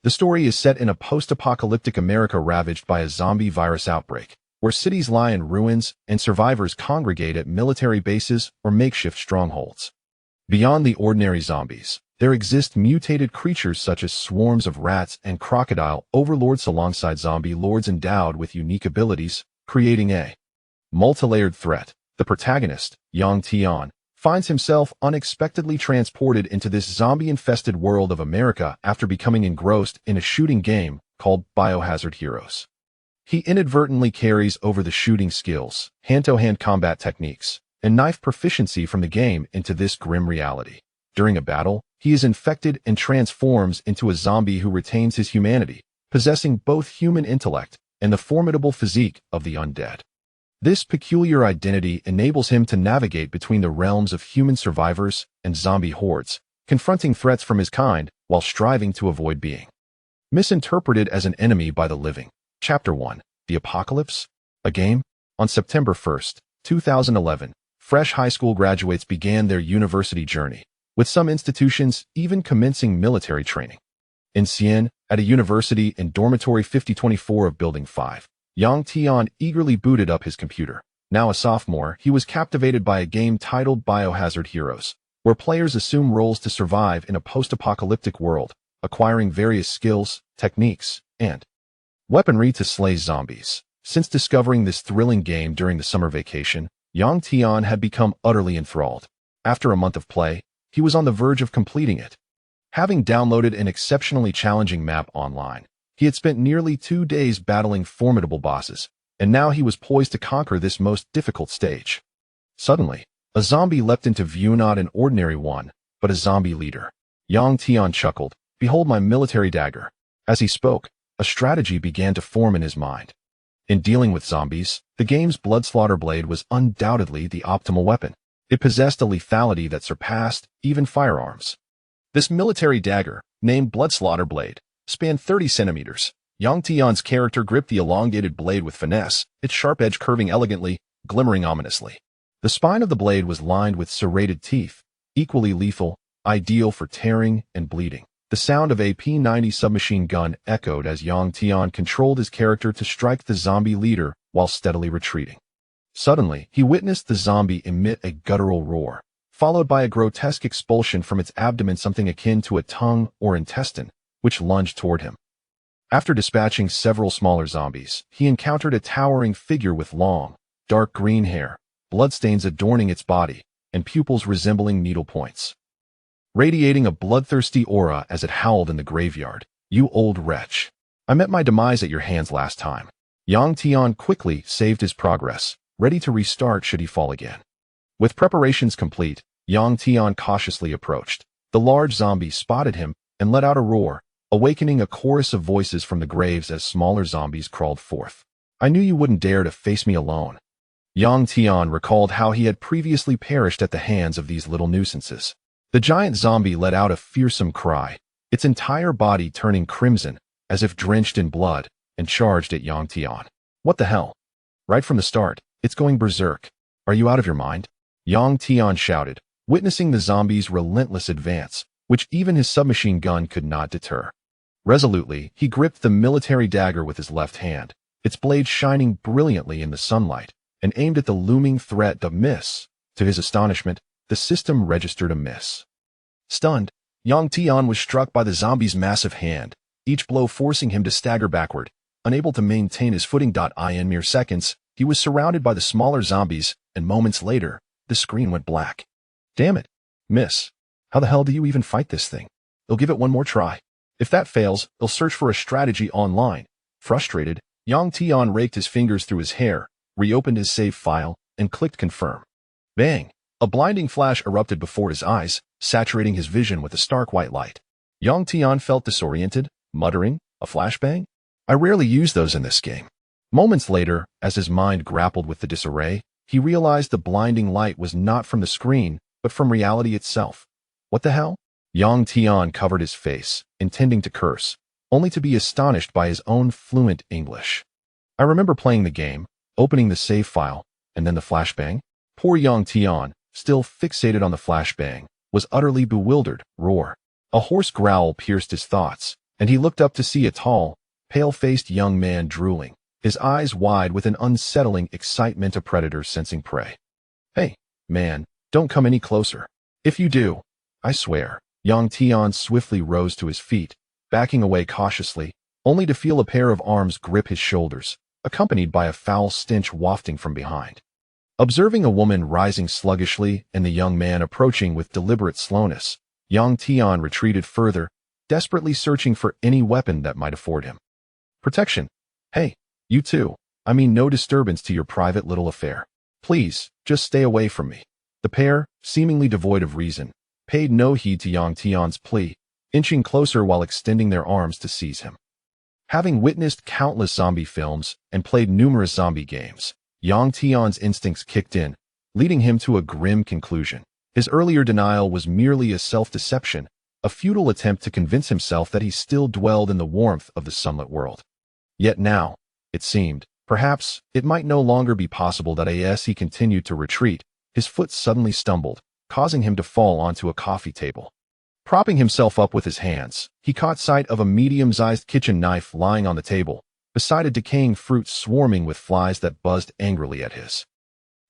The story is set in a post-apocalyptic America ravaged by a zombie virus outbreak, where cities lie in ruins and survivors congregate at military bases or makeshift strongholds. Beyond the ordinary zombies, there exist mutated creatures such as swarms of rats and crocodile overlords alongside zombie lords endowed with unique abilities, creating a multi-layered threat. The protagonist, Tian, finds himself unexpectedly transported into this zombie-infested world of America after becoming engrossed in a shooting game called Biochemical Heroes. He inadvertently carries over the shooting skills, hand-to-hand combat techniques, and knife proficiency from the game into this grim reality. During a battle, he is infected and transforms into a zombie who retains his humanity, possessing both human intellect and the formidable physique of the undead. This peculiar identity enables him to navigate between the realms of human survivors and zombie hordes, confronting threats from his kind while striving to avoid being misinterpreted as an enemy by the living. Chapter 1. The Apocalypse? A Game? On September 1st, 2011, fresh high school graduates began their university journey, with some institutions even commencing military training. In Tian, at a university in dormitory 5024 of Building 5, Tian eagerly booted up his computer. Now a sophomore, he was captivated by a game titled Biochemical Heroes, where players assume roles to survive in a post-apocalyptic world, acquiring various skills, techniques, and weaponry to slay zombies. Since discovering this thrilling game during the summer vacation, Tian had become utterly enthralled. After a month of play, he was on the verge of completing it. Having downloaded an exceptionally challenging map online, he had spent nearly 2 days battling formidable bosses, and now he was poised to conquer this most difficult stage. Suddenly, a zombie leapt into view, not an ordinary one, but a zombie leader. Tian chuckled, "Behold my military dagger." As he spoke, a strategy began to form in his mind. In dealing with zombies, the game's bloodslaughter blade was undoubtedly the optimal weapon. It possessed a lethality that surpassed even firearms. This military dagger, named Bloodslaughter Blade, spanned 30 centimeters. Tian's character gripped the elongated blade with finesse, its sharp edge curving elegantly, glimmering ominously. The spine of the blade was lined with serrated teeth, equally lethal, ideal for tearing and bleeding. The sound of a P-90 submachine gun echoed as Tian controlled his character to strike the zombie leader while steadily retreating. Suddenly, he witnessed the zombie emit a guttural roar, followed by a grotesque expulsion from its abdomen, something akin to a tongue or intestine, which lunged toward him. After dispatching several smaller zombies, he encountered a towering figure with long, dark green hair, bloodstains adorning its body, and pupils resembling needle points, radiating a bloodthirsty aura as it howled in the graveyard. "You old wretch. I met my demise at your hands last time." Tian quickly saved his progress, ready to restart should he fall again. With preparations complete, Tian cautiously approached. The large zombie spotted him and let out a roar, awakening a chorus of voices from the graves as smaller zombies crawled forth. "I knew you wouldn't dare to face me alone." Tian recalled how he had previously perished at the hands of these little nuisances. The giant zombie let out a fearsome cry, its entire body turning crimson, as if drenched in blood, and charged at Tian. "What the hell? Right from the start, it's going berserk. Are you out of your mind?" Tian shouted, witnessing the zombie's relentless advance, which even his submachine gun could not deter. Resolutely, he gripped the military dagger with his left hand, its blade shining brilliantly in the sunlight, and aimed at the looming threat to miss. To his astonishment, the system registered a miss. Stunned, Tian was struck by the zombie's massive hand, each blow forcing him to stagger backward. Unable to maintain his footing. In mere seconds, he was surrounded by the smaller zombies, and moments later, the screen went black. "Damn it. Miss. How the hell do you even fight this thing? They'll give it one more try. If that fails, they'll search for a strategy online." Frustrated, Tian raked his fingers through his hair, reopened his save file, and clicked confirm. Bang! A blinding flash erupted before his eyes, saturating his vision with a stark white light. Tian felt disoriented, muttering, "A flashbang? I rarely use those in this game." Moments later, as his mind grappled with the disarray, he realized the blinding light was not from the screen, but from reality itself. What the hell? Tian covered his face, intending to curse, only to be astonished by his own fluent English. "I remember playing the game, opening the save file, and then the flashbang." Poor Tian, still fixated on the flashbang, was utterly bewildered. Roar. A hoarse growl pierced his thoughts, and he looked up to see a tall, pale-faced young man drooling, his eyes wide with an unsettling excitement, a predator sensing prey. "Hey, man, don't come any closer. If you do, I swear." Young Tian swiftly rose to his feet, backing away cautiously, only to feel a pair of arms grip his shoulders, accompanied by a foul stench wafting from behind. Observing a woman rising sluggishly and the young man approaching with deliberate slowness, Yang Tian retreated further, desperately searching for any weapon that might afford him protection. "Hey, you two, I mean no disturbance to your private little affair. Please, just stay away from me." The pair, seemingly devoid of reason, paid no heed to Yang Tian's plea, inching closer while extending their arms to seize him. Having witnessed countless zombie films and played numerous zombie games, Yang Tian's instincts kicked in, leading him to a grim conclusion. His earlier denial was merely a self-deception, a futile attempt to convince himself that he still dwelled in the warmth of the sunlit world. Yet now, it seemed, perhaps, it might no longer be possible that as he continued to retreat, his foot suddenly stumbled, causing him to fall onto a coffee table. Propping himself up with his hands, he caught sight of a medium-sized kitchen knife lying on the table, beside a decaying fruit swarming with flies that buzzed angrily at his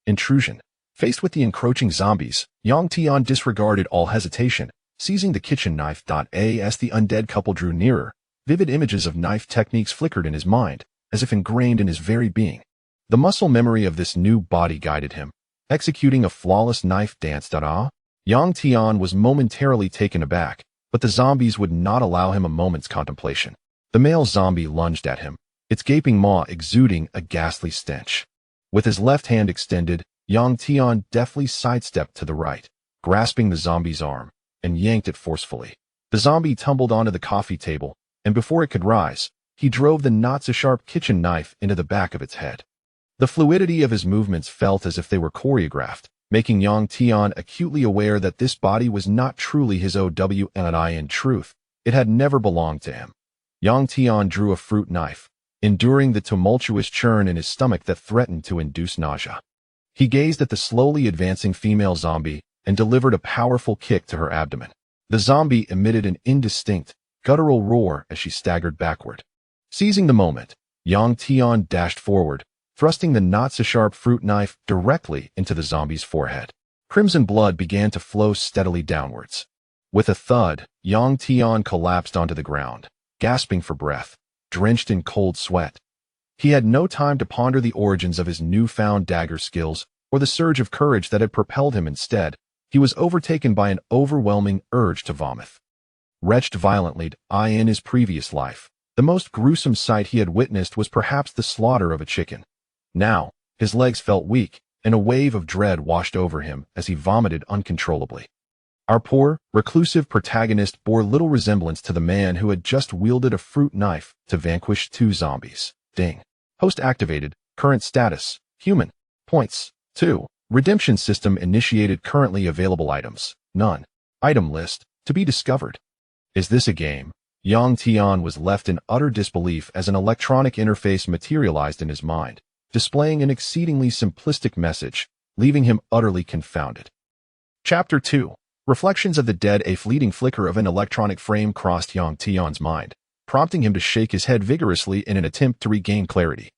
intrusion. Faced with the encroaching zombies, Yang Tian disregarded all hesitation, seizing the kitchen knife. As the undead couple drew nearer, vivid images of knife techniques flickered in his mind, as if ingrained in his very being. The muscle memory of this new body guided him, executing a flawless knife dance. Yang Tian was momentarily taken aback, but the zombies would not allow him a moment's contemplation. The male zombie lunged at him, its gaping maw exuding a ghastly stench. With his left hand extended, Yang Tian deftly sidestepped to the right, grasping the zombie's arm, and yanked it forcefully. The zombie tumbled onto the coffee table, and before it could rise, he drove the not-so-sharp kitchen knife into the back of its head. The fluidity of his movements felt as if they were choreographed, making Yang Tian acutely aware that this body was not truly his own. In truth, it had never belonged to him. Yang Tian drew a fruit knife, enduring the tumultuous churn in his stomach that threatened to induce nausea. He gazed at the slowly advancing female zombie and delivered a powerful kick to her abdomen. The zombie emitted an indistinct, guttural roar as she staggered backward. Seizing the moment, Yang Tian dashed forward, thrusting the not-so-sharp fruit knife directly into the zombie's forehead. Crimson blood began to flow steadily downwards. With a thud, Yang Tian collapsed onto the ground, gasping for breath, drenched in cold sweat. He had no time to ponder the origins of his newfound dagger skills or the surge of courage that had propelled him. Instead, he was overtaken by an overwhelming urge to vomit. Retched violently in his previous life, the most gruesome sight he had witnessed was perhaps the slaughter of a chicken. Now, his legs felt weak, and a wave of dread washed over him as he vomited uncontrollably. Our poor, reclusive protagonist bore little resemblance to the man who had just wielded a fruit knife to vanquish two zombies. Ding. Host activated. Current status. Human. Points. 2. Redemption system initiated. Currently available items. None. Item list. To be discovered. Is this a game? Yang Tian was left in utter disbelief as an electronic interface materialized in his mind, displaying an exceedingly simplistic message, leaving him utterly confounded. Chapter 2. Reflections of the Dead. A fleeting flicker of an electronic frame crossed Yang Tian's mind, prompting him to shake his head vigorously in an attempt to regain clarity.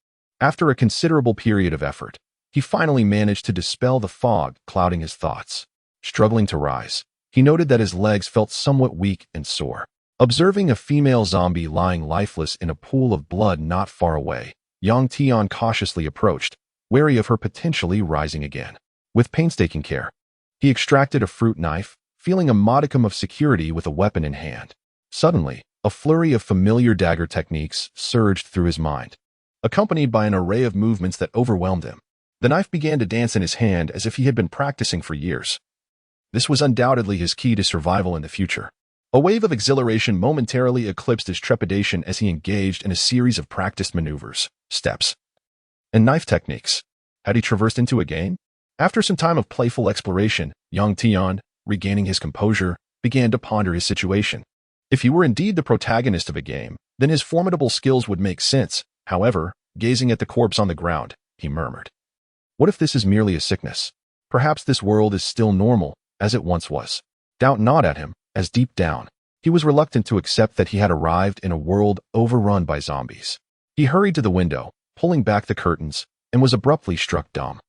After a considerable period of effort, he finally managed to dispel the fog clouding his thoughts. Struggling to rise, he noted that his legs felt somewhat weak and sore. Observing a female zombie lying lifeless in a pool of blood not far away, Yang Tian cautiously approached, wary of her potentially rising again. With painstaking care, he extracted a fruit knife, feeling a modicum of security with a weapon in hand. Suddenly, a flurry of familiar dagger techniques surged through his mind, accompanied by an array of movements that overwhelmed him. The knife began to dance in his hand as if he had been practicing for years. This was undoubtedly his key to survival in the future. A wave of exhilaration momentarily eclipsed his trepidation as he engaged in a series of practiced maneuvers, steps, and knife techniques. Had he traversed into a game? After some time of playful exploration, Yang Tian, regaining his composure, began to ponder his situation. If he were indeed the protagonist of a game, then his formidable skills would make sense. However, gazing at the corpse on the ground, he murmured, "What if this is merely a sickness? Perhaps this world is still normal, as it once was." Doubt gnawed at him, as deep down, He was reluctant to accept that he had arrived in a world overrun by zombies. He hurried to the window, pulling back the curtains, and was abruptly struck dumb.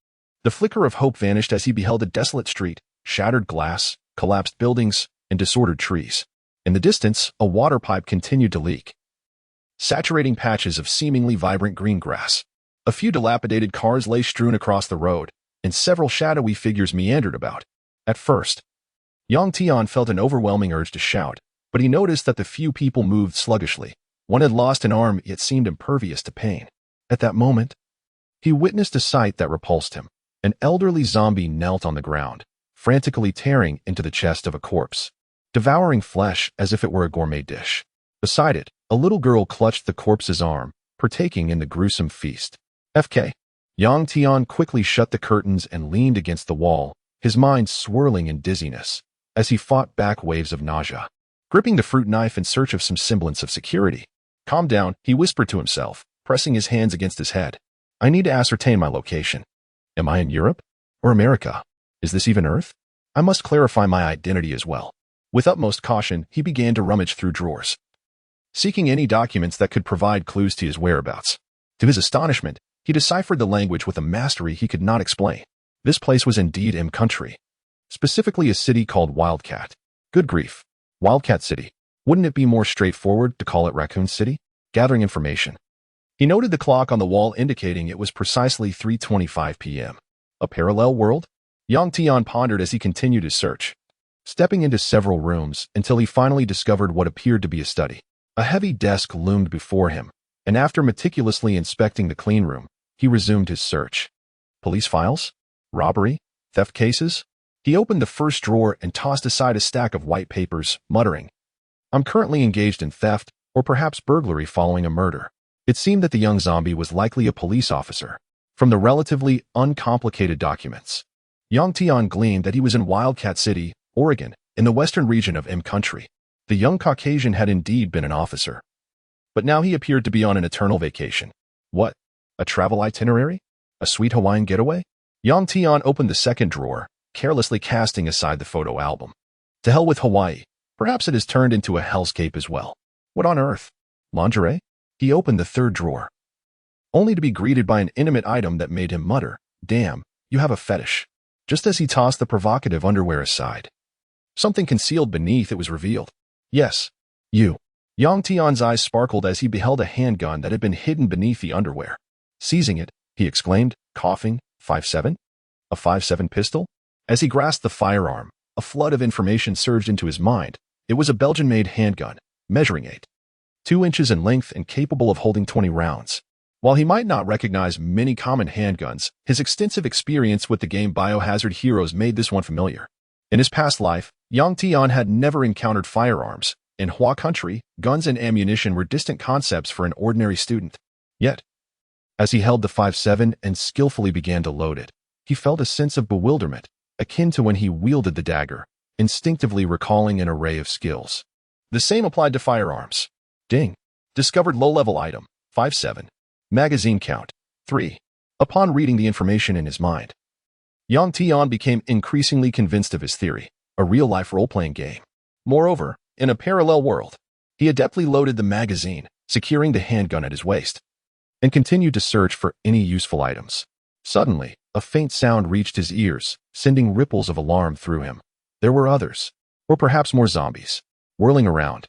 The flicker of hope vanished as he beheld a desolate street, shattered glass, collapsed buildings, and disordered trees. In the distance, a water pipe continued to leak, saturating patches of seemingly vibrant green grass. A few dilapidated cars lay strewn across the road, and several shadowy figures meandered about. At first, young Tian felt an overwhelming urge to shout, but he noticed that the few people moved sluggishly. One had lost an arm yet seemed impervious to pain. At that moment, he witnessed a sight that repulsed him. An elderly zombie knelt on the ground, frantically tearing into the chest of a corpse, devouring flesh as if it were a gourmet dish. Beside it, a little girl clutched the corpse's arm, partaking in the gruesome feast. FK. Yang Tian quickly shut the curtains and leaned against the wall, his mind swirling in dizziness, as he fought back waves of nausea. Gripping the fruit knife in search of some semblance of security. Calm down, he whispered to himself, pressing his hands against his head. I need to ascertain my location. Am I in Europe? Or America? Is this even Earth? I must clarify my identity as well. With utmost caution, he began to rummage through drawers, seeking any documents that could provide clues to his whereabouts. To his astonishment, he deciphered the language with a mastery he could not explain. This place was indeed M country, specifically a city called Wildcat. Good grief. Wildcat City. Wouldn't it be more straightforward to call it Raccoon City? Gathering information. He noted the clock on the wall indicating it was precisely 3:25 p.m. A parallel world? Yang Tian pondered as he continued his search, stepping into several rooms until he finally discovered what appeared to be a study. A heavy desk loomed before him, and after meticulously inspecting the clean room, he resumed his search. Police files? Robbery? Theft cases? He opened the first drawer and tossed aside a stack of white papers, muttering, I'm currently engaged in theft, or perhaps burglary following a murder. It seemed that the young zombie was likely a police officer. From the relatively uncomplicated documents, Yang Tian gleaned that he was in Wildcat City, Oregon, in the western region of M country. The young Caucasian had indeed been an officer, but now he appeared to be on an eternal vacation. What? A travel itinerary? A sweet Hawaiian getaway? Yang Tian opened the second drawer, carelessly casting aside the photo album. To hell with Hawaii. Perhaps it has turned into a hellscape as well. What on earth? Lingerie? He opened the third drawer, only to be greeted by an intimate item that made him mutter, Damn, you have a fetish. Just as he tossed the provocative underwear aside, something concealed beneath it was revealed. Yes, you. Yang Tian's eyes sparkled as he beheld a handgun that had been hidden beneath the underwear. Seizing it, he exclaimed, coughing, 5.7? A 5.7 pistol? As he grasped the firearm, a flood of information surged into his mind. It was a Belgian-made handgun, measuring 2 inches in length and capable of holding 20 rounds. While he might not recognize many common handguns, his extensive experience with the game Biohazard Heroes made this one familiar. In his past life, Yang Tian had never encountered firearms. In Hua country, guns and ammunition were distant concepts for an ordinary student. Yet, as he held the 5.7 and skillfully began to load it, he felt a sense of bewilderment, akin to when he wielded the dagger, instinctively recalling an array of skills. The same applied to firearms. Ding. Discovered low-level item, 5.7. Magazine count, 3. Upon reading the information in his mind, Yang Tian became increasingly convinced of his theory, a real-life role-playing game. Moreover, in a parallel world, he adeptly loaded the magazine, securing the handgun at his waist, and continued to search for any useful items. Suddenly, a faint sound reached his ears, sending ripples of alarm through him. There were others, or perhaps more zombies, whirling around.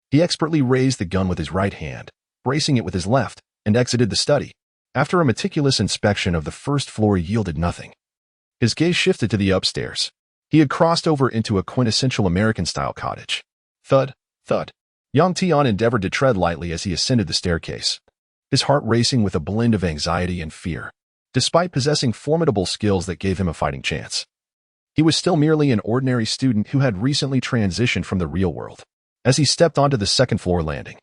He expertly raised the gun with his right hand, bracing it with his left, and exited the study. After a meticulous inspection of the first floor yielded nothing, his gaze shifted to the upstairs. He had crossed over into a quintessential American-style cottage. Thud, thud. Yang Tian endeavored to tread lightly as he ascended the staircase, his heart racing with a blend of anxiety and fear. Despite possessing formidable skills that gave him a fighting chance, he was still merely an ordinary student who had recently transitioned from the real world. As he stepped onto the second-floor landing,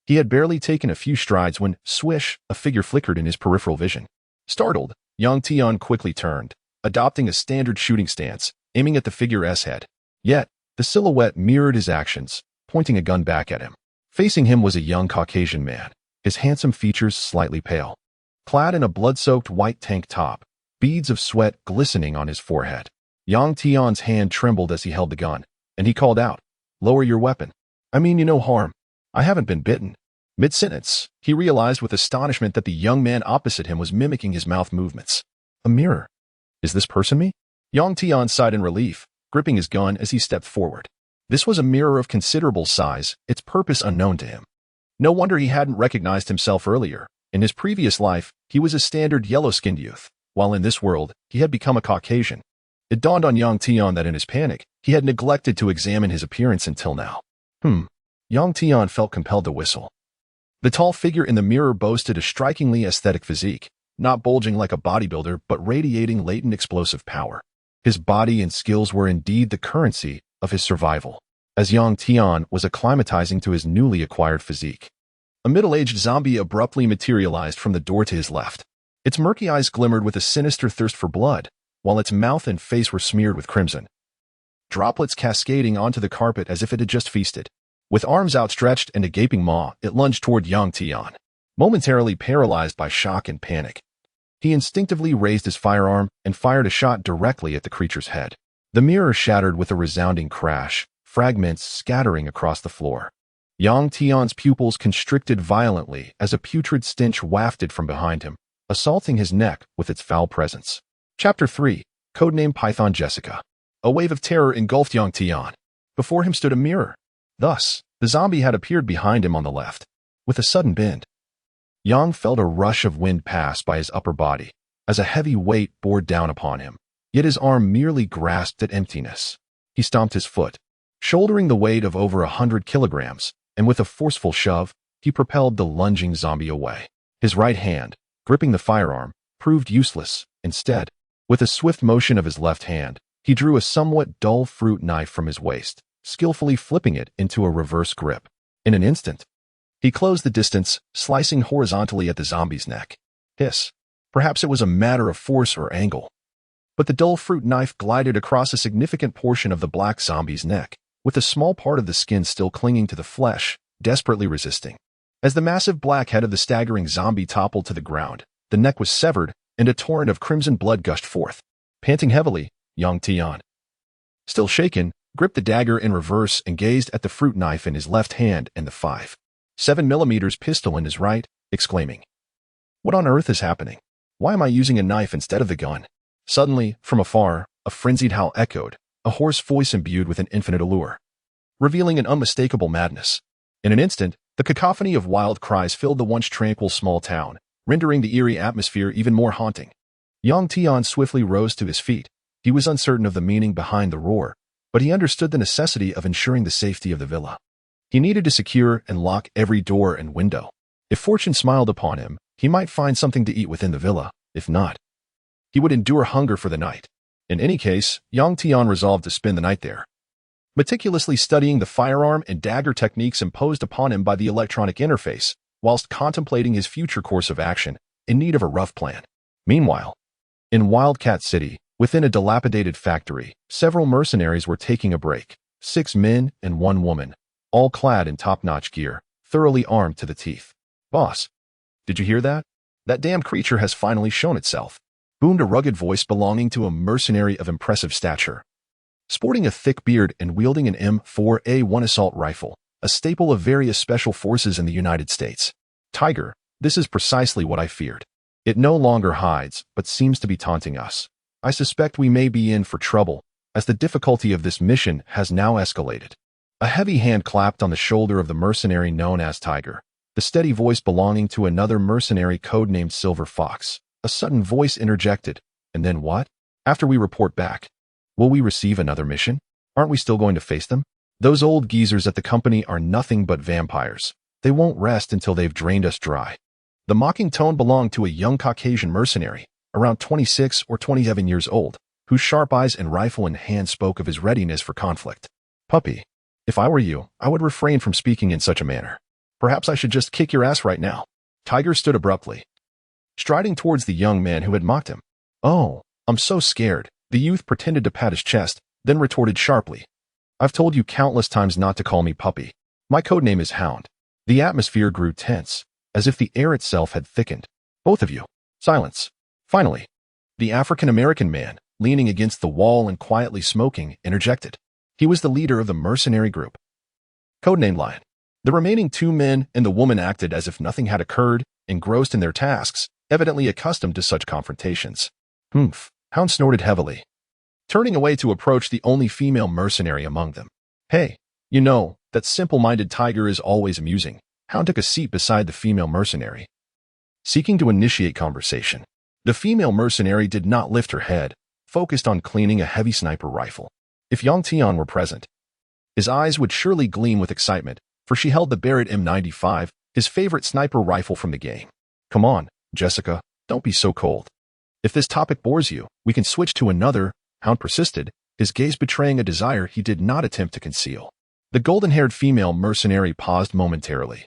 he had barely taken a few strides when, swish, a figure flickered in his peripheral vision. Startled, Yang Tian quickly turned, adopting a standard shooting stance, aiming at the figure's head. Yet, the silhouette mirrored his actions, pointing a gun back at him. Facing him was a young Caucasian man, his handsome features slightly pale, clad in a blood-soaked white tank top, beads of sweat glistening on his forehead. Yang Tian's hand trembled as he held the gun, and he called out, Lower your weapon. I mean you no harm. I haven't been bitten. Mid-sentence, he realized with astonishment that the young man opposite him was mimicking his mouth movements. A mirror. Is this person me? Tian sighed in relief, gripping his gun as he stepped forward. This was a mirror of considerable size, its purpose unknown to him. No wonder he hadn't recognized himself earlier. In his previous life, he was a standard yellow-skinned youth, while in this world, he had become a Caucasian. It dawned on Tian that in his panic, he had neglected to examine his appearance until now. Tian felt compelled to whistle. The tall figure in the mirror boasted a strikingly aesthetic physique, not bulging like a bodybuilder but radiating latent explosive power. His body and skills were indeed the currency of his survival, as Tian was acclimatizing to his newly acquired physique. A middle-aged zombie abruptly materialized from the door to his left. Its murky eyes glimmered with a sinister thirst for blood, while its mouth and face were smeared with crimson. Droplets cascading onto the carpet as if it had just feasted. With arms outstretched and a gaping maw, it lunged toward Tian. Momentarily paralyzed by shock and panic, he instinctively raised his firearm and fired a shot directly at the creature's head. The mirror shattered with a resounding crash, fragments scattering across the floor. Tian's pupils constricted violently as a putrid stench wafted from behind him, assaulting his neck with its foul presence. Chapter 3, Codename Python Jessica. A wave of terror engulfed Tian. Before him stood a mirror. Thus, the zombie had appeared behind him on the left. With a sudden bend, Yang felt a rush of wind pass by his upper body, as a heavy weight bore down upon him. Yet his arm merely grasped at emptiness. He stomped his foot, shouldering the weight of over 100 kilograms, and with a forceful shove, he propelled the lunging zombie away. His right hand, gripping the firearm, proved useless. Instead, with a swift motion of his left hand, he drew a somewhat dull fruit knife from his waist, skillfully flipping it into a reverse grip. In an instant, he closed the distance, slicing horizontally at the zombie's neck. Hiss. Perhaps it was a matter of force or angle. But the dull fruit knife glided across a significant portion of the black zombie's neck, with a small part of the skin still clinging to the flesh, desperately resisting. As the massive black head of the staggering zombie toppled to the ground, the neck was severed, and a torrent of crimson blood gushed forth. Panting heavily, Tian, still shaken, gripped the dagger in reverse and gazed at the fruit knife in his left hand and the 5.7mm pistol in his right, exclaiming, "What on earth is happening? Why am I using a knife instead of the gun?" Suddenly, from afar, a frenzied howl echoed, a hoarse voice imbued with an infinite allure, revealing an unmistakable madness. In an instant, the cacophony of wild cries filled the once tranquil small town, rendering the eerie atmosphere even more haunting. Tian swiftly rose to his feet. He was uncertain of the meaning behind the roar, but he understood the necessity of ensuring the safety of the villa. He needed to secure and lock every door and window. If fortune smiled upon him, he might find something to eat within the villa. If not, he would endure hunger for the night. In any case, Tian resolved to spend the night there, meticulously studying the firearm and dagger techniques imposed upon him by the electronic interface, whilst contemplating his future course of action, in need of a rough plan. Meanwhile, in Wildcat City, within a dilapidated factory, several mercenaries were taking a break. 6 men and 1 woman, all clad in top-notch gear, thoroughly armed to the teeth. "Boss, did you hear that? That damned creature has finally shown itself," boomed a rugged voice belonging to a mercenary of impressive stature. Sporting a thick beard and wielding an M4A1 assault rifle, a staple of various special forces in the United States. "Tiger, this is precisely what I feared. It no longer hides, but seems to be taunting us. I suspect we may be in for trouble, as the difficulty of this mission has now escalated." A heavy hand clapped on the shoulder of the mercenary known as Tiger, the steady voice belonging to another mercenary codenamed Silver Fox. A sudden voice interjected, "And then what? After we report back, will we receive another mission? Aren't we still going to face them? Those old geezers at the company are nothing but vampires. They won't rest until they've drained us dry." The mocking tone belonged to a young Caucasian mercenary, around 26 or 27 years old, whose sharp eyes and rifle in hand spoke of his readiness for conflict. "Puppy, if I were you, I would refrain from speaking in such a manner. Perhaps I should just kick your ass right now." Tiger stood abruptly, striding towards the young man who had mocked him. "Oh, I'm so scared." The youth pretended to pat his chest, then retorted sharply, "I've told you countless times not to call me puppy. My codename is Hound." The atmosphere grew tense, as if the air itself had thickened. "Both of you, silence." Finally, the African-American man, leaning against the wall and quietly smoking, interjected. He was the leader of the mercenary group, Codenamed Lion. The remaining two men and the woman acted as if nothing had occurred, engrossed in their tasks, evidently accustomed to such confrontations. Humph. Hound snorted heavily, turning away to approach the only female mercenary among them. Hey, you know, that simple-minded tiger is always amusing. Hound took a seat beside the female mercenary, seeking to initiate conversation. The female mercenary did not lift her head, focused on cleaning a heavy sniper rifle. If Tian were present, his eyes would surely gleam with excitement, for she held the Barrett M95, his favorite sniper rifle from the game. Come on, Jessica, don't be so cold. If this topic bores you, we can switch to another, Hound persisted, his gaze betraying a desire he did not attempt to conceal. The golden-haired female mercenary paused momentarily,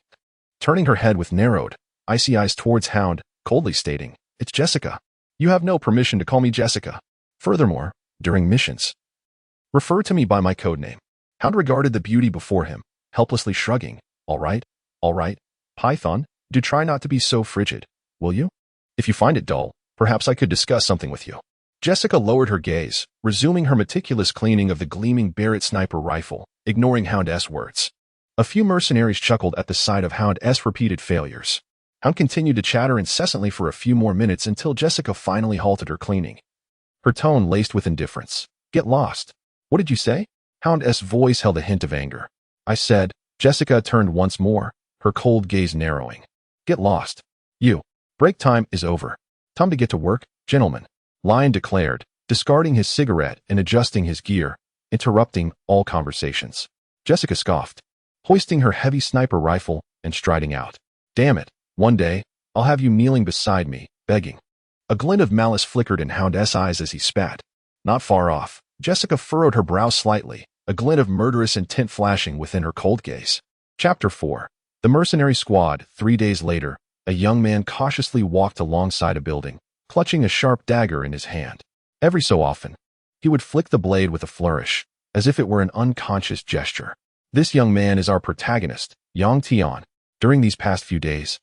turning her head with narrowed, icy eyes towards Hound, coldly stating, It's Jessica. You have no permission to call me Jessica. Furthermore, during missions, refer to me by my codename. Hound regarded the beauty before him, helplessly shrugging. All right, Python, do try not to be so frigid, will you? If you find it dull, perhaps I could discuss something with you. Jessica lowered her gaze, resuming her meticulous cleaning of the gleaming Barrett sniper rifle, ignoring Hound's words. A few mercenaries chuckled at the sight of Hound's repeated failures. Hound continued to chatter incessantly for a few more minutes until Jessica finally halted her cleaning, her tone laced with indifference. Get lost. What did you say? Hound's voice held a hint of anger. I said, Jessica turned once more, her cold gaze narrowing. Get lost. You. Break time is over. Time to get to work, gentlemen, Lion declared, discarding his cigarette and adjusting his gear, interrupting all conversations. Jessica scoffed, hoisting her heavy sniper rifle and striding out. Damn it, one day, I'll have you kneeling beside me, begging. A glint of malice flickered in Hound's eyes as he spat. Not far off, Jessica furrowed her brow slightly, a glint of murderous intent flashing within her cold gaze. Chapter 4. The Mercenary Squad. 3 days later, a young man cautiously walked alongside a building, clutching a sharp dagger in his hand. Every so often, he would flick the blade with a flourish, as if it were an unconscious gesture. This young man is our protagonist, Tian. During these past few days,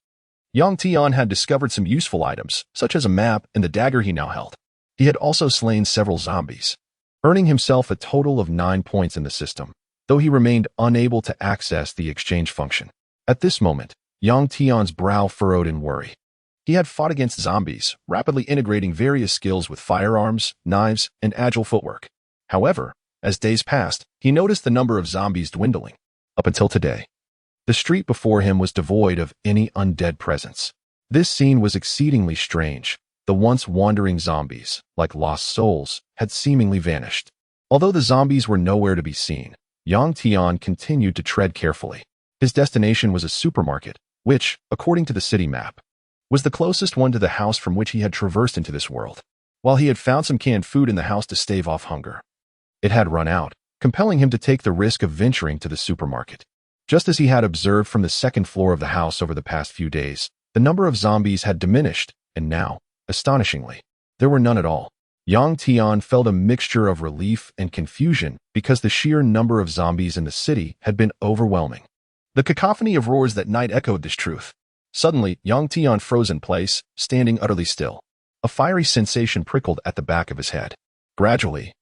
Tian had discovered some useful items, such as a map and the dagger he now held. He had also slain several zombies, earning himself a total of 9 points in the system, though he remained unable to access the exchange function. At this moment, Tian's brow furrowed in worry. He had fought against zombies, rapidly integrating various skills with firearms, knives, and agile footwork. However, as days passed, he noticed the number of zombies dwindling. Up until today, the street before him was devoid of any undead presence. This scene was exceedingly strange. The once wandering zombies, like lost souls, had seemingly vanished. Although the zombies were nowhere to be seen, Tian continued to tread carefully. His destination was a supermarket, which, according to the city map, was the closest one to the house from which he had traversed into this world. While he had found some canned food in the house to stave off hunger, it had run out, compelling him to take the risk of venturing to the supermarket. Just as he had observed from the second floor of the house over the past few days, the number of zombies had diminished, and now, astonishingly, there were none at all. Tian felt a mixture of relief and confusion because the sheer number of zombies in the city had been overwhelming. The cacophony of roars that night echoed this truth. Suddenly, Tian froze in place, standing utterly still. A fiery sensation prickled at the back of his head. Gradually,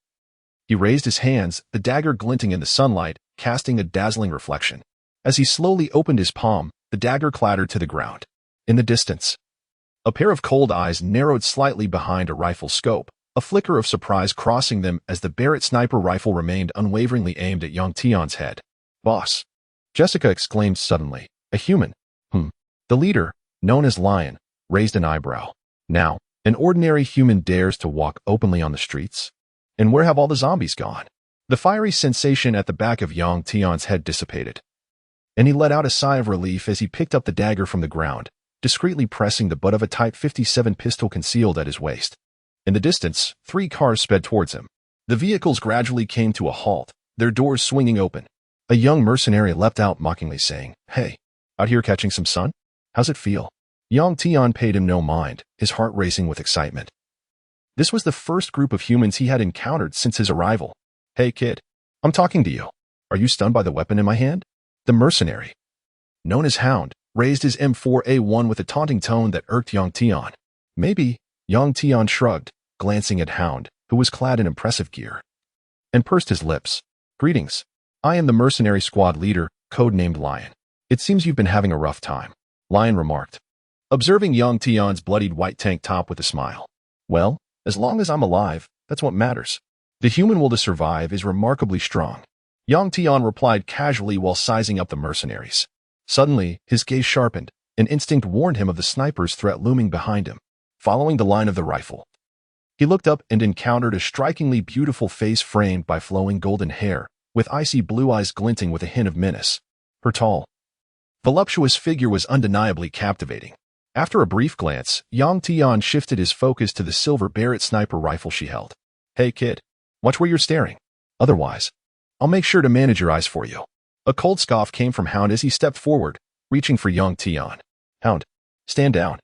he raised his hands, the dagger glinting in the sunlight, casting a dazzling reflection. As he slowly opened his palm, the dagger clattered to the ground. In the distance, a pair of cold eyes narrowed slightly behind a rifle scope, a flicker of surprise crossing them as the Barrett sniper rifle remained unwaveringly aimed at Tian's head. Boss! Jessica exclaimed suddenly. A human. The leader, known as Lion, raised an eyebrow. Now, an ordinary human dares to walk openly on the streets? And where have all the zombies gone? The fiery sensation at the back of Tian's head dissipated, and he let out a sigh of relief as he picked up the dagger from the ground, discreetly pressing the butt of a Type 57 pistol concealed at his waist. In the distance, 3 cars sped towards him. The vehicles gradually came to a halt, their doors swinging open. A young mercenary leapt out mockingly saying, Hey, out here catching some sun? How's it feel? Tian paid him no mind, his heart racing with excitement. This was the first group of humans he had encountered since his arrival. Hey kid, I'm talking to you. Are you stunned by the weapon in my hand? The mercenary, known as Hound, raised his M4A1 with a taunting tone that irked Tian. Maybe, Tian shrugged, glancing at Hound, who was clad in impressive gear, and pursed his lips. Greetings. I am the mercenary squad leader, codenamed Lion. It seems you've been having a rough time, Lion remarked, observing young Tian's bloodied white tank top with a smile. Well, as long as I'm alive, that's what matters. The human will to survive is remarkably strong. Young Tian replied casually while sizing up the mercenaries. Suddenly, his gaze sharpened. An instinct warned him of the sniper's threat looming behind him, following the line of the rifle. He looked up and encountered a strikingly beautiful face framed by flowing golden hair, with icy blue eyes glinting with a hint of menace. Her tall, voluptuous figure was undeniably captivating. After a brief glance, Yang Tian shifted his focus to the silver Barrett sniper rifle she held. Hey kid, watch where you're staring. Otherwise, I'll make sure to manage your eyes for you. A cold scoff came from Hound as he stepped forward, reaching for young Tian. Hound, stand down.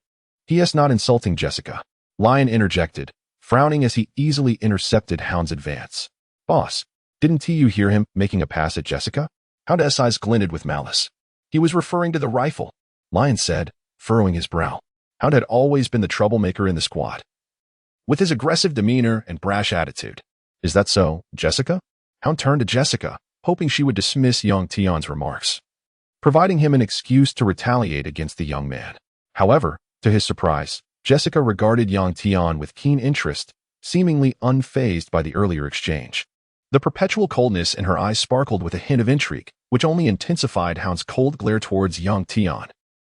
He.S. not insulting Jessica. Lion interjected, frowning as he easily intercepted Hound's advance. Boss, didn't T.U. hear him making a pass at Jessica? Hound's eyes glinted with malice. He was referring to the rifle, Lion said, furrowing his brow. Hound had always been the troublemaker in the squad, with his aggressive demeanor and brash attitude. Is that so, Jessica? Hound turned to Jessica, hoping she would dismiss young Tian's remarks, providing him an excuse to retaliate against the young man. However, to his surprise, Jessica regarded young Tian with keen interest, seemingly unfazed by the earlier exchange. The perpetual coldness in her eyes sparkled with a hint of intrigue, which only intensified Hound's cold glare towards young Tian.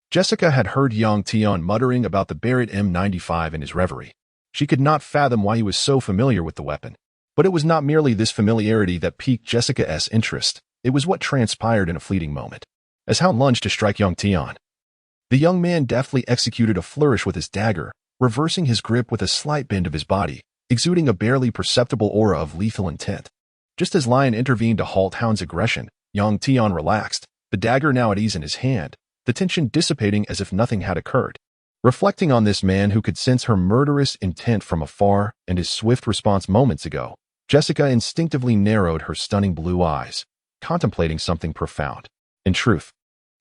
Jessica had heard young Tian muttering about the Barrett M95 in his reverie. She could not fathom why he was so familiar with the weapon. But it was not merely this familiarity that piqued Jessica's interest. It was what transpired in a fleeting moment. As Hound lunged to strike young Tian, the young man deftly executed a flourish with his dagger, reversing his grip with a slight bend of his body, exuding a barely perceptible aura of lethal intent. Just as Lion intervened to halt Hound's aggression, young Tian relaxed, the dagger now at ease in his hand, the tension dissipating as if nothing had occurred. Reflecting on this man who could sense her murderous intent from afar and his swift response moments ago, Jessica instinctively narrowed her stunning blue eyes, contemplating something profound. In truth,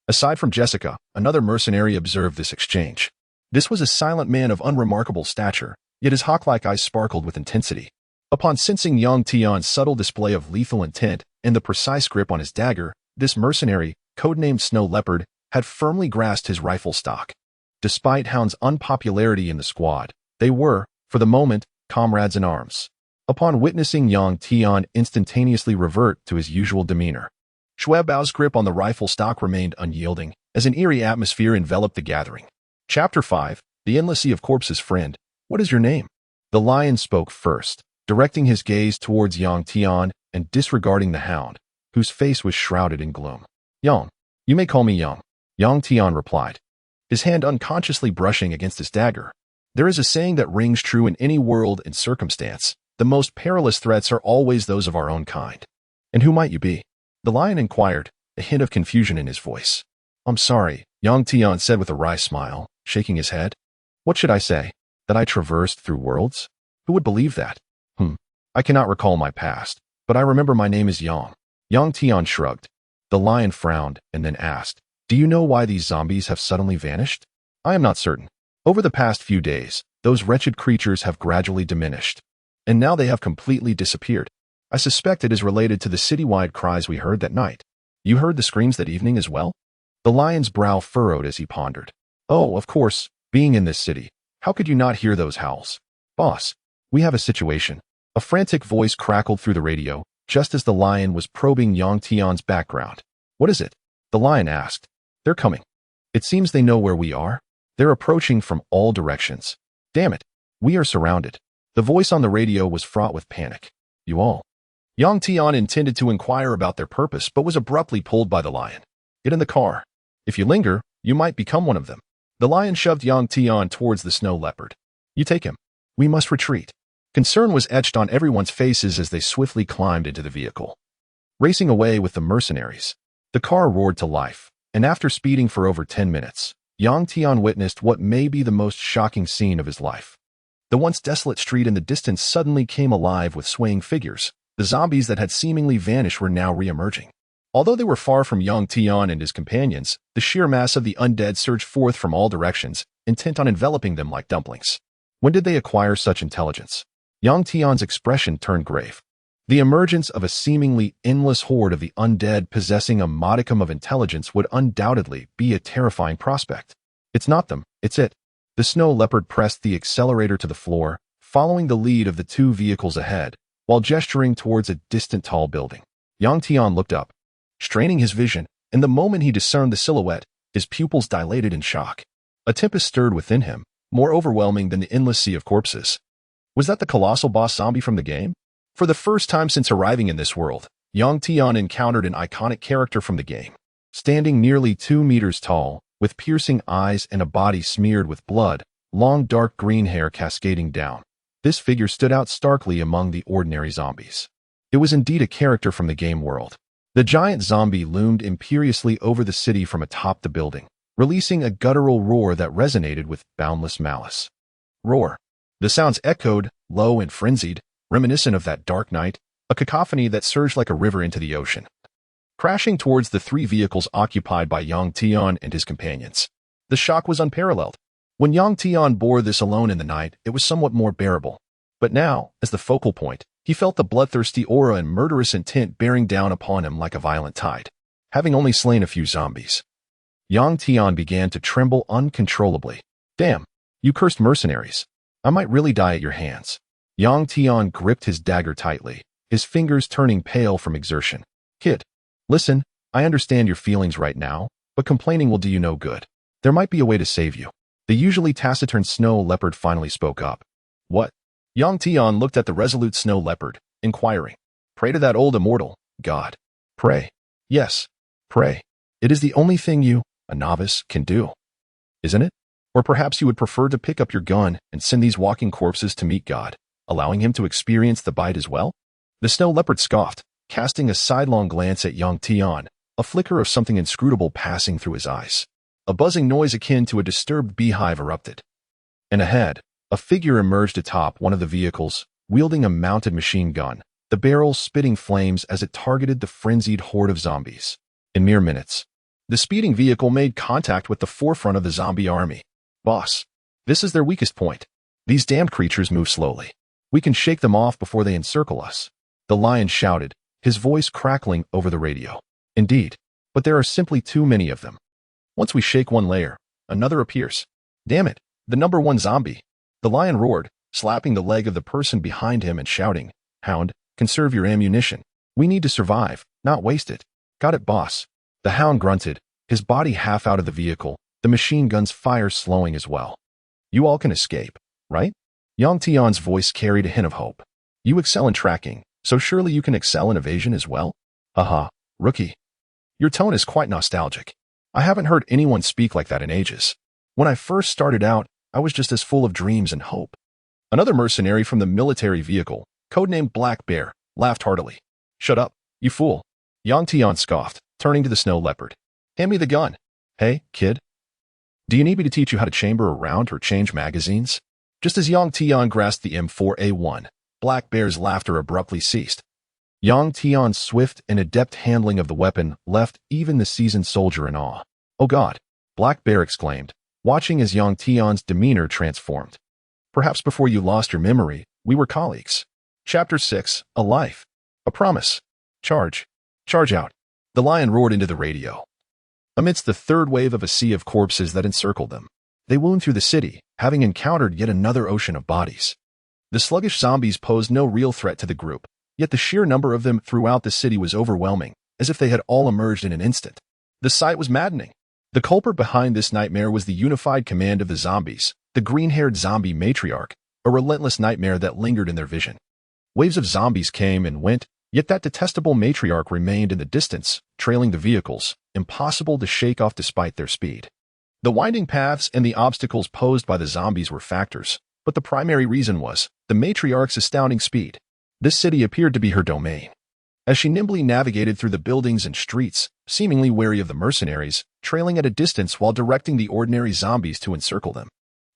aside from Jessica, another mercenary observed this exchange. This was a silent man of unremarkable stature, yet his hawk-like eyes sparkled with intensity. Upon sensing young Tian's subtle display of lethal intent and the precise grip on his dagger, this mercenary, codenamed Snow Leopard, had firmly grasped his rifle stock. Despite Hound's unpopularity in the squad, they were, for the moment, comrades in arms. Upon witnessing young Tian instantaneously revert to his usual demeanor, Shui Bao's grip on the rifle stock remained unyielding, as an eerie atmosphere enveloped the gathering. Chapter 5, The Endless Sea of Corpses. Friend, what is your name? The Lion spoke first, directing his gaze towards young Tian and disregarding the Hound, whose face was shrouded in gloom. Yang, you may call me Yang. Young Tian replied, his hand unconsciously brushing against his dagger. There is a saying that rings true in any world and circumstance. The most perilous threats are always those of our own kind. And who might you be? The Lion inquired, a hint of confusion in his voice. I'm sorry, young Tian said with a wry smile, shaking his head. What should I say? That I traversed through worlds? Who would believe that? I cannot recall my past, but I remember my name is Yang. Young Tian shrugged. The Lion frowned and then asked, do you know why these zombies have suddenly vanished? I am not certain. Over the past few days, those wretched creatures have gradually diminished. And now they have completely disappeared. I suspect it is related to the citywide cries we heard that night. You heard the screams that evening as well? The Lion's brow furrowed as he pondered. Oh, of course, being in this city, how could you not hear those howls? Boss, we have a situation. A frantic voice crackled through the radio, just as the Lion was probing Yang Tian's background. What is it? The Lion asked. They're coming. It seems they know where we are. They're approaching from all directions. Damn it, we are surrounded. The voice on the radio was fraught with panic. You all. Yang Tian intended to inquire about their purpose, but was abruptly pulled by the Lion. Get in the car. If you linger, you might become one of them. The Lion shoved Yang Tian towards the Snow Leopard. You take him. We must retreat. Concern was etched on everyone's faces as they swiftly climbed into the vehicle. Racing away with the mercenaries, the car roared to life, and after speeding for over 10 minutes, Yang Tian witnessed what may be the most shocking scene of his life. The once desolate street in the distance suddenly came alive with swaying figures. The zombies that had seemingly vanished were now re-emerging. Although they were far from young Tian and his companions, the sheer mass of the undead surged forth from all directions, intent on enveloping them like dumplings. When did they acquire such intelligence? Young Tian's expression turned grave. The emergence of a seemingly endless horde of the undead possessing a modicum of intelligence would undoubtedly be a terrifying prospect. It's not them, it's it. The snow leopard pressed the accelerator to the floor, following the lead of the two vehicles ahead, while gesturing towards a distant tall building. Tian looked up, straining his vision, and the moment he discerned the silhouette, his pupils dilated in shock. A tempest stirred within him, more overwhelming than the endless sea of corpses. Was that the colossal boss zombie from the game? For the first time since arriving in this world, Tian encountered an iconic character from the game. Standing nearly 2 meters tall, with piercing eyes and a body smeared with blood, long dark green hair cascading down, this figure stood out starkly among the ordinary zombies. It was indeed a character from the game world. The giant zombie loomed imperiously over the city from atop the building, releasing a guttural roar that resonated with boundless malice. Roar. The sounds echoed, low and frenzied, reminiscent of that dark night, a cacophony that surged like a river into the ocean, crashing towards the 3 vehicles occupied by Tian and his companions. The shock was unparalleled. When Tian bore this alone in the night, it was somewhat more bearable. But now, as the focal point, he felt the bloodthirsty aura and murderous intent bearing down upon him like a violent tide. Having only slain a few zombies, Tian began to tremble uncontrollably. Damn, you cursed mercenaries. I might really die at your hands. Tian gripped his dagger tightly, his fingers turning pale from exertion. Kid, listen, I understand your feelings right now, but complaining will do you no good. There might be a way to save you. The usually taciturn snow leopard finally spoke up. What? Tian looked at the resolute snow leopard, inquiring. Pray to that old immortal, God. Pray. Yes, pray. It is the only thing you, a novice, can do. Isn't it? Or perhaps you would prefer to pick up your gun and send these walking corpses to meet God, allowing him to experience the bite as well? The snow leopard scoffed, casting a sidelong glance at Tian, a flicker of something inscrutable passing through his eyes. A buzzing noise akin to a disturbed beehive erupted. And ahead, a figure emerged atop one of the vehicles, wielding a mounted machine gun, the barrel spitting flames as it targeted the frenzied horde of zombies. In mere minutes, the speeding vehicle made contact with the forefront of the zombie army. Boss, this is their weakest point. These damned creatures move slowly. We can shake them off before they encircle us. The lion shouted, his voice crackling over the radio. Indeed, but there are simply too many of them. Once we shake one layer, another appears. Damn it, the number 1 zombie. The lion roared, slapping the leg of the person behind him and shouting, Hound, conserve your ammunition. We need to survive, not waste it. Got it, boss. The hound grunted, his body half out of the vehicle, the machine gun's fire slowing as well. You all can escape, right? Tian's voice carried a hint of hope. You excel in tracking, so surely you can excel in evasion as well? Haha, rookie. Your tone is quite nostalgic. I haven't heard anyone speak like that in ages. When I first started out, I was just as full of dreams and hope. Another mercenary from the military vehicle, codenamed Black Bear, laughed heartily. Shut up, you fool. Tian scoffed, turning to the snow leopard. Hand me the gun. Hey, kid. Do you need me to teach you how to chamber a round or change magazines? Just as Tian grasped the M4A1, Black Bear's laughter abruptly ceased. Tian's swift and adept handling of the weapon left even the seasoned soldier in awe. Oh God, Black Bear exclaimed, watching as Tian's demeanor transformed. Perhaps before you lost your memory, we were colleagues. Chapter 6, A Life. A Promise. Charge. Charge out. The lion roared into the radio. Amidst the third wave of a sea of corpses that encircled them, they wound through the city, having encountered yet another ocean of bodies. The sluggish zombies posed no real threat to the group, yet the sheer number of them throughout the city was overwhelming, as if they had all emerged in an instant. The sight was maddening. The culprit behind this nightmare was the unified command of the zombies, the green-haired zombie matriarch, a relentless nightmare that lingered in their vision. Waves of zombies came and went, yet that detestable matriarch remained in the distance, trailing the vehicles, impossible to shake off despite their speed. The winding paths and the obstacles posed by the zombies were factors, but the primary reason was the matriarch's astounding speed. This city appeared to be her domain. As she nimbly navigated through the buildings and streets, seemingly wary of the mercenaries, trailing at a distance while directing the ordinary zombies to encircle them.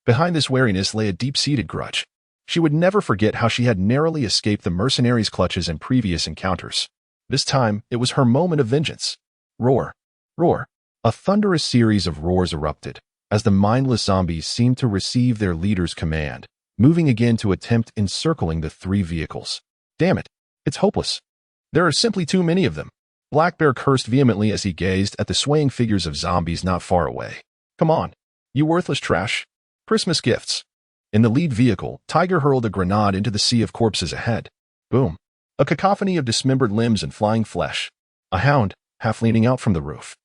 Behind this wariness lay a deep-seated grudge. She would never forget how she had narrowly escaped the mercenaries' clutches in previous encounters. This time, it was her moment of vengeance. Roar. Roar. A thunderous series of roars erupted, as the mindless zombies seemed to receive their leader's command, moving again to attempt encircling the 3 vehicles. Damn it! It's hopeless. There are simply too many of them. Black Bear cursed vehemently as he gazed at the swaying figures of zombies not far away. Come on, you worthless trash. Christmas gifts. In the lead vehicle, Tiger hurled a grenade into the sea of corpses ahead. Boom. A cacophony of dismembered limbs and flying flesh. A hound, half leaning out from the roof,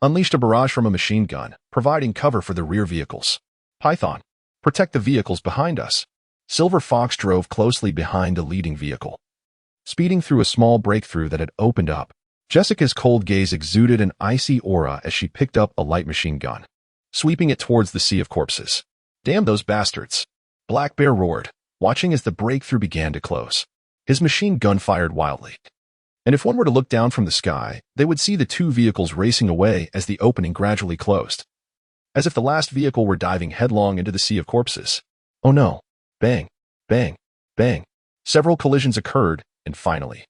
unleashed a barrage from a machine gun, providing cover for the rear vehicles. Python, protect the vehicles behind us. Silver Fox drove closely behind the leading vehicle, speeding through a small breakthrough that had opened up. Jessica's cold gaze exuded an icy aura as she picked up a light machine gun, sweeping it towards the sea of corpses. Damn those bastards. Black Bear roared, watching as the breakthrough began to close. His machine gun fired wildly, and if one were to look down from the sky, they would see the two vehicles racing away as the opening gradually closed, as if the last vehicle were diving headlong into the sea of corpses. Oh no. Bang, bang, bang. Several collisions occurred, and finally,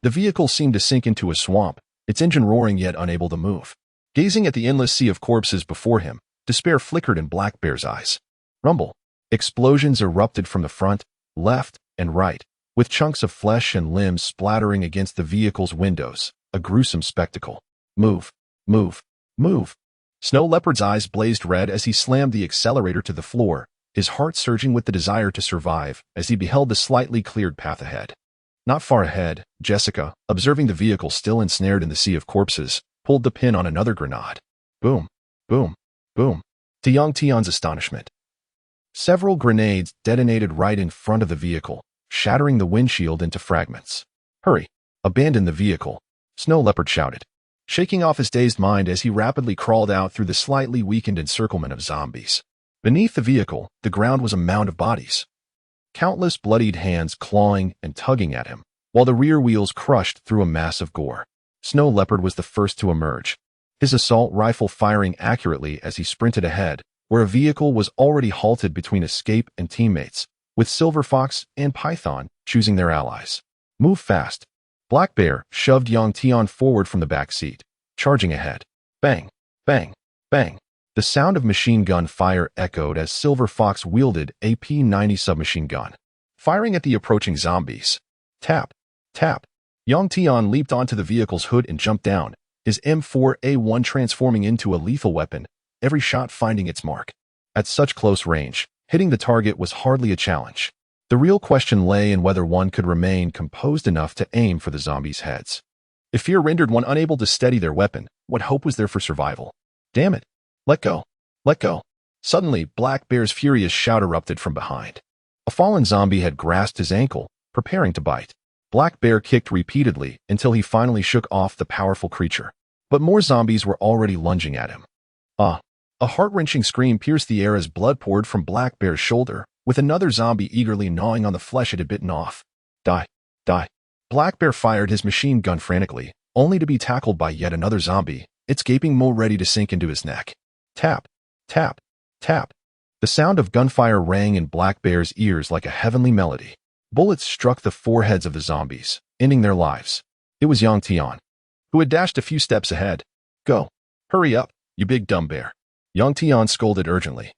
the vehicle seemed to sink into a swamp, its engine roaring yet unable to move. Gazing at the endless sea of corpses before him, despair flickered in Black Bear's eyes. Rumble. Explosions erupted from the front, left, and right, with chunks of flesh and limbs splattering against the vehicle's windows, a gruesome spectacle. Move, move, move. Snow Leopard's eyes blazed red as he slammed the accelerator to the floor, his heart surging with the desire to survive as he beheld the slightly cleared path ahead. Not far ahead, Jessica, observing the vehicle still ensnared in the sea of corpses, pulled the pin on another grenade. Boom, boom, boom. To young Tian's astonishment, several grenades detonated right in front of the vehicle, shattering the windshield into fragments. Hurry, abandon the vehicle, Snow Leopard shouted, shaking off his dazed mind as he rapidly crawled out through the slightly weakened encirclement of zombies. Beneath the vehicle, the ground was a mound of bodies, countless bloodied hands clawing and tugging at him, while the rear wheels crushed through a mass of gore. Snow Leopard was the first to emerge, his assault rifle firing accurately as he sprinted ahead, where a vehicle was already halted between escape and teammates, with Silver Fox and Python choosing their allies. Move fast. Black Bear shoved young Tian forward from the back seat, charging ahead. Bang, bang, bang. The sound of machine gun fire echoed as Silver Fox wielded a P-90 submachine gun, firing at the approaching zombies. Tap, tap. Young Tian leaped onto the vehicle's hood and jumped down, his M4A1 transforming into a lethal weapon, every shot finding its mark. At such close range, hitting the target was hardly a challenge. The real question lay in whether one could remain composed enough to aim for the zombies' heads. If fear rendered one unable to steady their weapon, what hope was there for survival? Damn it. Let go. Let go. Suddenly, Black Bear's furious shout erupted from behind. A fallen zombie had grasped his ankle, preparing to bite. Black Bear kicked repeatedly until he finally shook off the powerful creature. But more zombies were already lunging at him. A heart-wrenching scream pierced the air as blood poured from Black Bear's shoulder, with another zombie eagerly gnawing on the flesh it had bitten off. Die. Die. Black Bear fired his machine gun frantically, only to be tackled by yet another zombie, its gaping maw ready to sink into his neck. Tap, tap, tap. The sound of gunfire rang in Black Bear's ears like a heavenly melody. Bullets struck the foreheads of the zombies, ending their lives. It was young Tian, who had dashed a few steps ahead. Go. Hurry up, you big dumb bear. Young Tian scolded urgently,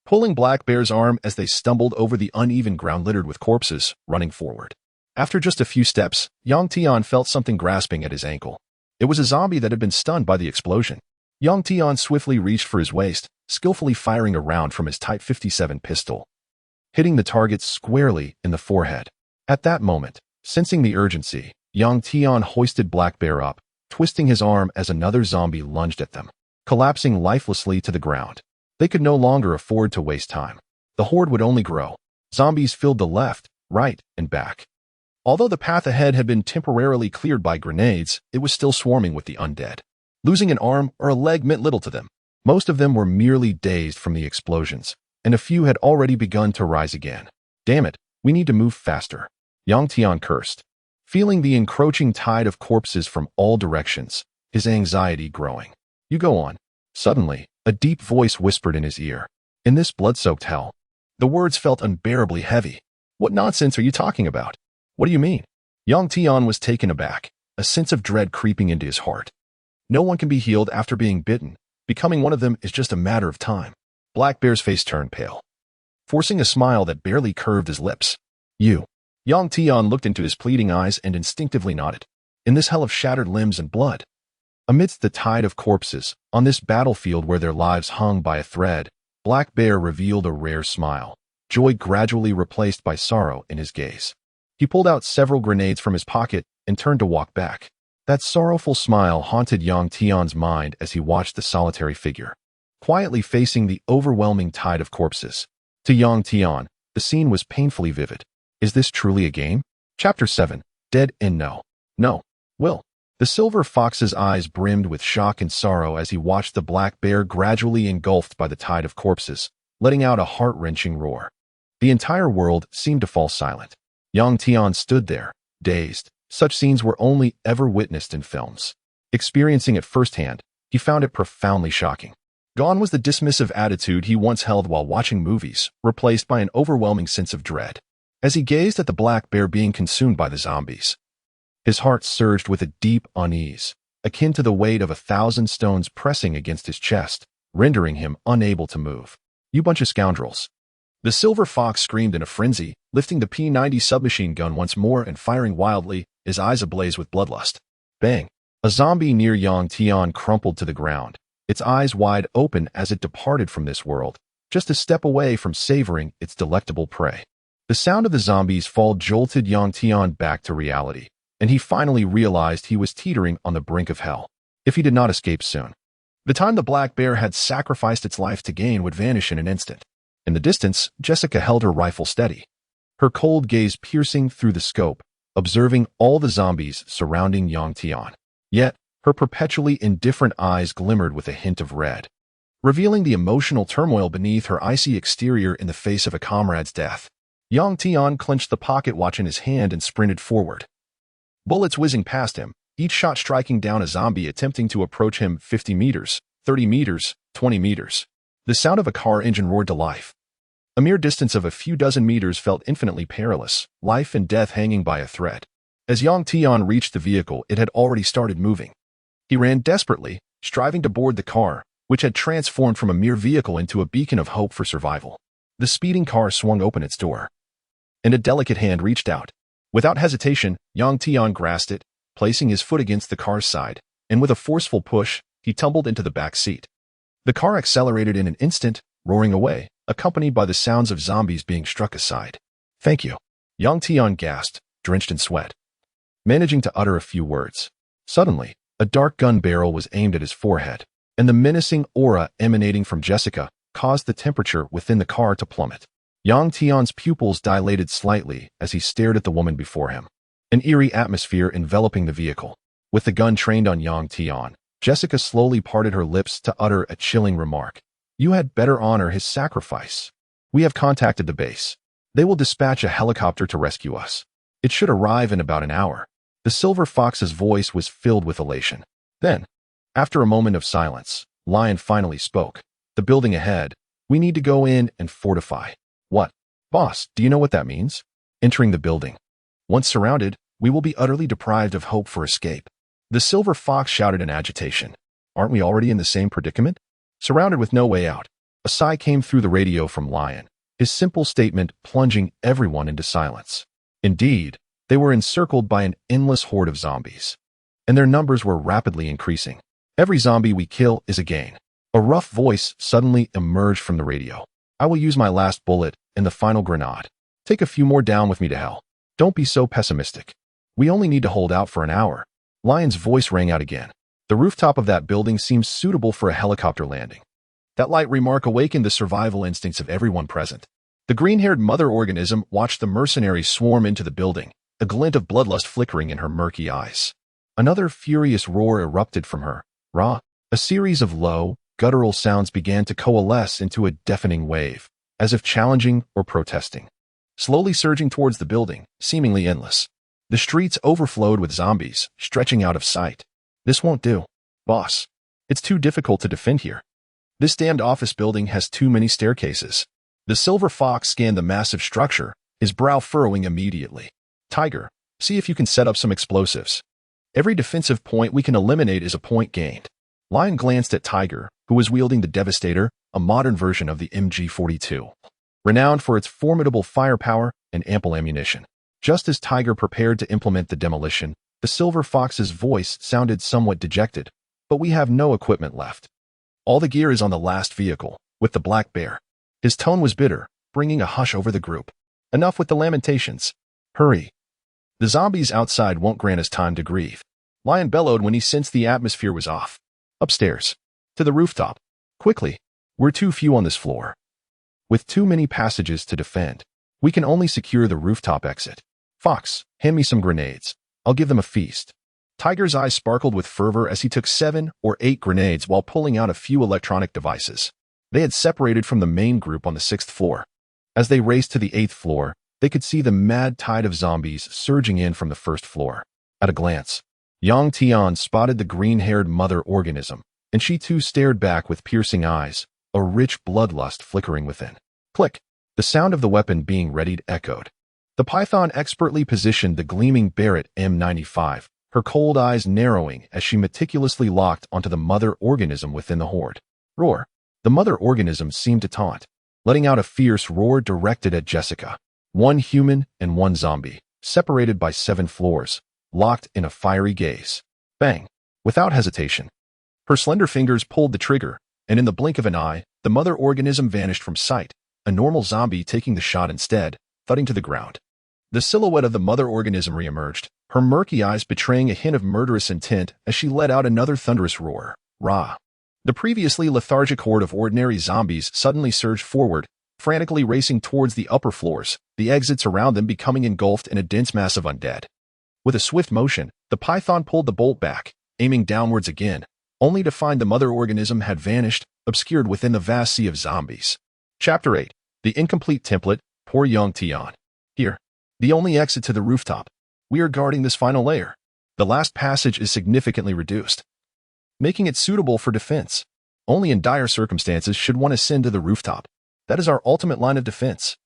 pulling Black Bear's arm as they stumbled over the uneven ground littered with corpses, running forward. After just a few steps, young Tian felt something grasping at his ankle. It was a zombie that had been stunned by the explosion. Young Tian swiftly reached for his waist, skillfully firing a round from his Type 57 pistol, hitting the target squarely in the forehead. At that moment, sensing the urgency, young Tian hoisted Black Bear up, twisting his arm as another zombie lunged at them, collapsing lifelessly to the ground. They could no longer afford to waste time. The horde would only grow. Zombies filled the left, right, and back. Although the path ahead had been temporarily cleared by grenades, it was still swarming with the undead. Losing an arm or a leg meant little to them. Most of them were merely dazed from the explosions, and a few had already begun to rise again. Damn it, we need to move faster. Yang Tian cursed, feeling the encroaching tide of corpses from all directions, his anxiety growing. You go on. Suddenly, a deep voice whispered in his ear. In this blood-soaked hell. The words felt unbearably heavy. What nonsense are you talking about? What do you mean? Yang Tian was taken aback, a sense of dread creeping into his heart. No one can be healed after being bitten. Becoming one of them is just a matter of time. Black Bear's face turned pale, forcing a smile that barely curved his lips. You. Yang Tian looked into his pleading eyes and instinctively nodded. In this hell of shattered limbs and blood, amidst the tide of corpses, on this battlefield where their lives hung by a thread, Black Bear revealed a rare smile, joy gradually replaced by sorrow in his gaze. He pulled out several grenades from his pocket and turned to walk back. That sorrowful smile haunted Yang Tian's mind as he watched the solitary figure, quietly facing the overwhelming tide of corpses. To Yang Tian, the scene was painfully vivid. Is this truly a game? Chapter 7. Dead and No. No. Will. The silver fox's eyes brimmed with shock and sorrow as he watched the black bear gradually engulfed by the tide of corpses, letting out a heart-wrenching roar. The entire world seemed to fall silent. Yang Tian stood there, dazed. Such scenes were only ever witnessed in films. Experiencing it firsthand, he found it profoundly shocking. Gone was the dismissive attitude he once held while watching movies, replaced by an overwhelming sense of dread. As he gazed at the black bear being consumed by the zombies, his heart surged with a deep unease, akin to the weight of 1,000 stones pressing against his chest, rendering him unable to move. You bunch of scoundrels. The silver fox screamed in a frenzy, lifting the P-90 submachine gun once more and firing wildly, his eyes ablaze with bloodlust. Bang! A zombie near Yang Tian crumpled to the ground, its eyes wide open as it departed from this world, just a step away from savoring its delectable prey. The sound of the zombie's fall jolted Yang Tian back to reality, and he finally realized he was teetering on the brink of hell, if he did not escape soon. The time the black bear had sacrificed its life to gain would vanish in an instant. In the distance, Jessica held her rifle steady, her cold gaze piercing through the scope, observing all the zombies surrounding Yang Tian. Yet, her perpetually indifferent eyes glimmered with a hint of red, revealing the emotional turmoil beneath her icy exterior in the face of a comrade's death. Yang Tian clenched the pocket watch in his hand and sprinted forward. Bullets whizzing past him, each shot striking down a zombie attempting to approach him 50 meters, 30 meters, 20 meters. The sound of a car engine roared to life. A mere distance of a few dozen meters felt infinitely perilous, life and death hanging by a thread. As Yang Tian reached the vehicle, it had already started moving. He ran desperately, striving to board the car, which had transformed from a mere vehicle into a beacon of hope for survival. The speeding car swung open its door, and a delicate hand reached out. Without hesitation, Yang Tian grasped it, placing his foot against the car's side, and with a forceful push, he tumbled into the back seat. The car accelerated in an instant, roaring away, accompanied by the sounds of zombies being struck aside. Thank you. Yang Tian gasped, drenched in sweat, managing to utter a few words. Suddenly, a dark gun barrel was aimed at his forehead, and the menacing aura emanating from Jessica caused the temperature within the car to plummet. Yang Tian's pupils dilated slightly as he stared at the woman before him, an eerie atmosphere enveloping the vehicle. With the gun trained on Yang Tian, Jessica slowly parted her lips to utter a chilling remark. You had better honor his sacrifice. We have contacted the base. They will dispatch a helicopter to rescue us. It should arrive in about an hour. The silver fox's voice was filled with elation. Then, after a moment of silence, Lion finally spoke. The building ahead. We need to go in and fortify. What? Boss, do you know what that means? Entering the building. Once surrounded, we will be utterly deprived of hope for escape. The silver fox shouted in agitation. Aren't we already in the same predicament? Surrounded with no way out. A sigh came through the radio from Lion, his simple statement plunging everyone into silence. Indeed, they were encircled by an endless horde of zombies, and their numbers were rapidly increasing. Every zombie we kill is a gain. A rough voice suddenly emerged from the radio. I will use my last bullet and the final grenade. Take a few more down with me to hell. Don't be so pessimistic. We only need to hold out for an hour. Lion's voice rang out again. The rooftop of that building seems suitable for a helicopter landing. That light remark awakened the survival instincts of everyone present. The green-haired mother organism watched the mercenaries swarm into the building, a glint of bloodlust flickering in her murky eyes. Another furious roar erupted from her. Rah! A series of low, guttural sounds began to coalesce into a deafening wave, as if challenging or protesting. Slowly surging towards the building, seemingly endless. The streets overflowed with zombies, stretching out of sight. This won't do. Boss, it's too difficult to defend here. This damned office building has too many staircases. The silver fox scanned the massive structure, his brow furrowing immediately. Tiger, see if you can set up some explosives. Every defensive point we can eliminate is a point gained. Lion glanced at Tiger, who was wielding the Devastator, a modern version of the MG-42, renowned for its formidable firepower and ample ammunition. Just as Tiger prepared to implement the demolition, the Silver Fox's voice sounded somewhat dejected. But we have no equipment left. All the gear is on the last vehicle, with the black bear. His tone was bitter, bringing a hush over the group. Enough with the lamentations. Hurry. The zombies outside won't grant us time to grieve. Lion bellowed when he sensed the atmosphere was off. Upstairs. To the rooftop. Quickly. We're too few on this floor. With too many passages to defend, we can only secure the rooftop exit. Fox, hand me some grenades. I'll give them a feast. Tiger's eyes sparkled with fervor as he took 7 or 8 grenades while pulling out a few electronic devices. They had separated from the main group on the 6th floor. As they raced to the 8th floor, they could see the mad tide of zombies surging in from the 1st floor. At a glance, young Tian spotted the green-haired mother organism, and she too stared back with piercing eyes, a rich bloodlust flickering within. Click! The sound of the weapon being readied echoed. The python expertly positioned the gleaming Barrett M95, her cold eyes narrowing as she meticulously locked onto the mother organism within the horde. Roar! The mother organism seemed to taunt, letting out a fierce roar directed at Jessica. 1 human and 1 zombie, separated by 7 floors, locked in a fiery gaze. Bang! Without hesitation. Her slender fingers pulled the trigger, and in the blink of an eye, the mother organism vanished from sight, a normal zombie taking the shot instead, thudding to the ground. The silhouette of the mother organism reemerged, her murky eyes betraying a hint of murderous intent as she let out another thunderous roar. Rah! The previously lethargic horde of ordinary zombies suddenly surged forward, frantically racing towards the upper floors, the exits around them becoming engulfed in a dense mass of undead. With a swift motion, the python pulled the bolt back, aiming downwards again, only to find the mother organism had vanished, obscured within the vast sea of zombies. Chapter 8. The Incomplete Template, Poor Young Tian. Here. The only exit to the rooftop. We are guarding this final layer. The last passage is significantly reduced, making it suitable for defense. Only in dire circumstances should one ascend to the rooftop. That is our ultimate line of defense.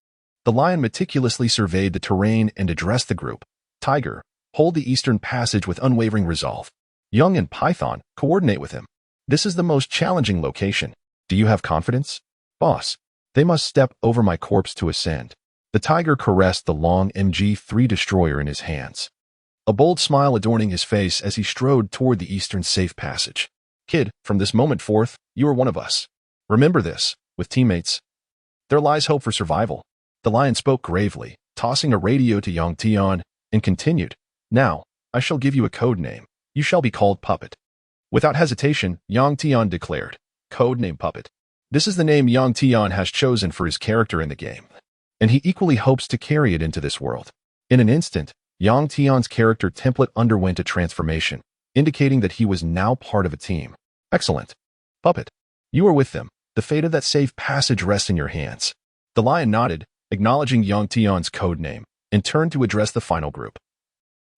The lion meticulously surveyed the terrain and addressed the group. Tiger, hold the eastern passage with unwavering resolve. Young and Python, coordinate with him. This is the most challenging location. Do you have confidence? Boss, they must step over my corpse to ascend. The tiger caressed the long MG3 destroyer in his hands, a bold smile adorning his face as he strode toward the eastern safe passage. Kid, from this moment forth, you are one of us. Remember this, with teammates, there lies hope for survival. The lion spoke gravely, tossing a radio to young Tian, and continued. Now, I shall give you a code name. You shall be called Puppet. Without hesitation, Yang Tian declared, Code name Puppet. This is the name Yang Tian has chosen for his character in the game, and he equally hopes to carry it into this world. In an instant, Yang Tian's character template underwent a transformation, indicating that he was now part of a team. Excellent. Puppet, you are with them. The fate of that safe passage rests in your hands. The lion nodded, acknowledging Yang Tian's code name, and turned to address the final group.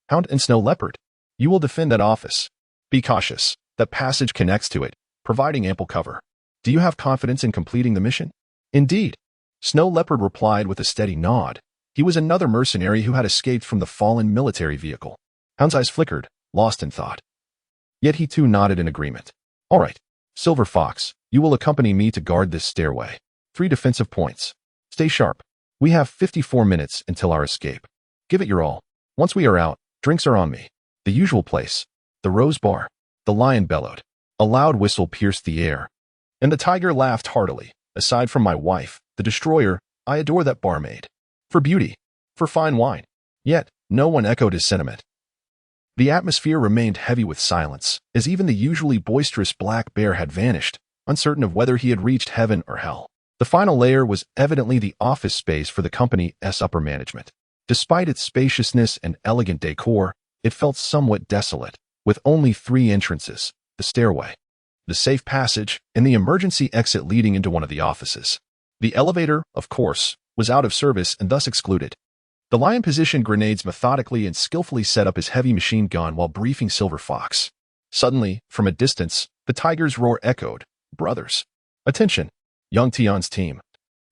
Hound and Snow Leopard, you will defend that office. Be cautious. That passage connects to it, providing ample cover. Do you have confidence in completing the mission? Indeed. Snow Leopard replied with a steady nod. He was another mercenary who had escaped from the fallen military vehicle. Hound's eyes flickered, lost in thought. Yet he too nodded in agreement. All right, Silver Fox, you will accompany me to guard this stairway. 3 defensive points. Stay sharp. We have 54 minutes until our escape. Give it your all. Once we are out, drinks are on me. The usual place. The Rose Bar. The lion bellowed. A loud whistle pierced the air, and the tiger laughed heartily. Aside from my wife, the destroyer, I adore that barmaid. For beauty. For fine wine. Yet, no one echoed his sentiment. The atmosphere remained heavy with silence, as even the usually boisterous black bear had vanished, uncertain of whether he had reached heaven or hell. The final layer was evidently the office space for the company's upper management. Despite its spaciousness and elegant decor, it felt somewhat desolate, with only 3 entrances, the stairway, the safe passage, and the emergency exit leading into one of the offices. The elevator, of course, was out of service and thus excluded. The lion positioned grenades methodically and skillfully set up his heavy machine gun while briefing Silver Fox. Suddenly, from a distance, the tiger's roar echoed. Brothers. Attention! Young Tian's team,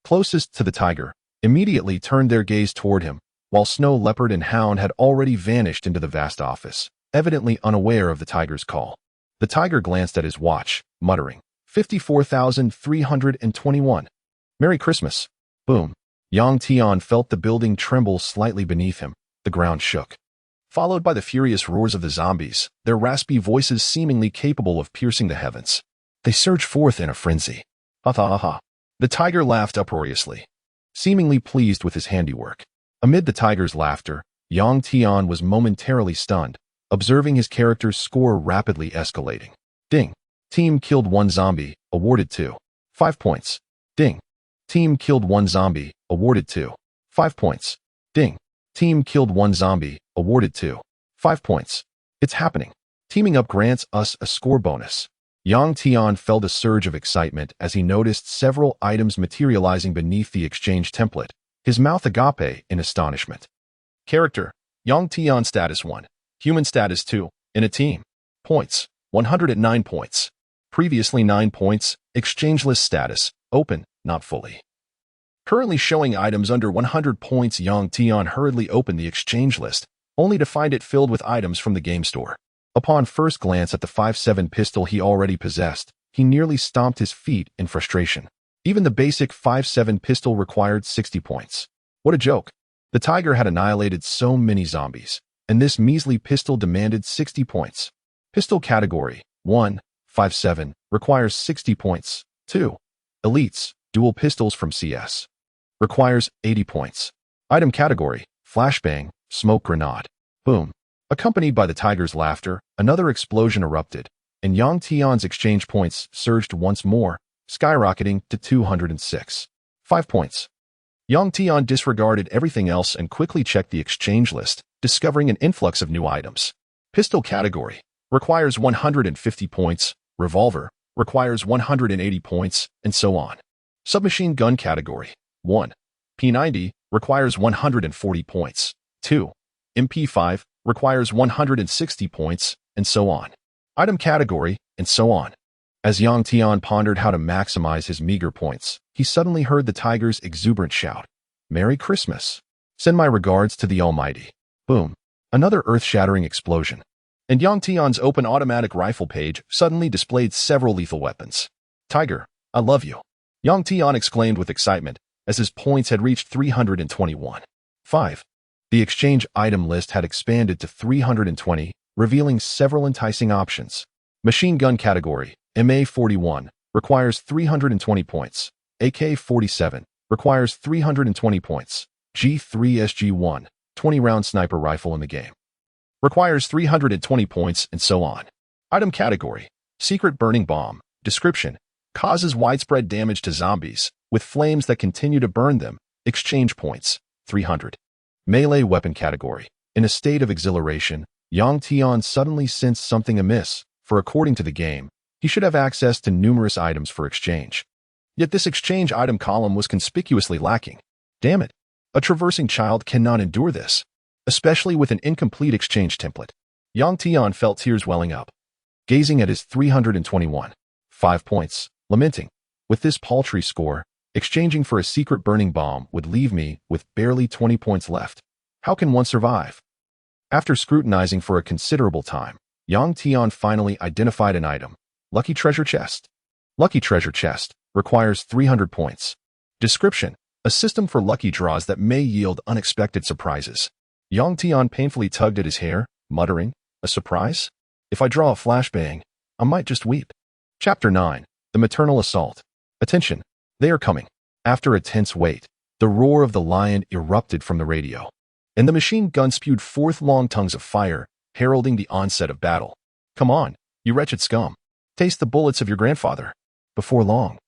closest to the tiger, immediately turned their gaze toward him, while Snow Leopard and Hound had already vanished into the vast office, evidently unaware of the tiger's call. The tiger glanced at his watch, muttering, 54,321. Merry Christmas. Boom. Yang Tian felt the building tremble slightly beneath him, the ground shook. Followed by the furious roars of the zombies, their raspy voices seemingly capable of piercing the heavens. They surged forth in a frenzy. Ha ha ha ha. The tiger laughed uproariously, seemingly pleased with his handiwork. Amid the tiger's laughter, young Tian was momentarily stunned, observing his character's score rapidly escalating. Ding. Team killed 1 zombie, awarded 2. 5 points. Ding. Team killed 1 zombie, awarded 2. 5 points. Ding. Team killed 1 zombie, awarded 2. 5 points. It's happening. Teaming up grants us a score bonus. Yang Tian felt a surge of excitement as he noticed several items materializing beneath the exchange template, his mouth agape in astonishment. Character: Yang Tian status 1. Human status 2. In a team. Points: 109 points. Previously 9 points. Exchange list status: open, not fully. Currently showing items under 100 points. Yang Tian hurriedly opened the exchange list, only to find it filled with items from the game store. Upon first glance at the 5.7 pistol he already possessed, he nearly stomped his feet in frustration. Even the basic 5.7 pistol required 60 points. What a joke. The tiger had annihilated so many zombies, and this measly pistol demanded 60 points. Pistol category: 1. 5.7, requires 60 points. 2. Elites, dual pistols from CS. Requires 80 points. Item category: flashbang, smoke grenade. Boom. Accompanied by the tiger's laughter, another explosion erupted, and Yang Tian's exchange points surged once more, skyrocketing to 206. 5 points. Yang Tian disregarded everything else and quickly checked the exchange list, discovering an influx of new items. Pistol category: requires 150 points, revolver, requires 180 points, and so on. Submachine gun category: 1. P90, requires 140 points. 2. MP5, requires 160 points, and so on. Item category, and so on. As Yang Tian pondered how to maximize his meager points, he suddenly heard the tiger's exuberant shout, "Merry Christmas! Send my regards to the Almighty." Boom. Another earth-shattering explosion. And Yang Tian's open automatic rifle page suddenly displayed several lethal weapons. "Tiger, I love you," Yang Tian exclaimed with excitement, as his points had reached 321. 5. The exchange item list had expanded to 320, revealing several enticing options. Machine gun category: MA41, requires 320 points. AK-47, requires 320 points. G3SG1, 20-round sniper rifle in the game. Requires 320 points, and so on. Item category: secret burning bomb. Description: causes widespread damage to zombies, with flames that continue to burn them. Exchange points: 300. Melee weapon category: in a state of exhilaration, Yang Tian suddenly sensed something amiss, for according to the game, he should have access to numerous items for exchange. Yet this exchange item column was conspicuously lacking. Damn it! A traversing child cannot endure this, especially with an incomplete exchange template. Yang Tian felt tears welling up, gazing at his 321. 5 points, lamenting, "With this paltry score, exchanging for a secret burning bomb would leave me with barely 20 points left. How can one survive?" After scrutinizing for a considerable time, Yang Tian finally identified an item: Lucky Treasure Chest. Lucky Treasure Chest requires 300 points. Description: a system for lucky draws that may yield unexpected surprises. Yang Tian painfully tugged at his hair, muttering, "A surprise? If I draw a flashbang, I might just weep." Chapter 9. The Maternal Assault. Attention! They are coming. After a tense wait, the roar of the lion erupted from the radio, and the machine gun spewed forth long tongues of fire, heralding the onset of battle. "Come on, you wretched scum. Taste the bullets of your grandfather." Before long,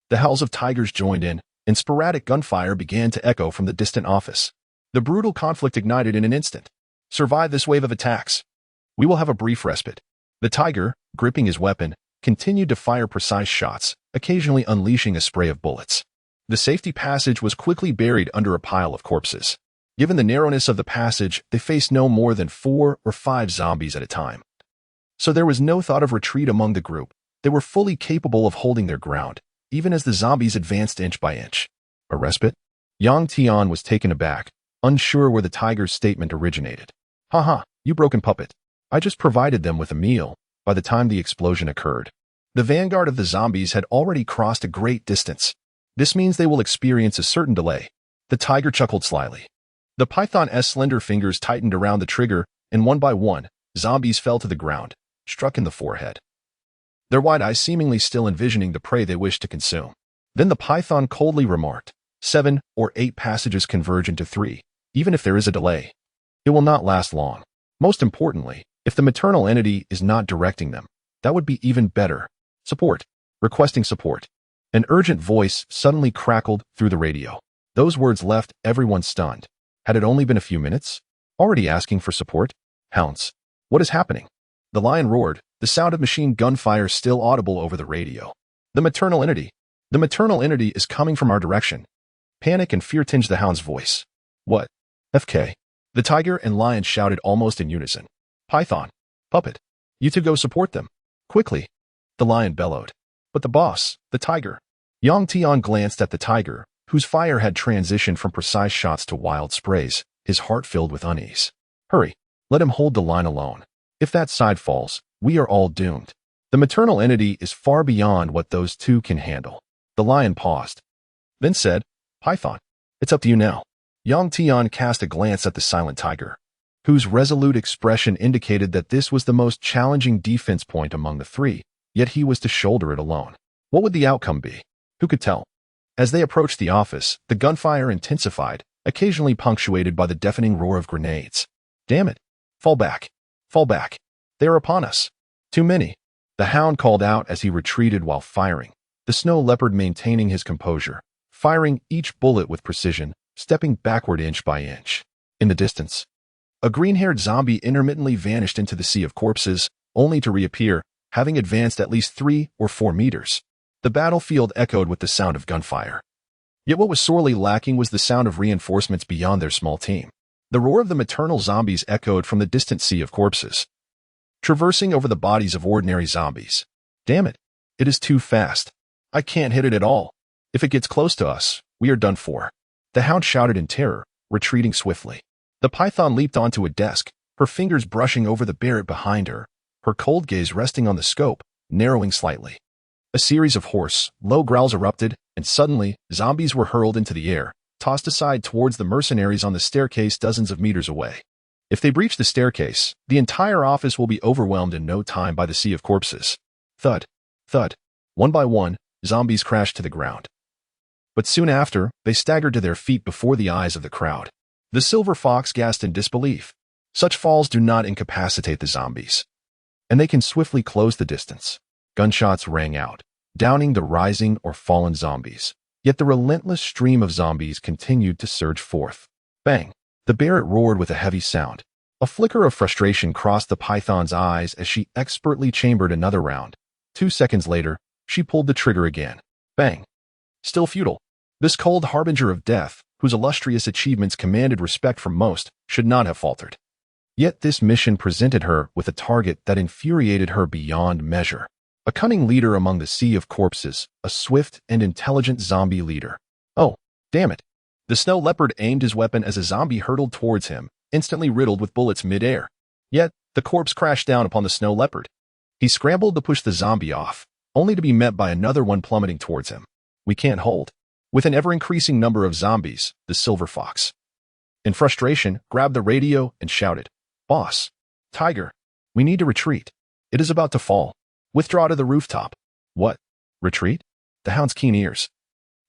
the howls of tigers joined in, and sporadic gunfire began to echo from the distant office. The brutal conflict ignited in an instant. "Survive this wave of attacks. We will have a brief respite." The tiger, gripping his weapon, continued to fire precise shots, occasionally unleashing a spray of bullets. The safety passage was quickly buried under a pile of corpses. Given the narrowness of the passage, they faced no more than 4 or 5 zombies at a time. So there was no thought of retreat among the group. They were fully capable of holding their ground, even as the zombies advanced inch by inch. A respite? Yang Tian was taken aback, unsure where the tiger's statement originated. "Haha, you broken puppet. I just provided them with a meal." By the time the explosion occurred, the vanguard of the zombies had already crossed a great distance. "This means they will experience a certain delay." The tiger chuckled slyly. The python's slender fingers tightened around the trigger, and one by one, zombies fell to the ground, struck in the forehead. Their wide eyes seemingly still envisioning the prey they wished to consume. Then the python coldly remarked, 7 or 8 passages converge into 3, even if there is a delay. It will not last long. Most importantly, if the maternal entity is not directing them, that would be even better. Support. Requesting support. An urgent voice suddenly crackled through the radio. Those words left everyone stunned. Had it only been a few minutes? Already asking for support? Hounds. What is happening? The lion roared, the sound of machine gunfire still audible over the radio. The maternal entity. The maternal entity is coming from our direction. Panic and fear tinged the hound's voice. What? FK. The tiger and lion shouted almost in unison. Python. Puppet. You two go support them. Quickly. The lion bellowed. But the boss, the tiger. Tian glanced at the tiger, whose fire had transitioned from precise shots to wild sprays, his heart filled with unease. Hurry. Let him hold the line alone. If that side falls, we are all doomed. The maternal entity is far beyond what those two can handle. The lion paused. Then said, Python, it's up to you now. Tian cast a glance at the silent tiger, whose resolute expression indicated that this was the most challenging defense point among the three, yet he was to shoulder it alone. What would the outcome be? Who could tell? As they approached the office, the gunfire intensified, occasionally punctuated by the deafening roar of grenades. Damn it. Fall back. Fall back. They are upon us. Too many. The hound called out as he retreated while firing, the snow leopard maintaining his composure, firing each bullet with precision, stepping backward inch by inch. In the distance, a green-haired zombie intermittently vanished into the sea of corpses, only to reappear, having advanced at least 3 or 4 meters. The battlefield echoed with the sound of gunfire. Yet what was sorely lacking was the sound of reinforcements beyond their small team. The roar of the maternal zombies echoed from the distant sea of corpses, traversing over the bodies of ordinary zombies. Damn it. It is too fast. I can't hit it at all. If it gets close to us, we are done for. The hound shouted in terror, retreating swiftly. The python leaped onto a desk, her fingers brushing over the barrel behind her, her cold gaze resting on the scope, narrowing slightly. A series of hoarse, low growls erupted, and suddenly, zombies were hurled into the air, tossed aside towards the mercenaries on the staircase dozens of meters away. If they breach the staircase, the entire office will be overwhelmed in no time by the sea of corpses. Thud, thud. One by one, zombies crashed to the ground. But soon after, they staggered to their feet before the eyes of the crowd. The silver fox gasped in disbelief. Such falls do not incapacitate the zombies, and they can swiftly close the distance. Gunshots rang out, downing the rising or fallen zombies. Yet the relentless stream of zombies continued to surge forth. Bang! The bear roared with a heavy sound. A flicker of frustration crossed the python's eyes as she expertly chambered another round. 2 seconds later, she pulled the trigger again. Bang! Still futile. This cold harbinger of death, whose illustrious achievements commanded respect from most, should not have faltered. Yet this mission presented her with a target that infuriated her beyond measure. A cunning leader among the sea of corpses, a swift and intelligent zombie leader. Oh, damn it. The snow leopard aimed his weapon as a zombie hurtled towards him, instantly riddled with bullets mid-air. Yet, the corpse crashed down upon the snow leopard. He scrambled to push the zombie off, only to be met by another one plummeting towards him. We can't hold. With an ever-increasing number of zombies, the silver fox, in frustration, grabbed the radio and shouted, Boss, Tiger, we need to retreat. It is about to fall. Withdraw to the rooftop. What? Retreat? The hound's keen ears,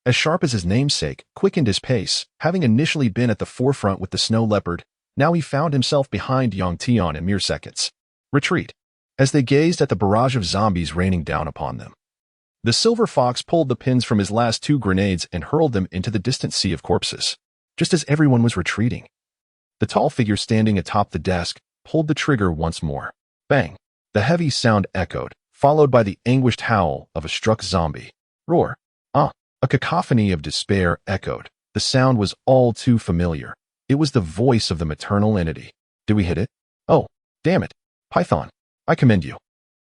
as sharp as his namesake, quickened his pace. Having initially been at the forefront with the snow leopard, now he found himself behind Tian in mere seconds. Retreat. As they gazed at the barrage of zombies raining down upon them, the silver fox pulled the pins from his last 2 grenades and hurled them into the distant sea of corpses. Just as everyone was retreating, the tall figure standing atop the desk pulled the trigger once more. Bang! The heavy sound echoed, followed by the anguished howl of a struck zombie. Roar! Ah! A cacophony of despair echoed. The sound was all too familiar. It was the voice of the maternal entity. Did we hit it? Oh, damn it. Python, I commend you.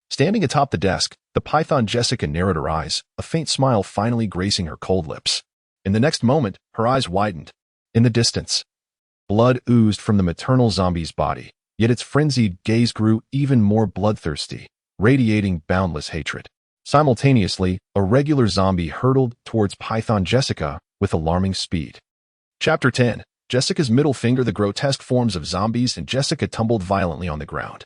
Standing atop the desk, the python Jessica narrowed her eyes, a faint smile finally gracing her cold lips. In the next moment, her eyes widened. In the distance, blood oozed from the maternal zombie's body, yet its frenzied gaze grew even more bloodthirsty, radiating boundless hatred. Simultaneously, a regular zombie hurtled towards Python Jessica with alarming speed. Chapter 10. Jessica's middle finger the grotesque forms of zombies, and Jessica tumbled violently on the ground.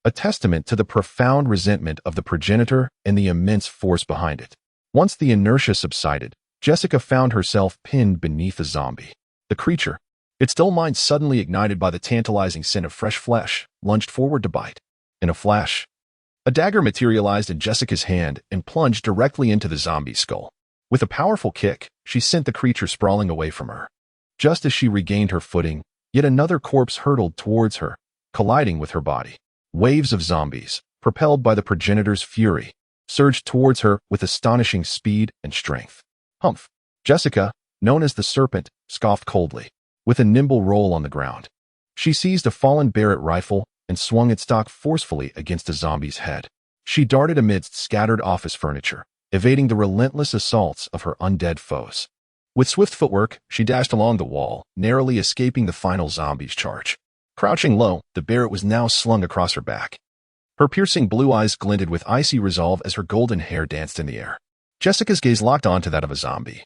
A testament to the profound resentment of the progenitor and the immense force behind it. Once the inertia subsided, Jessica found herself pinned beneath a zombie. The creature, its dull mind suddenly ignited by the tantalizing scent of fresh flesh, lunged forward to bite. In a flash, a dagger materialized in Jessica's hand and plunged directly into the zombie's skull. With a powerful kick, she sent the creature sprawling away from her. Just as she regained her footing, yet another corpse hurtled towards her, colliding with her body. Waves of zombies, propelled by the progenitor's fury, surged towards her with astonishing speed and strength. Humph! Jessica, known as the Serpent, scoffed coldly. With a nimble roll on the ground, she seized a fallen Barrett rifle and swung its stock forcefully against a zombie's head. She darted amidst scattered office furniture, evading the relentless assaults of her undead foes. With swift footwork, she dashed along the wall, narrowly escaping the final zombie's charge. Crouching low, the Barrett was now slung across her back. Her piercing blue eyes glinted with icy resolve as her golden hair danced in the air. Jessica's gaze locked onto that of a zombie.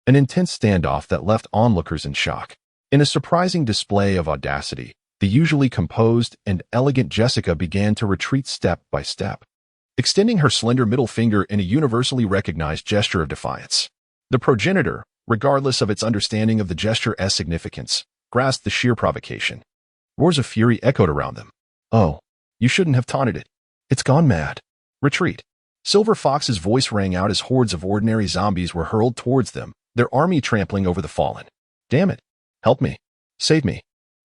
An intense standoff that left onlookers in shock. In a surprising display of audacity, the usually composed and elegant Jessica began to retreat step by step, extending her slender middle finger in a universally recognized gesture of defiance. The progenitor, regardless of its understanding of the gesture's significance, grasped the sheer provocation. Roars of fury echoed around them. "Oh, you shouldn't have taunted it. It's gone mad. Retreat." Silver Fox's voice rang out as hordes of ordinary zombies were hurled towards them, their army trampling over the fallen. "Damn it. Help me. Save me."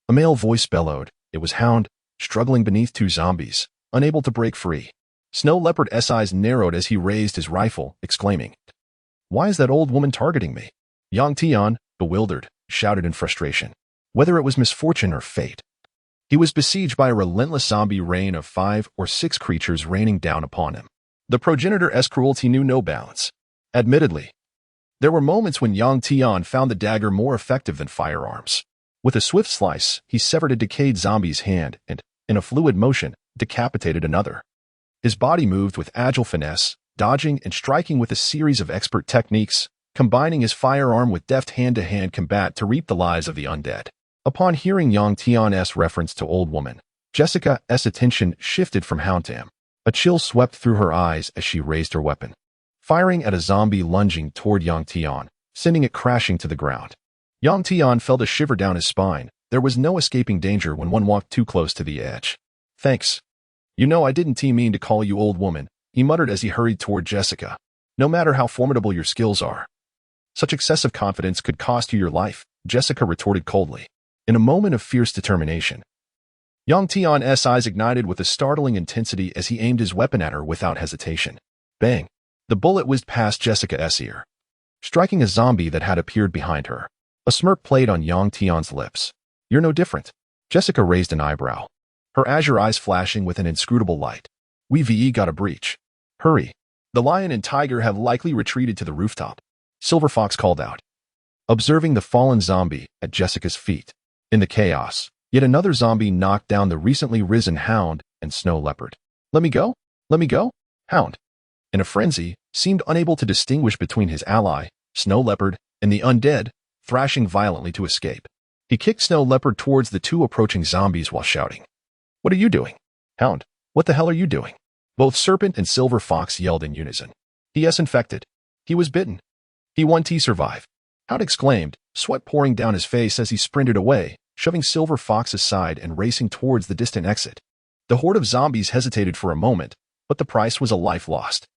A male voice bellowed. It was Hound, struggling beneath two zombies, unable to break free. Snow Leopard's eyes narrowed as he raised his rifle, exclaiming, "Why is that old woman targeting me?" Young Tian, bewildered, shouted in frustration. Whether it was misfortune or fate, he was besieged by a relentless zombie rain of 5 or 6 creatures raining down upon him. The progenitor's cruelty knew no bounds. Admittedly, there were moments when Yang Tian found the dagger more effective than firearms. With a swift slice, he severed a decayed zombie's hand and, in a fluid motion, decapitated another. His body moved with agile finesse, dodging and striking with a series of expert techniques, combining his firearm with deft hand-to-hand combat to reap the lives of the undead. Upon hearing Yang Tian's reference to old woman, Jessica's attention shifted from Hound to him. A chill swept through her eyes as she raised her weapon, firing at a zombie lunging toward Yang Tian, sending it crashing to the ground. Yang Tian felt a shiver down his spine. There was no escaping danger when one walked too close to the edge. "Thanks. You know I didn't mean to call you old woman," he muttered as he hurried toward Jessica. "No matter how formidable your skills are, such excessive confidence could cost you your life," Jessica retorted coldly. In a moment of fierce determination, Yang Tian's eyes ignited with a startling intensity as he aimed his weapon at her without hesitation. Bang! The bullet whizzed past Jessica's ear, striking a zombie that had appeared behind her. A smirk played on Yang Tian's lips. "You're no different." Jessica raised an eyebrow, her azure eyes flashing with an inscrutable light. "We've got a breach. Hurry. The lion and tiger have likely retreated to the rooftop," Silver Fox called out, observing the fallen zombie at Jessica's feet. In the chaos, yet another zombie knocked down the recently risen Hound and Snow Leopard. "Let me go? Let me go?" Hound, in a frenzy, seemed unable to distinguish between his ally, Snow Leopard, and the undead, thrashing violently to escape. He kicked Snow Leopard towards the two approaching zombies while shouting, "What are you doing?" "Hound, what the hell are you doing?" Both Serpent and Silver Fox yelled in unison. "He infected. He was bitten. He won't survive." Hound exclaimed, sweat pouring down his face as he sprinted away, shoving Silver Fox aside and racing towards the distant exit. The horde of zombies hesitated for a moment, but the price was a life lost.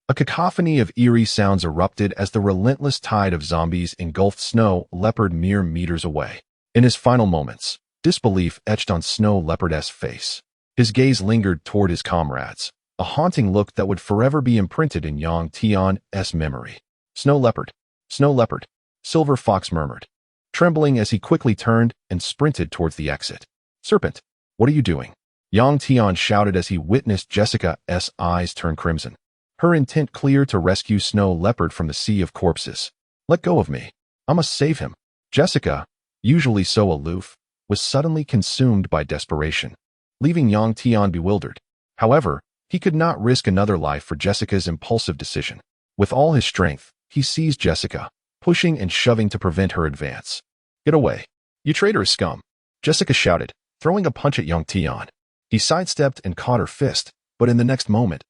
A cacophony of eerie sounds erupted as the relentless tide of zombies engulfed Snow Leopard mere meters away. In his final moments, disbelief etched on Snow Leopard's face. His gaze lingered toward his comrades, a haunting look that would forever be imprinted in Yang Tian's memory. Snow Leopard, Silver Fox murmured, trembling as he quickly turned and sprinted towards the exit. "Serpent, what are you doing?" Yang Tian shouted as he witnessed Jessica's eyes turn crimson, her intent clear to rescue Snow Leopard from the sea of corpses. "Let go of me. I must save him." Jessica, usually so aloof, was suddenly consumed by desperation, leaving Yang Tian bewildered. However, he could not risk another life for Jessica's impulsive decision. With all his strength, he seized Jessica, pushing and shoving to prevent her advance. "Get away. You traitorous scum! Jessica shouted, throwing a punch at young Tian. He sidestepped and caught her fist, but in the next moment,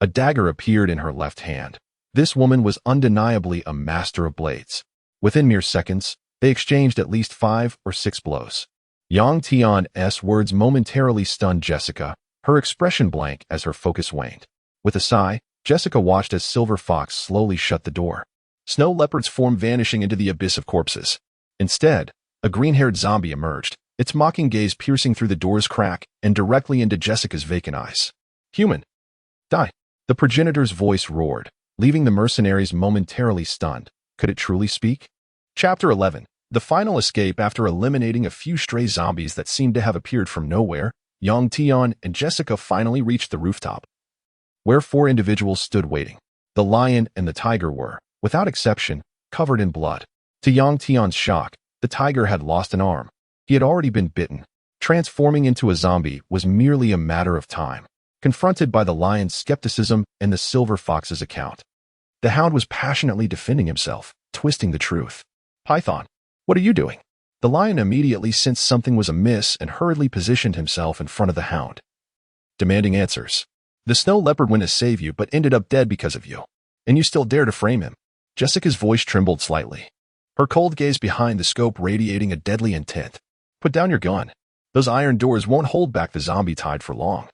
a dagger appeared in her left hand. This woman was undeniably a master of blades. Within mere seconds, they exchanged at least 5 or 6 blows. Yang Tian's words momentarily stunned Jessica, her expression blank as her focus waned. With a sigh, Jessica watched as Silver Fox slowly shut the door. Snow Leopard's form vanishing into the abyss of corpses. Instead, a green-haired zombie emerged, its mocking gaze piercing through the door's crack and directly into Jessica's vacant eyes. Human! Die! The progenitor's voice roared, leaving the mercenaries momentarily stunned. Could it truly speak? Chapter 11. The final escape. After eliminating a few stray zombies that seemed to have appeared from nowhere, Yang Tian and Jessica finally reached the rooftop, where 4 individuals stood waiting. The lion and the tiger were, without exception, covered in blood. To Yang Tian's shock, the tiger had lost an arm. He had already been bitten. Transforming into a zombie was merely a matter of time. Confronted by the lion's skepticism and the Silver Fox's account, the hound was passionately defending himself, twisting the truth. Python, what are you doing? The lion immediately sensed something was amiss and hurriedly positioned himself in front of the hound, demanding answers. The snow leopard went to save you but ended up dead because of you. And you still dare to frame him? Jessica's voice trembled slightly, her cold gaze behind the scope radiating a deadly intent. Put down your gun. Those iron doors won't hold back the zombie tide for long.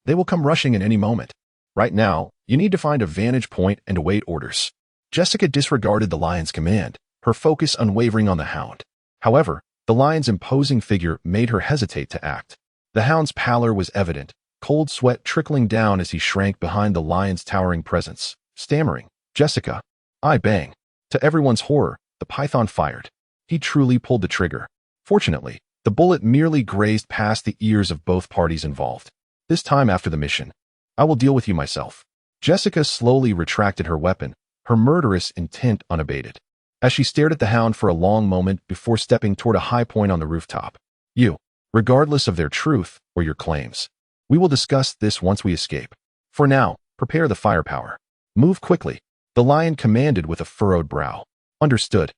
They will come rushing in any moment. Right now, you need to find a vantage point and await orders. Jessica disregarded the lion's command, her focus unwavering on the hound. However, the lion's imposing figure made her hesitate to act. The hound's pallor was evident, cold sweat trickling down as he shrank behind the lion's towering presence, stammering, Jessica. I bang. To everyone's horror, the python fired. He truly pulled the trigger. Fortunately, the bullet merely grazed past the ears of both parties involved. This time after the mission, I will deal with you myself. Jessica slowly retracted her weapon, her murderous intent unabated, as she stared at the hound for a long moment before stepping toward a high point on the rooftop. You, regardless of their truth or your claims. We will discuss this once we escape. For now, prepare the firepower. Move quickly, the lion commanded with a furrowed brow. Understood.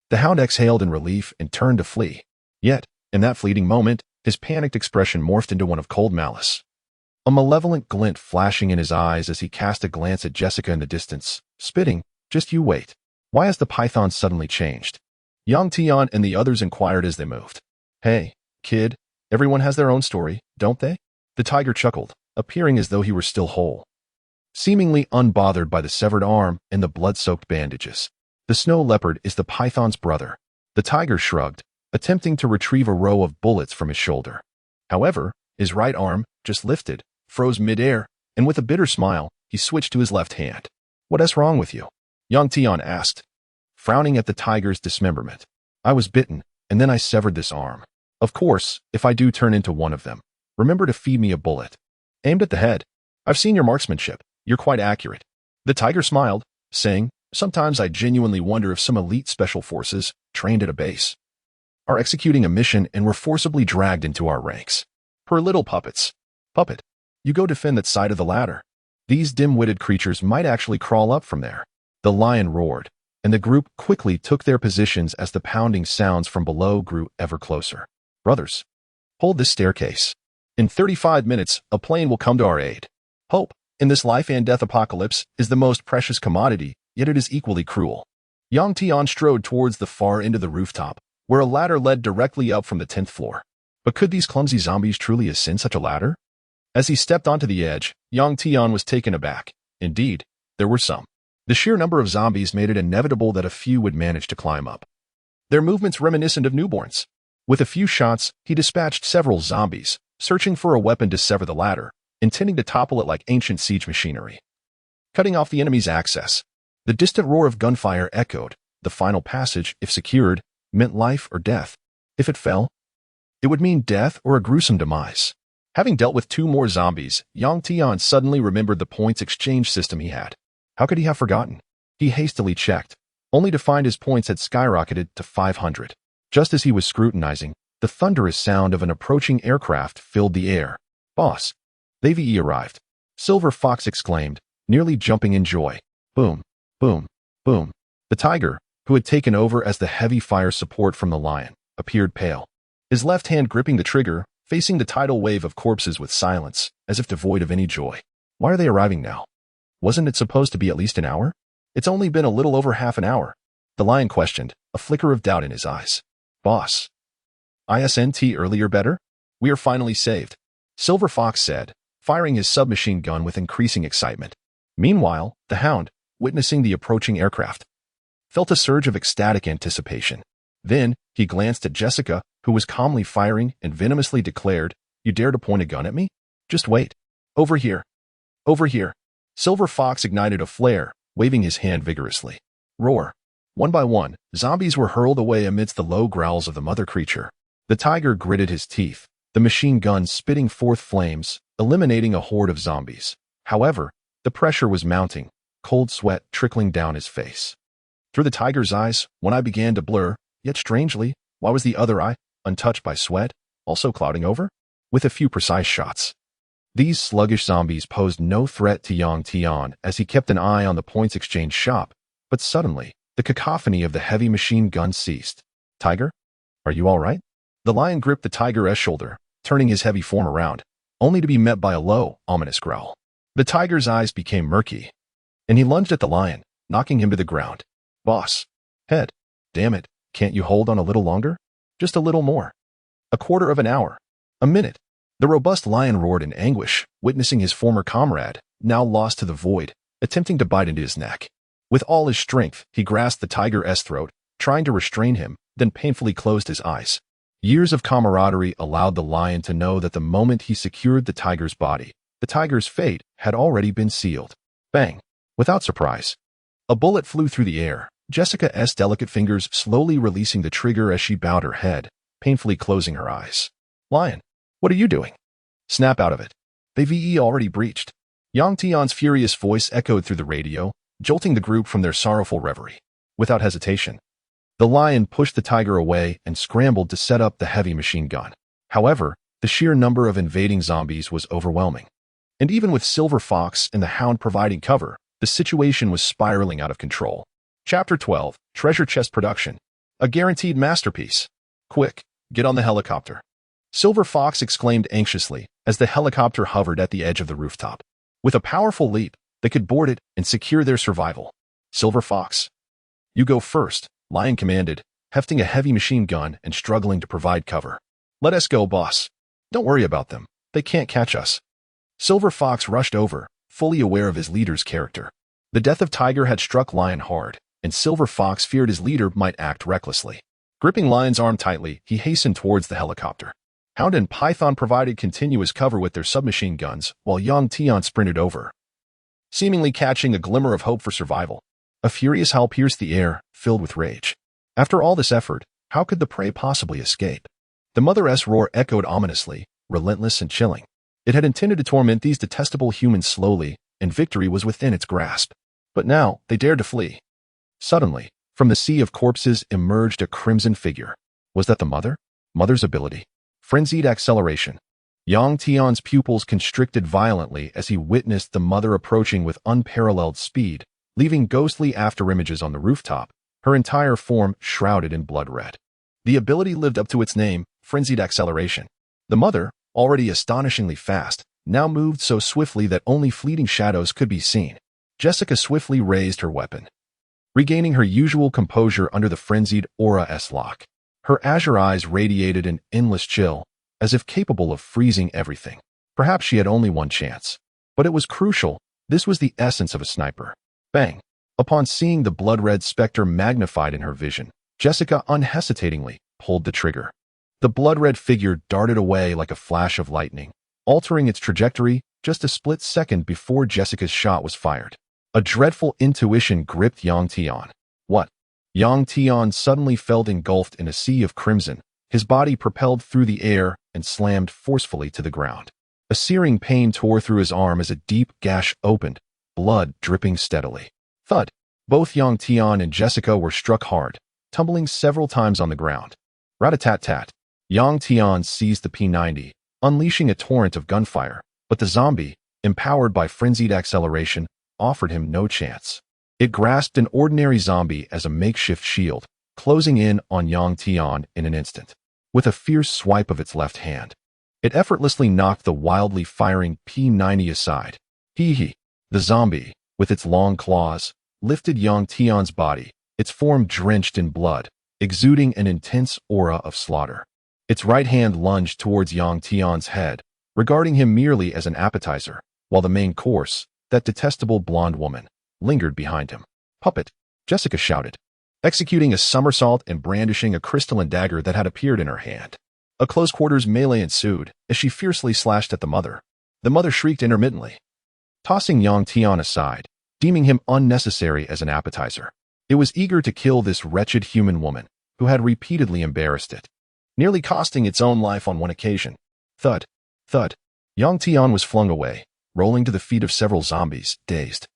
The hound exhaled in relief and turned to flee. Yet, in that fleeting moment, his panicked expression morphed into one of cold malice. A malevolent glint flashing in his eyes as he cast a glance at Jessica in the distance, spitting, just you wait. Why has the python suddenly changed? Yang Tian and the others inquired as they moved. Hey, kid, everyone has their own story, don't they? The tiger chuckled, appearing as though he were still whole, seemingly unbothered by the severed arm and the blood-soaked bandages. The snow leopard is the python's brother. The tiger shrugged, attempting to retrieve a row of bullets from his shoulder. However, his right arm, just lifted, froze midair, and with a bitter smile, he switched to his left hand. What is wrong with you? Yang Tian asked, frowning at the tiger's dismemberment. I was bitten, and then I severed this arm. Of course, if I do turn into one of them, remember to feed me a bullet. Aimed at the head. I've seen your marksmanship. You're quite accurate. The tiger smiled, saying, sometimes I genuinely wonder if some elite special forces, trained at a base, are executing a mission and were forcibly dragged into our ranks. Per little puppets. Puppet, you go defend that side of the ladder. These dim-witted creatures might actually crawl up from there. The lion roared, and the group quickly took their positions as the pounding sounds from below grew ever closer. Brothers, hold this staircase. In 35 minutes, a plane will come to our aid. Hope, in this life and death apocalypse, is the most precious commodity, yet it is equally cruel. Yang Tian strode towards the far end of the rooftop, where a ladder led directly up from the 10th floor. But could these clumsy zombies truly ascend such a ladder? As he stepped onto the edge, Yang Tian was taken aback. Indeed, there were some. The sheer number of zombies made it inevitable that a few would manage to climb up. Their movements reminiscent of newborns. With a few shots, he dispatched several zombies, searching for a weapon to sever the ladder, intending to topple it like ancient siege machinery. Cutting off the enemy's access. The distant roar of gunfire echoed. The final passage, if secured, meant life or death. If it fell, it would mean death or a gruesome demise. Having dealt with 2 more zombies, Yang Tian suddenly remembered the points exchange system he had. How could he have forgotten? He hastily checked, only to find his points had skyrocketed to 500. Just as he was scrutinizing, the thunderous sound of an approaching aircraft filled the air. Boss, the VE arrived. Silver Fox exclaimed, nearly jumping in joy. Boom, boom, boom. The tiger, who had taken over as the heavy fire support from the lion, appeared pale. His left hand gripping the trigger, facing the tidal wave of corpses with silence, as if devoid of any joy. Why are they arriving now? Wasn't it supposed to be at least an hour? It's only been a little over half an hour. The lion questioned, a flicker of doubt in his eyes. Boss. Isn't earlier better? We are finally saved, Silver Fox said, firing his submachine gun with increasing excitement. Meanwhile, the hound, witnessing the approaching aircraft, felt a surge of ecstatic anticipation. Then, he glanced at Jessica, who was calmly firing, and venomously declared, "You dare to point a gun at me? Just wait. Over here. Over here." Silver Fox ignited a flare, waving his hand vigorously. Roar. One by one, zombies were hurled away amidst the low growls of the mother creature. The tiger gritted his teeth, the machine gun spitting forth flames, eliminating a horde of zombies. However, the pressure was mounting, cold sweat trickling down his face. Through the tiger's eyes, one eye began to blur, yet strangely, why was the other eye, untouched by sweat, also clouding over? With a few precise shots. These sluggish zombies posed no threat to Tian as he kept an eye on the points exchange shop, but suddenly, the cacophony of the heavy machine gun ceased. Tiger? Are you all right? The lion gripped the tiger's shoulder, turning his heavy form around, only to be met by a low, ominous growl. The tiger's eyes became murky, and he lunged at the lion, knocking him to the ground. Boss. Head. Damn it, can't you hold on a little longer? Just a little more. A quarter of an hour. A minute. The robust lion roared in anguish, witnessing his former comrade, now lost to the void, attempting to bite into his neck. With all his strength, he grasped the tiger's throat, trying to restrain him, then painfully closed his eyes. Years of camaraderie allowed the lion to know that the moment he secured the tiger's body, the tiger's fate had already been sealed. Bang! Without surprise, a bullet flew through the air, Jessica's delicate fingers slowly releasing the trigger as she bowed her head, painfully closing her eyes. Lion, what are you doing? Snap out of it. They've already breached. Tian's furious voice echoed through the radio, jolting the group from their sorrowful reverie. Without hesitation, the lion pushed the tiger away and scrambled to set up the heavy machine gun. However, the sheer number of invading zombies was overwhelming. And even with Silver Fox and the hound providing cover, the situation was spiraling out of control. Chapter 12, Treasure Chest Production. A guaranteed masterpiece. Quick, get on the helicopter. Silver Fox exclaimed anxiously as the helicopter hovered at the edge of the rooftop. With a powerful leap, they could board it and secure their survival. Silver Fox. You go first, Lion commanded, hefting a heavy machine gun and struggling to provide cover. Let us go, boss. Don't worry about them. They can't catch us. Silver Fox rushed over, fully aware of his leader's character. The death of Tiger had struck Lion hard, and Silver Fox feared his leader might act recklessly. Gripping Lion's arm tightly, he hastened towards the helicopter. Hound and Python provided continuous cover with their submachine guns, while Tian sprinted over, seemingly catching a glimmer of hope for survival. A furious howl pierced the air, filled with rage. After all this effort, how could the prey possibly escape? The mother's roar echoed ominously, relentless and chilling. It had intended to torment these detestable humans slowly, and victory was within its grasp. But now, they dared to flee. Suddenly, from the sea of corpses emerged a crimson figure. Was that the mother? Mother's ability. Frenzied acceleration. Tian's pupils constricted violently as he witnessed the mother approaching with unparalleled speed, leaving ghostly afterimages on the rooftop, her entire form shrouded in blood red. The ability lived up to its name, frenzied acceleration. The mother, already astonishingly fast, now moved so swiftly that only fleeting shadows could be seen. Jessica swiftly raised her weapon, regaining her usual composure under the frenzied aura's lock. Her azure eyes radiated an endless chill, as if capable of freezing everything. Perhaps she had only one chance. But it was crucial. This was the essence of a sniper. Bang! Upon seeing the blood-red specter magnified in her vision, Jessica unhesitatingly pulled the trigger. The blood-red figure darted away like a flash of lightning, altering its trajectory just a split second before Jessica's shot was fired. A dreadful intuition gripped Tian. What? Tian suddenly felt engulfed in a sea of crimson, his body propelled through the air and slammed forcefully to the ground. A searing pain tore through his arm as a deep gash opened, blood dripping steadily. Thud! Both Tian and Jessica were struck hard, tumbling several times on the ground. Rat-a-tat-tat. Tian seized the P90, unleashing a torrent of gunfire, but the zombie, empowered by frenzied acceleration, offered him no chance. It grasped an ordinary zombie as a makeshift shield, closing in on Yang Tian in an instant. With a fierce swipe of its left hand, it effortlessly knocked the wildly firing P-90 aside. Hee. The zombie, with its long claws, lifted Yang Tian's body, its form drenched in blood, exuding an intense aura of slaughter. Its right hand lunged towards Yang Tian's head, regarding him merely as an appetizer, while the main course, that detestable blonde woman, lingered behind him. "Puppet!" Jessica shouted, executing a somersault and brandishing a crystalline dagger that had appeared in her hand. A close-quarters melee ensued as she fiercely slashed at the mother. The mother shrieked intermittently, tossing Yang Tian aside, deeming him unnecessary as an appetizer. It was eager to kill this wretched human woman, who had repeatedly embarrassed it, nearly costing its own life on one occasion. Thud, thud. Yang Tian was flung away, rolling to the feet of several zombies, dazed,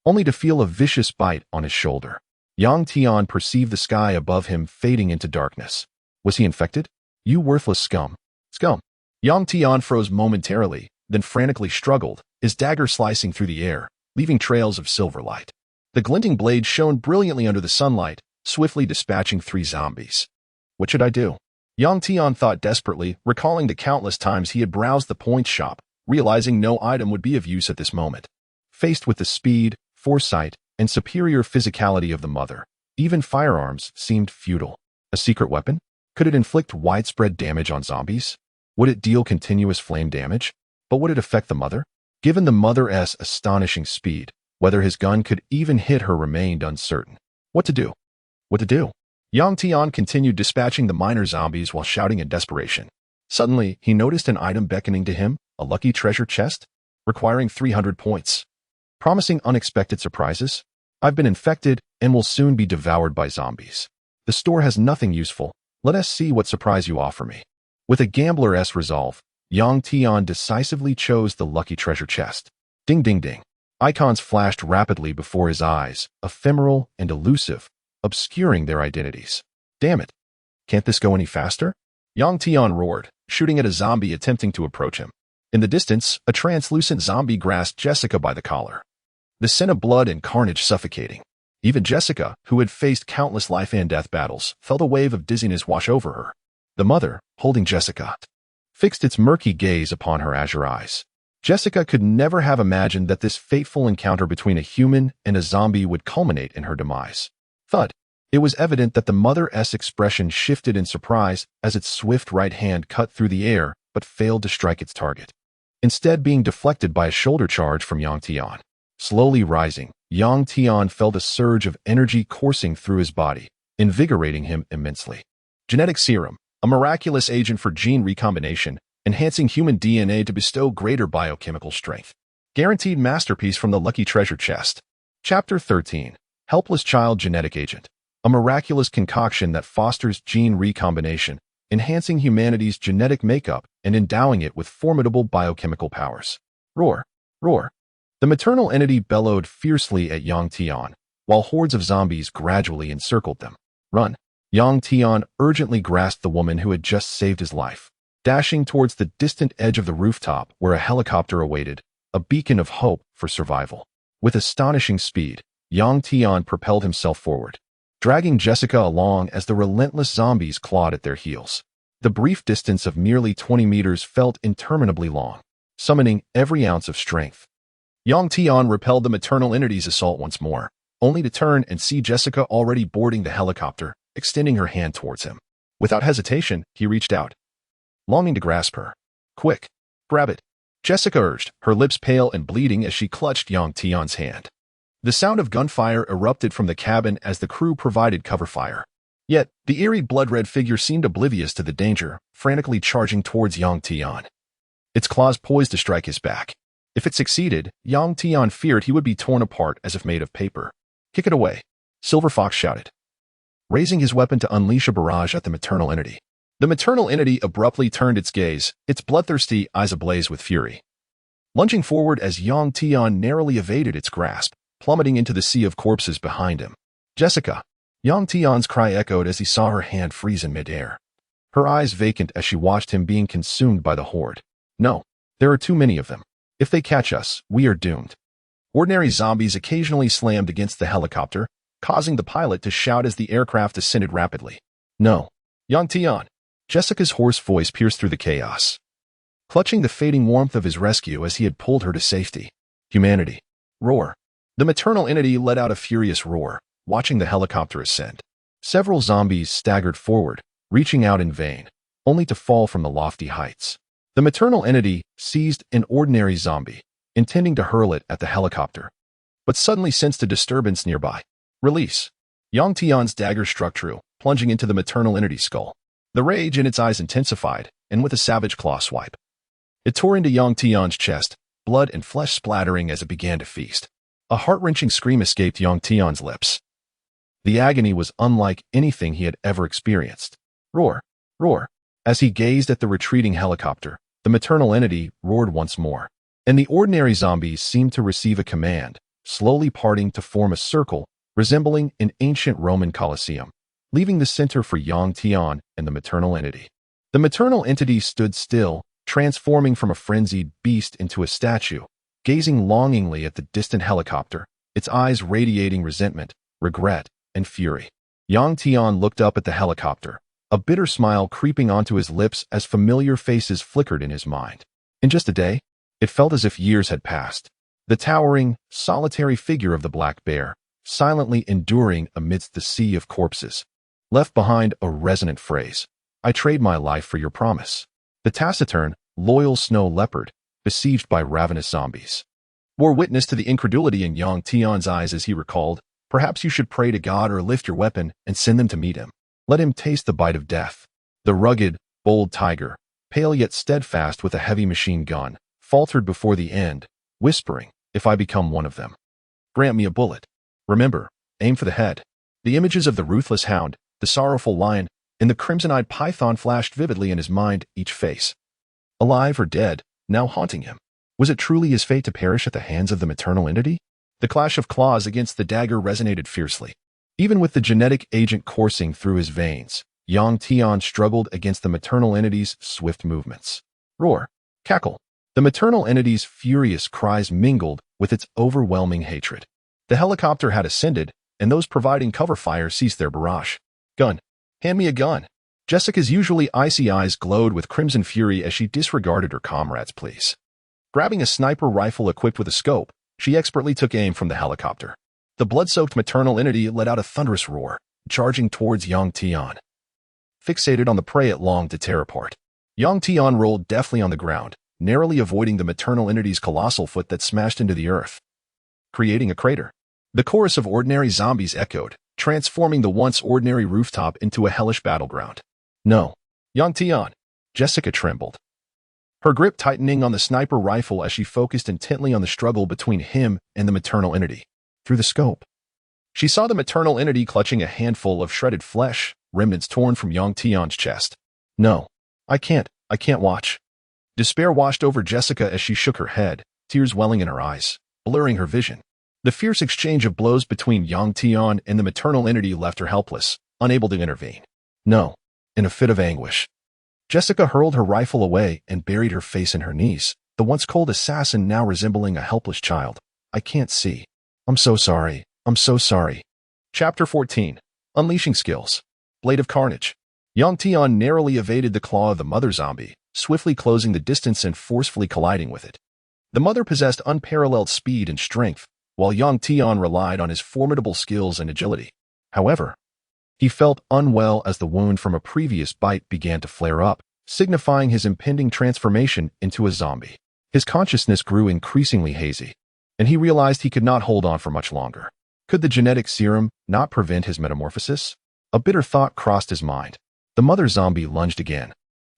only to feel a vicious bite on his shoulder. Yang Tian perceived the sky above him fading into darkness. Was he infected? "You worthless scum." Scum. Yang Tian froze momentarily, then frantically struggled, his dagger slicing through the air, leaving trails of silver light. The glinting blade shone brilliantly under the sunlight, swiftly dispatching 3 zombies. What should I do? Yang Tian thought desperately, recalling the countless times he had browsed the point shop, realizing no item would be of use at this moment. Faced with the speed, foresight, and superior physicality of the mother, even firearms seemed futile. A secret weapon? Could it inflict widespread damage on zombies? Would it deal continuous flame damage? But would it affect the mother? Given the mother's astonishing speed, whether his gun could even hit her remained uncertain. What to do? What to do? Yang Tian continued dispatching the minor zombies while shouting in desperation. Suddenly, he noticed an item beckoning to him, a lucky treasure chest, requiring 300 points. Promising unexpected surprises? I've been infected and will soon be devoured by zombies. The store has nothing useful. Let us see what surprise you offer me. With a gambler's resolve, Yang Tian decisively chose the lucky treasure chest. Ding ding ding. Icons flashed rapidly before his eyes, ephemeral and elusive, obscuring their identities. Damn it. Can't this go any faster? Yang Tian roared, shooting at a zombie attempting to approach him. In the distance, a translucent zombie grasped Jessica by the collar, the scent of blood and carnage suffocating. Even Jessica, who had faced countless life-and-death battles, felt a wave of dizziness wash over her. The mother, holding Jessica, fixed its murky gaze upon her azure eyes. Jessica could never have imagined that this fateful encounter between a human and a zombie would culminate in her demise. Thud. It was evident that the mother's expression shifted in surprise as its swift right hand cut through the air but failed to strike its target, instead being deflected by a shoulder charge from Yang Tian. Slowly rising, Yang Tian felt a surge of energy coursing through his body, invigorating him immensely. Genetic serum, a miraculous agent for gene recombination, enhancing human DNA to bestow greater biochemical strength. Guaranteed masterpiece from the lucky treasure chest. Chapter 13. Helpless Child Genetic Agent. A miraculous concoction that fosters gene recombination, enhancing humanity's genetic makeup and endowing it with formidable biochemical powers. Roar. Roar. The maternal entity bellowed fiercely at Yang Tian, while hordes of zombies gradually encircled them. Run. Yang Tian urgently grasped the woman who had just saved his life, dashing towards the distant edge of the rooftop where a helicopter awaited, a beacon of hope for survival. With astonishing speed, Yang Tian propelled himself forward, dragging Jessica along as the relentless zombies clawed at their heels. The brief distance of nearly 20 meters felt interminably long, summoning every ounce of strength. Yang Tian repelled the maternal entity's assault once more, only to turn and see Jessica already boarding the helicopter, extending her hand towards him. Without hesitation, he reached out, longing to grasp her. Quick, grab it, Jessica urged, her lips pale and bleeding as she clutched Yang Tian's hand. The sound of gunfire erupted from the cabin as the crew provided cover fire. Yet, the eerie blood-red figure seemed oblivious to the danger, frantically charging towards Yang Tian. Its claws poised to strike his back. If it succeeded, Yang Tian feared he would be torn apart as if made of paper. Kick it away, Silver Fox shouted, raising his weapon to unleash a barrage at the maternal entity. The maternal entity abruptly turned its gaze, its bloodthirsty eyes ablaze with fury, lunging forward as Yang Tian narrowly evaded its grasp, plummeting into the sea of corpses behind him. Jessica! Yang Tian's cry echoed as he saw her hand freeze in midair, her eyes vacant as she watched him being consumed by the horde. No, there are too many of them. If they catch us, we are doomed. Ordinary zombies occasionally slammed against the helicopter, causing the pilot to shout as the aircraft ascended rapidly. No. Young Tian. Jessica's hoarse voice pierced through the chaos, clutching the fading warmth of his rescue as he had pulled her to safety. Humanity. Roar. The maternal entity let out a furious roar, watching the helicopter ascend. Several zombies staggered forward, reaching out in vain, only to fall from the lofty heights. The maternal entity seized an ordinary zombie, intending to hurl it at the helicopter, but suddenly sensed a disturbance nearby. Release. Yang Tian's dagger struck true, plunging into the maternal entity's skull. The rage in its eyes intensified, and with a savage claw swipe, it tore into Yang Tian's chest, blood and flesh splattering as it began to feast. A heart-wrenching scream escaped Yang Tian's lips. The agony was unlike anything he had ever experienced. Roar, roar. As he gazed at the retreating helicopter, the maternal entity roared once more, and the ordinary zombies seemed to receive a command, slowly parting to form a circle resembling an ancient Roman Colosseum, leaving the center for Yang Tian and the maternal entity. The maternal entity stood still, transforming from a frenzied beast into a statue, gazing longingly at the distant helicopter, its eyes radiating resentment, regret, and fury. Yang Tian looked up at the helicopter, a bitter smile creeping onto his lips as familiar faces flickered in his mind. In just a day, it felt as if years had passed. The towering, solitary figure of the black bear, silently enduring amidst the sea of corpses, left behind a resonant phrase. I trade my life for your promise. The taciturn, loyal snow leopard, besieged by ravenous zombies, bore witness to the incredulity in Yang Tian's eyes as he recalled, perhaps you should pray to God or lift your weapon and send them to meet him. Let him taste the bite of death. The rugged, bold tiger, pale yet steadfast with a heavy machine gun, faltered before the end, whispering, if I become one of them, grant me a bullet. Remember, aim for the head. The images of the ruthless hound, the sorrowful lion, and the crimson-eyed python flashed vividly in his mind, each face, alive or dead, now haunting him. Was it truly his fate to perish at the hands of the maternal entity? The clash of claws against the dagger resonated fiercely. Even with the genetic agent coursing through his veins, Yang Tian struggled against the maternal entity's swift movements. Roar. Cackle. The maternal entity's furious cries mingled with its overwhelming hatred. The helicopter had ascended, and those providing cover fire ceased their barrage. Gun. Hand me a gun. Jessica's usually icy eyes glowed with crimson fury as she disregarded her comrade's pleas. Grabbing a sniper rifle equipped with a scope, she expertly took aim from the helicopter. The blood-soaked maternal entity let out a thunderous roar, charging towards Yang Tian. Fixated on the prey it longed to tear apart, Yang Tian rolled deftly on the ground, narrowly avoiding the maternal entity's colossal foot that smashed into the earth, creating a crater. The chorus of ordinary zombies echoed, transforming the once ordinary rooftop into a hellish battleground. No. Yang Tian. Jessica trembled, her grip tightening on the sniper rifle as she focused intently on the struggle between him and the maternal entity. Through the scope, she saw the maternal entity clutching a handful of shredded flesh, remnants torn from Yang Tian's chest. No. I can't watch. Despair washed over Jessica as she shook her head, tears welling in her eyes, blurring her vision. The fierce exchange of blows between Yang Tian and the maternal entity left her helpless, unable to intervene. No. In a fit of anguish, Jessica hurled her rifle away and buried her face in her knees, the once cold assassin now resembling a helpless child. I can't see. I'm so sorry. I'm so sorry. Chapter 14. Unleashing Skills. Blade of Carnage. Yang Tian narrowly evaded the claw of the mother zombie, swiftly closing the distance and forcefully colliding with it. The mother possessed unparalleled speed and strength, while Yang Tian relied on his formidable skills and agility. However, he felt unwell as the wound from a previous bite began to flare up, signifying his impending transformation into a zombie. His consciousness grew increasingly hazy, and he realized he could not hold on for much longer. Could the genetic serum not prevent his metamorphosis? A bitter thought crossed his mind. The mother zombie lunged again,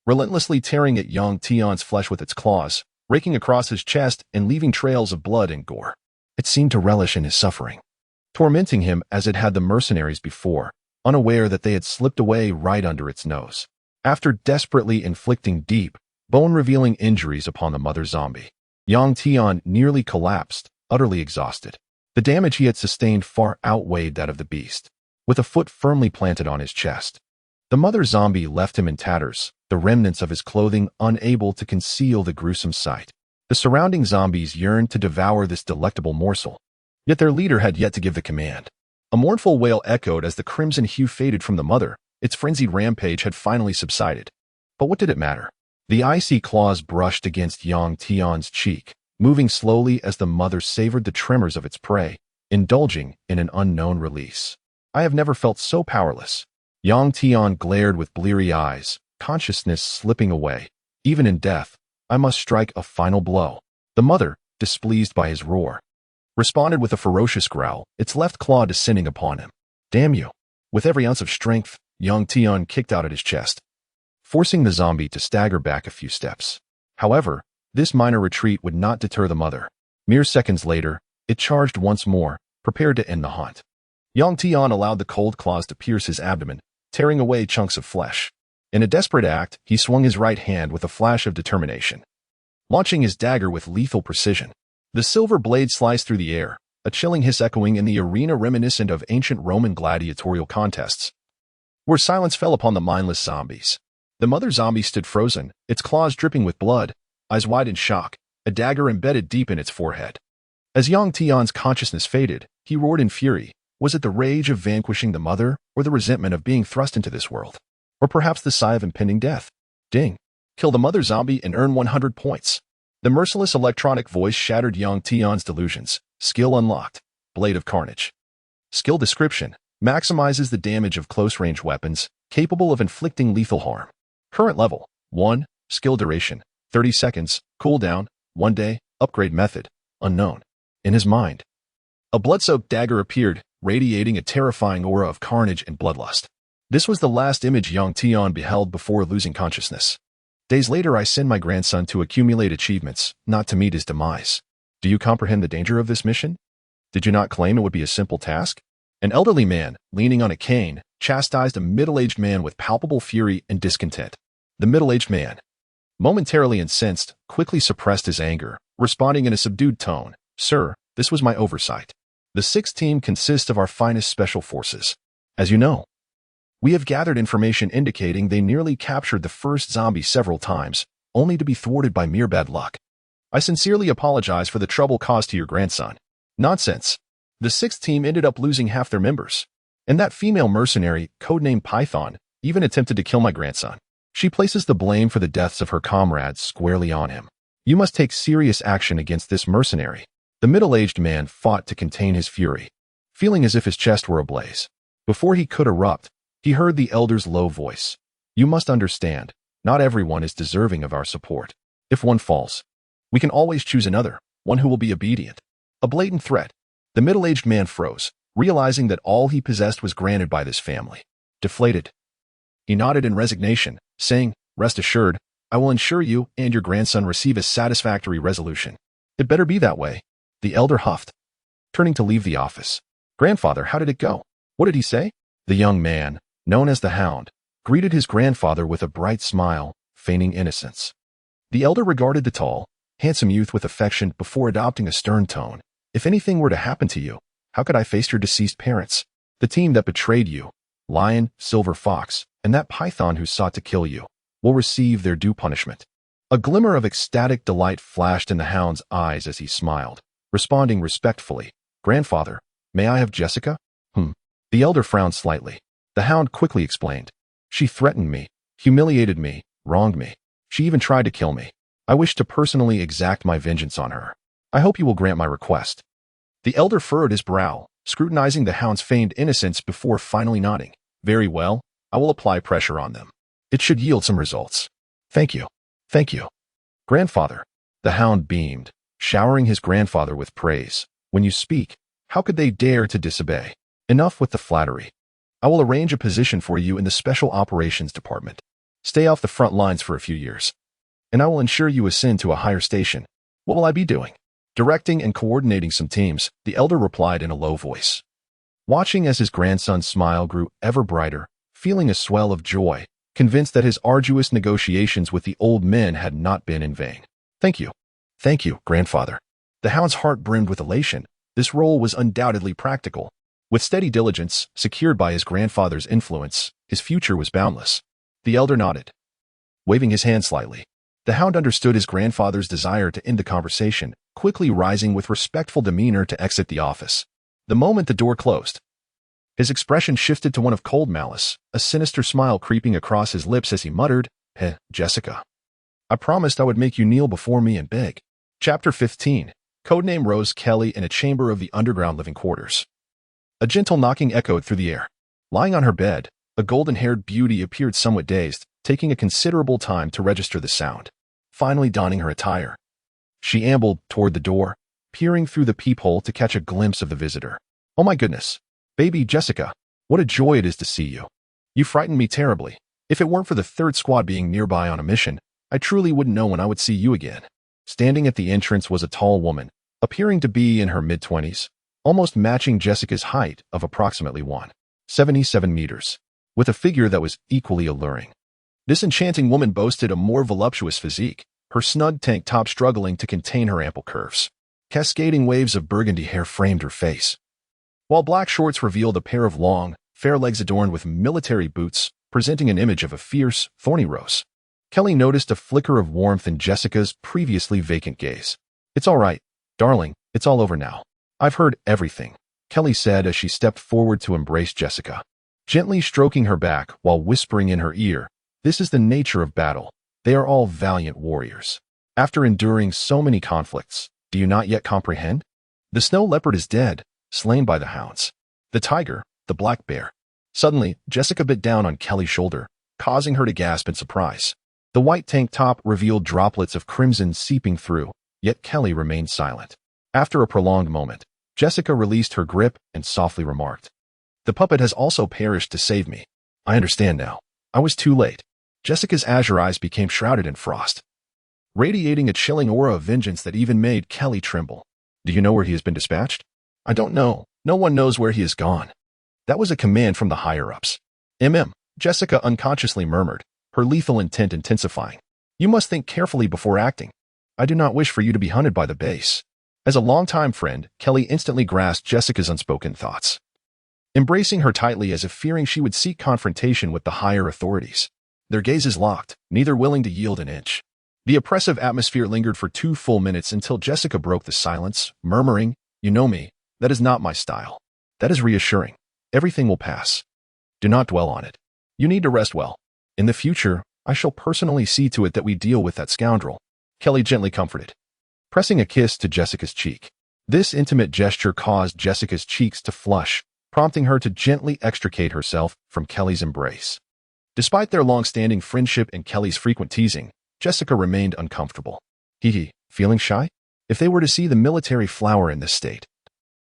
relentlessly tearing at Yang Tian's flesh with its claws, raking across his chest and leaving trails of blood and gore. It seemed to relish in his suffering, tormenting him as it had the mercenaries before, unaware that they had slipped away right under its nose. After desperately inflicting deep, bone-revealing injuries upon the mother zombie, Yang Tian nearly collapsed, utterly exhausted. The damage he had sustained far outweighed that of the beast. With a foot firmly planted on his chest, the mother zombie left him in tatters, the remnants of his clothing unable to conceal the gruesome sight. The surrounding zombies yearned to devour this delectable morsel, yet their leader had yet to give the command. A mournful wail echoed as the crimson hue faded from the mother. Its frenzied rampage had finally subsided. But what did it matter? The icy claws brushed against young Tian's cheek, moving slowly as the mother savored the tremors of its prey, indulging in an unknown release. I have never felt so powerless. Yang Tian glared with bleary eyes, consciousness slipping away. Even in death, I must strike a final blow. The mother, displeased by his roar, responded with a ferocious growl, its left claw descending upon him. Damn you! With every ounce of strength, Yang Tian kicked out at his chest, forcing the zombie to stagger back a few steps. However, this minor retreat would not deter the mother. Mere seconds later, it charged once more, prepared to end the hunt. Yang Tian allowed the cold claws to pierce his abdomen, tearing away chunks of flesh. In a desperate act, he swung his right hand with a flash of determination, launching his dagger with lethal precision. The silver blade sliced through the air, a chilling hiss echoing in the arena reminiscent of ancient Roman gladiatorial contests, where silence fell upon the mindless zombies. The mother zombie stood frozen, its claws dripping with blood, eyes wide in shock, a dagger embedded deep in its forehead. As Yang Tian's consciousness faded, he roared in fury. Was it the rage of vanquishing the mother, or the resentment of being thrust into this world? Or perhaps the sigh of impending death? Ding! Kill the mother zombie and earn 100 points. The merciless electronic voice shattered Yang Tian's delusions. Skill unlocked. Blade of Carnage. Skill description. Maximizes the damage of close-range weapons, capable of inflicting lethal harm. Current level. 1. Skill duration. 30 seconds. Cooldown. 1 day. Upgrade method. Unknown. In his mind, a blood-soaked dagger appeared, radiating a terrifying aura of carnage and bloodlust. This was the last image Yang Tian beheld before losing consciousness. Days later, I send my grandson to accumulate achievements, not to meet his demise. Do you comprehend the danger of this mission? Did you not claim it would be a simple task? An elderly man, leaning on a cane, chastised a middle-aged man with palpable fury and discontent. The middle-aged man, momentarily incensed, quickly suppressed his anger, responding in a subdued tone. Sir, this was my oversight. The 6th team consists of our finest special forces. As you know, we have gathered information indicating they nearly captured the first zombie several times, only to be thwarted by mere bad luck. I sincerely apologize for the trouble caused to your grandson. Nonsense. The 6th team ended up losing half their members. And that female mercenary, codenamed Python, even attempted to kill my grandson. She places the blame for the deaths of her comrades squarely on him. You must take serious action against this mercenary. The middle-aged man fought to contain his fury, feeling as if his chest were ablaze. Before he could erupt, he heard the elder's low voice. You must understand, not everyone is deserving of our support. If one falls, we can always choose another, one who will be obedient. A blatant threat. The middle-aged man froze, realizing that all he possessed was granted by this family. Deflated, he nodded in resignation, saying, Rest assured, I will ensure you and your grandson receive a satisfactory resolution. It better be that way. The elder huffed, turning to leave the office. Grandfather, how did it go? What did he say? The young man, known as the Hound, greeted his grandfather with a bright smile, feigning innocence. The elder regarded the tall, handsome youth with affection before adopting a stern tone. If anything were to happen to you, how could I face your deceased parents? The team that betrayed you, Lion, Silver Fox, and that Python who sought to kill you, will receive their due punishment. A glimmer of ecstatic delight flashed in the Hound's eyes as he smiled, responding respectfully. Grandfather, may I have Jessica? The elder frowned slightly. The Hound quickly explained. She threatened me, humiliated me, wronged me. She even tried to kill me. I wish to personally exact my vengeance on her. I hope you will grant my request. The elder furrowed his brow, scrutinizing the Hound's feigned innocence before finally nodding. Very well, I will apply pressure on them. It should yield some results. Thank you. Thank you. Grandfather. The Hound beamed, showering his grandfather with praise. When you speak, how could they dare to disobey? Enough with the flattery. I will arrange a position for you in the Special Operations Department. Stay off the front lines for a few years, and I will ensure you ascend to a higher station. What will I be doing? Directing and coordinating some teams, the elder replied in a low voice. Watching as his grandson's smile grew ever brighter, feeling a swell of joy, convinced that his arduous negotiations with the old men had not been in vain. Thank you. Thank you, grandfather. The Hound's heart brimmed with elation. This role was undoubtedly practical. With steady diligence, secured by his grandfather's influence, his future was boundless. The elder nodded, waving his hand slightly. The Hound understood his grandfather's desire to end the conversation, quickly rising with respectful demeanor to exit the office. The moment the door closed, His expression shifted to one of cold malice, a sinister smile creeping across his lips as he muttered, Jessica. I promised I would make you kneel before me and beg. Chapter 15. Codename Rose Kelly in a chamber of the underground living quarters. A gentle knocking echoed through the air. Lying on her bed, a golden-haired beauty appeared somewhat dazed, taking a considerable time to register the sound. Finally donning her attire, she ambled toward the door, peering through the peephole to catch a glimpse of the visitor. Oh my goodness. Baby Jessica, what a joy it is to see you. You frightened me terribly. If it weren't for the third squad being nearby on a mission, I truly wouldn't know when I would see you again. Standing at the entrance was a tall woman, appearing to be in her mid-20s, almost matching Jessica's height of approximately 1.77 meters, with a figure that was equally alluring. This enchanting woman boasted a more voluptuous physique, her snug tank top struggling to contain her ample curves. Cascading waves of burgundy hair framed her face, while black shorts revealed a pair of long, fair legs adorned with military boots, presenting an image of a fierce, thorny rose. Kelly noticed a flicker of warmth in Jessica's previously vacant gaze. It's all right, darling, it's all over now. I've heard everything, Kelly said as she stepped forward to embrace Jessica, gently stroking her back while whispering in her ear, this is the nature of battle. They are all valiant warriors. After enduring so many conflicts, do you not yet comprehend? The snow leopard is dead, slain by the hounds. The tiger, the black bear. Suddenly, Jessica bit down on Kelly's shoulder, causing her to gasp in surprise. The white tank top revealed droplets of crimson seeping through, yet Kelly remained silent. After a prolonged moment, Jessica released her grip and softly remarked, the puppet has also perished to save me. I understand now. I was too late. Jessica's azure eyes became shrouded in frost, radiating a chilling aura of vengeance that even made Kelly tremble. Do you know where he has been dispatched? I don't know. No one knows where he has gone. That was a command from the higher-ups. Jessica unconsciously murmured, her lethal intent intensifying. You must think carefully before acting. I do not wish for you to be hunted by the base. As a longtime friend, Kelly instantly grasped Jessica's unspoken thoughts, embracing her tightly as if fearing she would seek confrontation with the higher authorities. Their gazes locked, neither willing to yield an inch. The oppressive atmosphere lingered for 2 full minutes until Jessica broke the silence, murmuring, you know me, that is not my style. That is reassuring. Everything will pass. Do not dwell on it. You need to rest well. In the future, I shall personally see to it that we deal with that scoundrel. Kelly gently comforted, pressing a kiss to Jessica's cheek. This intimate gesture caused Jessica's cheeks to flush, prompting her to gently extricate herself from Kelly's embrace. Despite their long-standing friendship and Kelly's frequent teasing, Jessica remained uncomfortable. Feeling shy? If they were to see the military flower in this state,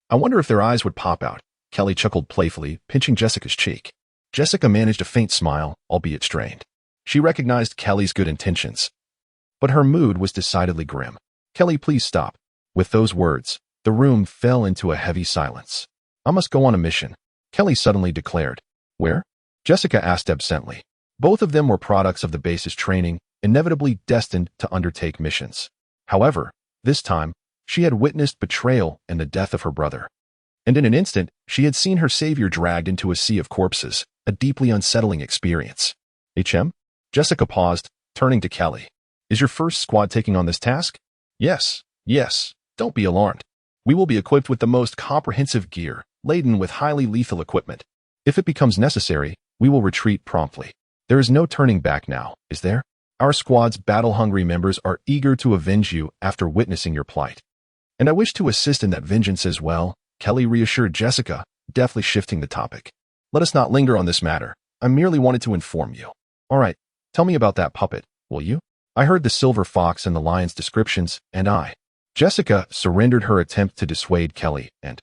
I wonder if their eyes would pop out, Kelly chuckled playfully, pinching Jessica's cheek. Jessica managed a faint smile, albeit strained. She recognized Kelly's good intentions, but her mood was decidedly grim. Kelly, please stop. With those words, the room fell into a heavy silence. I must go on a mission, Kelly suddenly declared. Where? Jessica asked absently. Both of them were products of the base's training, inevitably destined to undertake missions. However, this time, she had witnessed betrayal and the death of her brother. And in an instant, she had seen her savior dragged into a sea of corpses, a deeply unsettling experience. Jessica paused, turning to Kelly. Is your first squad taking on this task? Yes. Don't be alarmed. We will be equipped with the most comprehensive gear, laden with highly lethal equipment. If it becomes necessary, we will retreat promptly. There is no turning back now, is there? Our squad's battle-hungry members are eager to avenge you after witnessing your plight. And I wish to assist in that vengeance as well, Kelly reassured Jessica, deftly shifting the topic. Let us not linger on this matter. I merely wanted to inform you. All right, tell me about that puppet, will you? I heard the silver fox and the lion's descriptions, and Jessica surrendered her attempt to dissuade Kelly and,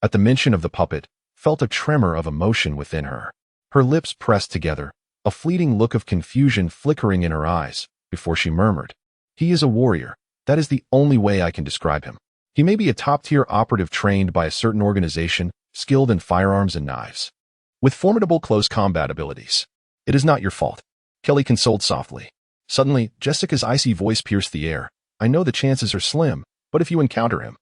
at the mention of the puppet, felt a tremor of emotion within her. Her lips pressed together, a fleeting look of confusion flickering in her eyes, before she murmured, he is a warrior. That is the only way I can describe him. He may be a top-tier operative trained by a certain organization, skilled in firearms and knives, with formidable close combat abilities. It is not your fault, Kelly consoled softly. Suddenly, Jessica's icy voice pierced the air. I know the chances are slim, but if you encounter him,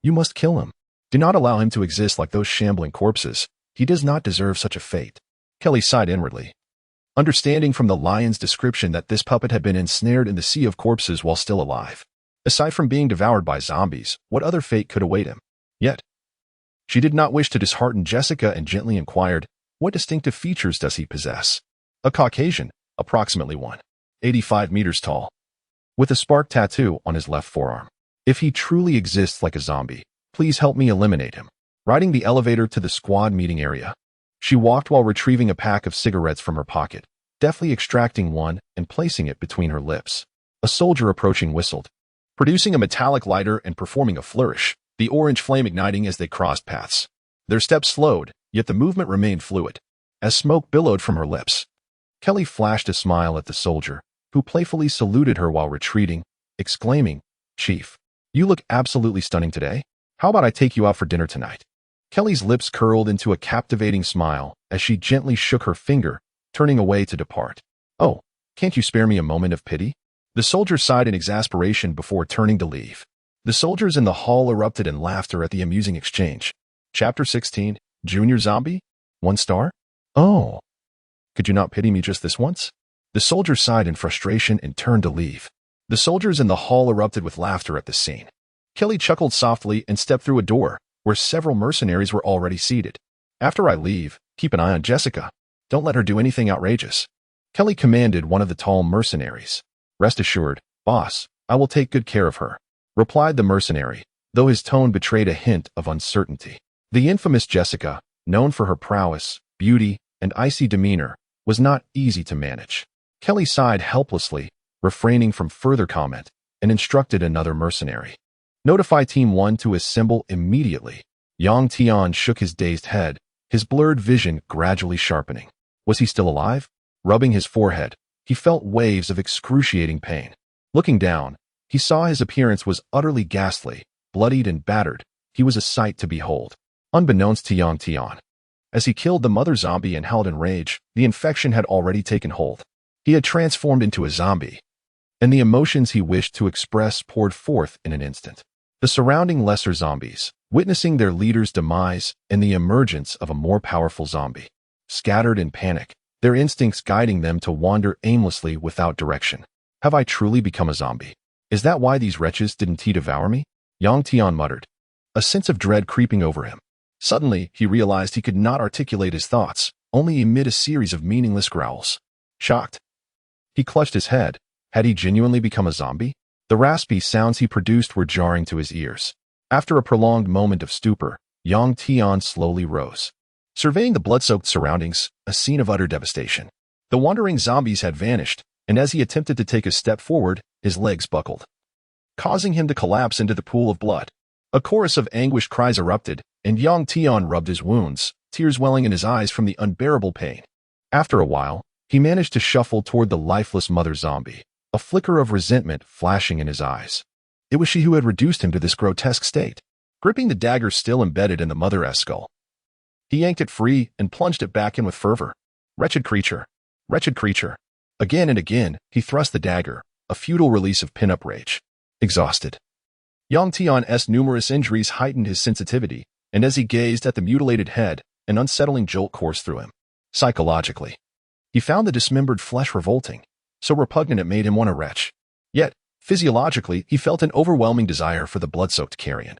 you must kill him. Do not allow him to exist like those shambling corpses. He does not deserve such a fate. Kelly sighed inwardly, understanding from the lion's description that this puppet had been ensnared in the sea of corpses while still alive. Aside from being devoured by zombies, what other fate could await him? Yet, She did not wish to dishearten Jessica and gently inquired, "What distinctive features does he possess?" "A Caucasian, approximately 185 meters tall, with a spark tattoo on his left forearm. If he truly exists like a zombie, please help me eliminate him." Riding the elevator to the squad meeting area, she walked while retrieving a pack of cigarettes from her pocket, deftly extracting one and placing it between her lips. A soldier approaching whistled, producing a metallic lighter and performing a flourish, the orange flame igniting as they crossed paths. Their steps slowed, yet the movement remained fluid. As smoke billowed from her lips, Kelly flashed a smile at the soldier, who playfully saluted her while retreating, exclaiming, "Chief, you look absolutely stunning today. How about I take you out for dinner tonight?" Kelly's lips curled into a captivating smile as she gently shook her finger, turning away to depart. "Oh, can't you spare me a moment of pity?" The soldier sighed in exasperation before turning to leave. The soldiers in the hall erupted in laughter at the amusing exchange. Chapter 16, Junior Zombie? 1 star? "Oh, could you not pity me just this once?" The soldier sighed in frustration and turned to leave. The soldiers in the hall erupted with laughter at the scene. Kelly chuckled softly and stepped through a door, where several mercenaries were already seated. "After I leave, keep an eye on Jessica. Don't let her do anything outrageous," Kelly commanded one of the tall mercenaries. "Rest assured, boss, I will take good care of her," replied the mercenary, though his tone betrayed a hint of uncertainty. The infamous Jessica, known for her prowess, beauty, and icy demeanor, was not easy to manage. Kelly sighed helplessly, refraining from further comment, and instructed another mercenary. "Notify Team 1 to assemble immediately." Tian shook his dazed head, his blurred vision gradually sharpening. Was he still alive? Rubbing his forehead, he felt waves of excruciating pain. Looking down, he saw his appearance was utterly ghastly, bloodied and battered. He was a sight to behold. Unbeknownst to Tian, as he killed the mother zombie and howled in rage, the infection had already taken hold. He had transformed into a zombie, and the emotions he wished to express poured forth in an instant. The surrounding lesser zombies, witnessing their leader's demise and the emergence of a more powerful zombie, scattered in panic, their instincts guiding them to wander aimlessly without direction. "Have I truly become a zombie? Is that why these wretches didn't devour me?" Tian muttered, a sense of dread creeping over him. Suddenly, he realized he could not articulate his thoughts, only emit a series of meaningless growls. Shocked, he clutched his head. Had he genuinely become a zombie? The raspy sounds he produced were jarring to his ears. After a prolonged moment of stupor, Tian slowly rose, surveying the blood-soaked surroundings, a scene of utter devastation. The wandering zombies had vanished, and as he attempted to take a step forward, his legs buckled, causing him to collapse into the pool of blood. A chorus of anguished cries erupted, and Tian rubbed his wounds, tears welling in his eyes from the unbearable pain. After a while, he managed to shuffle toward the lifeless mother zombie, a flicker of resentment flashing in his eyes. It was she who had reduced him to this grotesque state. Gripping the dagger still embedded in the mother's skull, he yanked it free and plunged it back in with fervor. Wretched creature! Wretched creature! Again and again, he thrust the dagger, a futile release of pin-up rage. Exhausted, Tian's numerous injuries heightened his sensitivity, and as he gazed at the mutilated head, an unsettling jolt coursed through him. Psychologically, he found the dismembered flesh revolting, so repugnant it made him want to retch. Yet, physiologically, he felt an overwhelming desire for the blood-soaked carrion,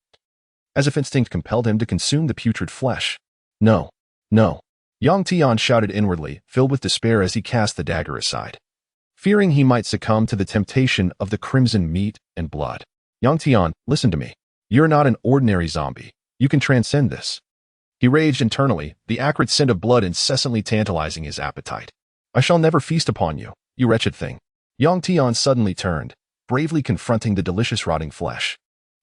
as if instinct compelled him to consume the putrid flesh. "No, no," Tian shouted inwardly, filled with despair as he cast the dagger aside, fearing he might succumb to the temptation of the crimson meat and blood. "Tian, listen to me. You're not an ordinary zombie. You can transcend this." He raged internally, the acrid scent of blood incessantly tantalizing his appetite. "I shall never feast upon you, you wretched thing." Tian suddenly turned, bravely confronting the delicious rotting flesh.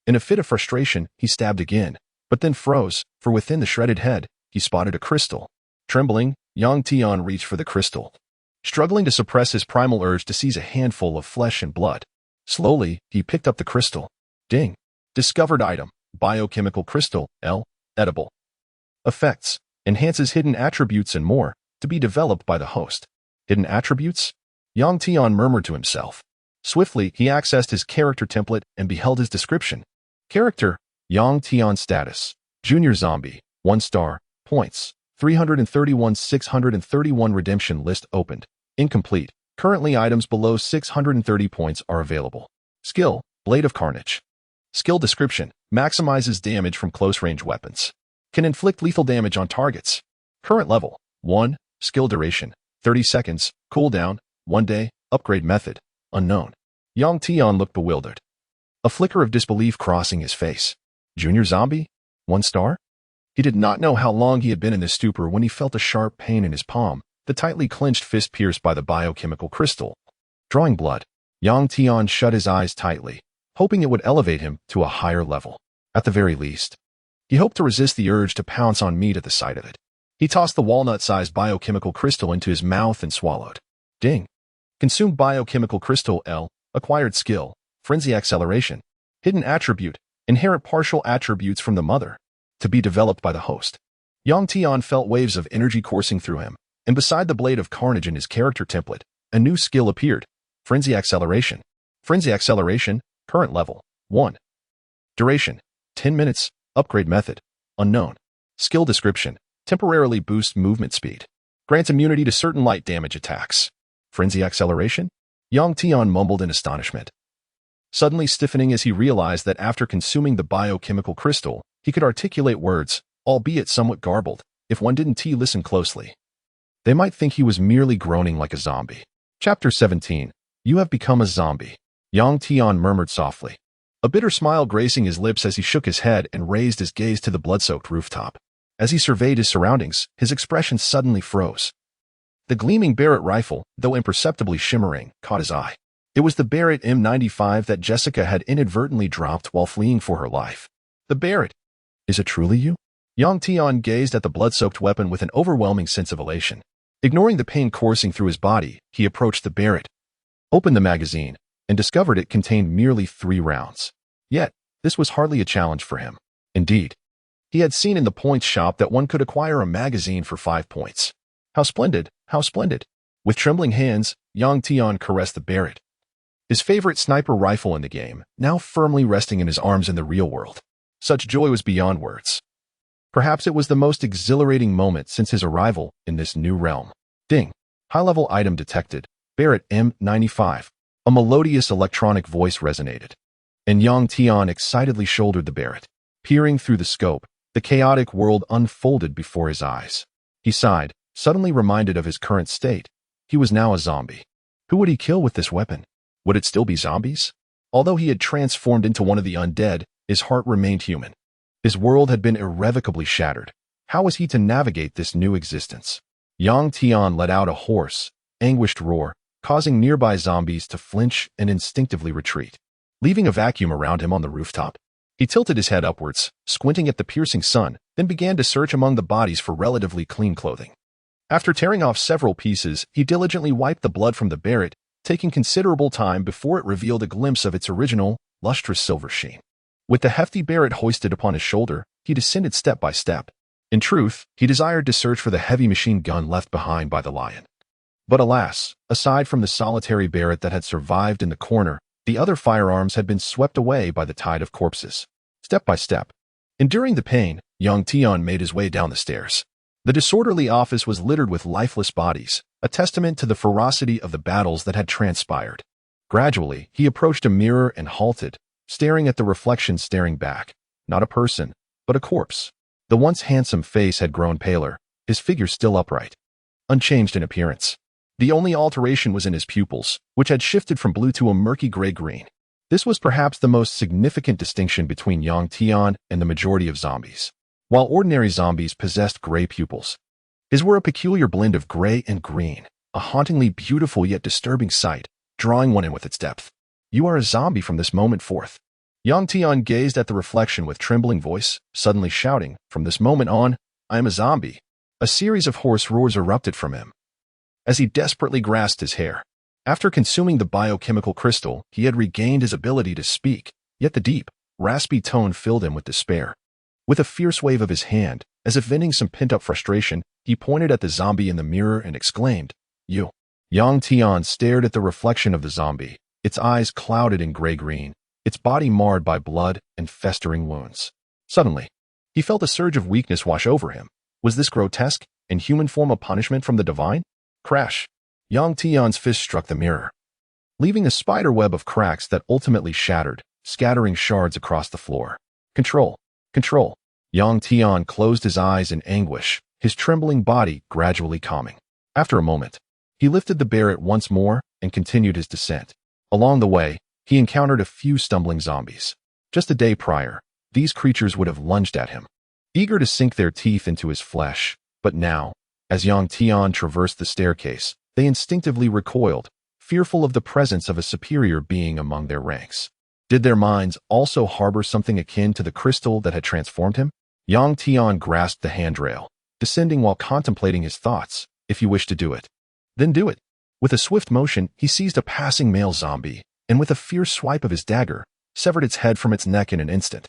In a fit of frustration, he stabbed again, but then froze, for within the shredded head, he spotted a crystal. Trembling, Tian reached for the crystal, struggling to suppress his primal urge to seize a handful of flesh and blood. Slowly, he picked up the crystal. Ding! Discovered item, biochemical crystal, edible. Effects, enhances hidden attributes and more, to be developed by the host. Hidden attributes? Tian murmured to himself. Swiftly, he accessed his character template and beheld his description. Character, Tian status, Junior Zombie, 1 star, points, 331 631 redemption list opened, incomplete. Currently items below 630 points are available. Skill, Blade of Carnage. Skill description, maximizes damage from close-range weapons. Can inflict lethal damage on targets. Current level, 1. Skill duration, 30 seconds. Cooldown, 1 day. Upgrade method, unknown. Young Tian looked bewildered. A flicker of disbelief crossing his face. Junior zombie? 1 star? He did not know how long he had been in this stupor when he felt a sharp pain in his palm, the tightly clenched fist pierced by the biochemical crystal. Drawing blood, Yang Tian shut his eyes tightly, hoping it would elevate him to a higher level. At the very least, he hoped to resist the urge to pounce on meat at the sight of it. He tossed the walnut-sized biochemical crystal into his mouth and swallowed. Ding. Consumed biochemical crystal L. Acquired skill. Frenzy acceleration. Hidden attribute. Inherent partial attributes from the mother. To be developed by the host. Yang Tian felt waves of energy coursing through him, and beside the blade of carnage in his character template, a new skill appeared. Frenzy acceleration. Frenzy acceleration. Current level, 1. Duration, 10 minutes. Upgrade method, unknown. Skill description, temporarily boost movement speed. Grants immunity to certain light damage attacks. Frenzy acceleration? Yang Tian mumbled in astonishment, suddenly stiffening as he realized that after consuming the biochemical crystal, he could articulate words, albeit somewhat garbled, if one didn't listen closely. They might think he was merely groaning like a zombie. Chapter 17. You have become a zombie. Yang Tian murmured softly, a bitter smile gracing his lips as he shook his head and raised his gaze to the blood-soaked rooftop. As he surveyed his surroundings, his expression suddenly froze. The gleaming Barrett rifle, though imperceptibly shimmering, caught his eye. It was the Barrett M95 that Jessica had inadvertently dropped while fleeing for her life. The Barrett. Is it truly you? Yang Tian gazed at the blood-soaked weapon with an overwhelming sense of elation. Ignoring the pain coursing through his body, he approached the Barrett, opened the magazine, and discovered it contained merely 3 rounds. Yet, this was hardly a challenge for him. Indeed, he had seen in the points shop that one could acquire a magazine for 5 points. How splendid, how splendid. With trembling hands, Yang Tian caressed the Barrett, his favorite sniper rifle in the game, now firmly resting in his arms in the real world. Such joy was beyond words. Perhaps it was the most exhilarating moment since his arrival in this new realm. Ding. High-level item detected. Barrett M95. A melodious electronic voice resonated, and Yang Tian excitedly shouldered the Barrett. Peering through the scope, the chaotic world unfolded before his eyes. He sighed, suddenly reminded of his current state. He was now a zombie. Who would he kill with this weapon? Would it still be zombies? Although he had transformed into one of the undead, his heart remained human. His world had been irrevocably shattered. How was he to navigate this new existence? Yang Tian let out a hoarse, anguished roar, causing nearby zombies to flinch and instinctively retreat. Leaving a vacuum around him on the rooftop, he tilted his head upwards, squinting at the piercing sun, then began to search among the bodies for relatively clean clothing. After tearing off several pieces, he diligently wiped the blood from the Barrett, taking considerable time before it revealed a glimpse of its original, lustrous silver sheen. With the hefty Barrett hoisted upon his shoulder, he descended step by step. In truth, he desired to search for the heavy machine gun left behind by the lion. But alas, aside from the solitary Barrett that had survived in the corner, the other firearms had been swept away by the tide of corpses. Step by step, enduring the pain, Yang Tian made his way down the stairs. The disorderly office was littered with lifeless bodies, a testament to the ferocity of the battles that had transpired. Gradually, he approached a mirror and halted, staring at the reflection staring back. Not a person, but a corpse. The once handsome face had grown paler, his figure still upright, unchanged in appearance. The only alteration was in his pupils, which had shifted from blue to a murky gray-green. This was perhaps the most significant distinction between Yang Tian and the majority of zombies. While ordinary zombies possessed gray pupils, his were a peculiar blend of gray and green, a hauntingly beautiful yet disturbing sight, drawing one in with its depth. You are a zombie from this moment forth. Yang Tian gazed at the reflection with trembling voice, suddenly shouting, from this moment on, I am a zombie. A series of hoarse roars erupted from him as he desperately grasped his hair. After consuming the biochemical crystal, he had regained his ability to speak, yet the deep, raspy tone filled him with despair. With a fierce wave of his hand, as if venting some pent-up frustration, he pointed at the zombie in the mirror and exclaimed, You. Yang Tian stared at the reflection of the zombie, its eyes clouded in gray-green, its body marred by blood and festering wounds. Suddenly, he felt a surge of weakness wash over him. Was this grotesque and human form a punishment from the divine? Crash. Yang Tian's fist struck the mirror, leaving a spider web of cracks that ultimately shattered, scattering shards across the floor. Control. Control. Yang Tian closed his eyes in anguish, his trembling body gradually calming. After a moment, he lifted the barret once more and continued his descent. Along the way, he encountered a few stumbling zombies. Just a day prior, these creatures would have lunged at him, eager to sink their teeth into his flesh. But now, as Yang Tian traversed the staircase, they instinctively recoiled, fearful of the presence of a superior being among their ranks. Did their minds also harbor something akin to the crystal that had transformed him? Yang Tian grasped the handrail, descending while contemplating his thoughts. If you wish to do it, then do it. With a swift motion, he seized a passing male zombie, and with a fierce swipe of his dagger, severed its head from its neck in an instant.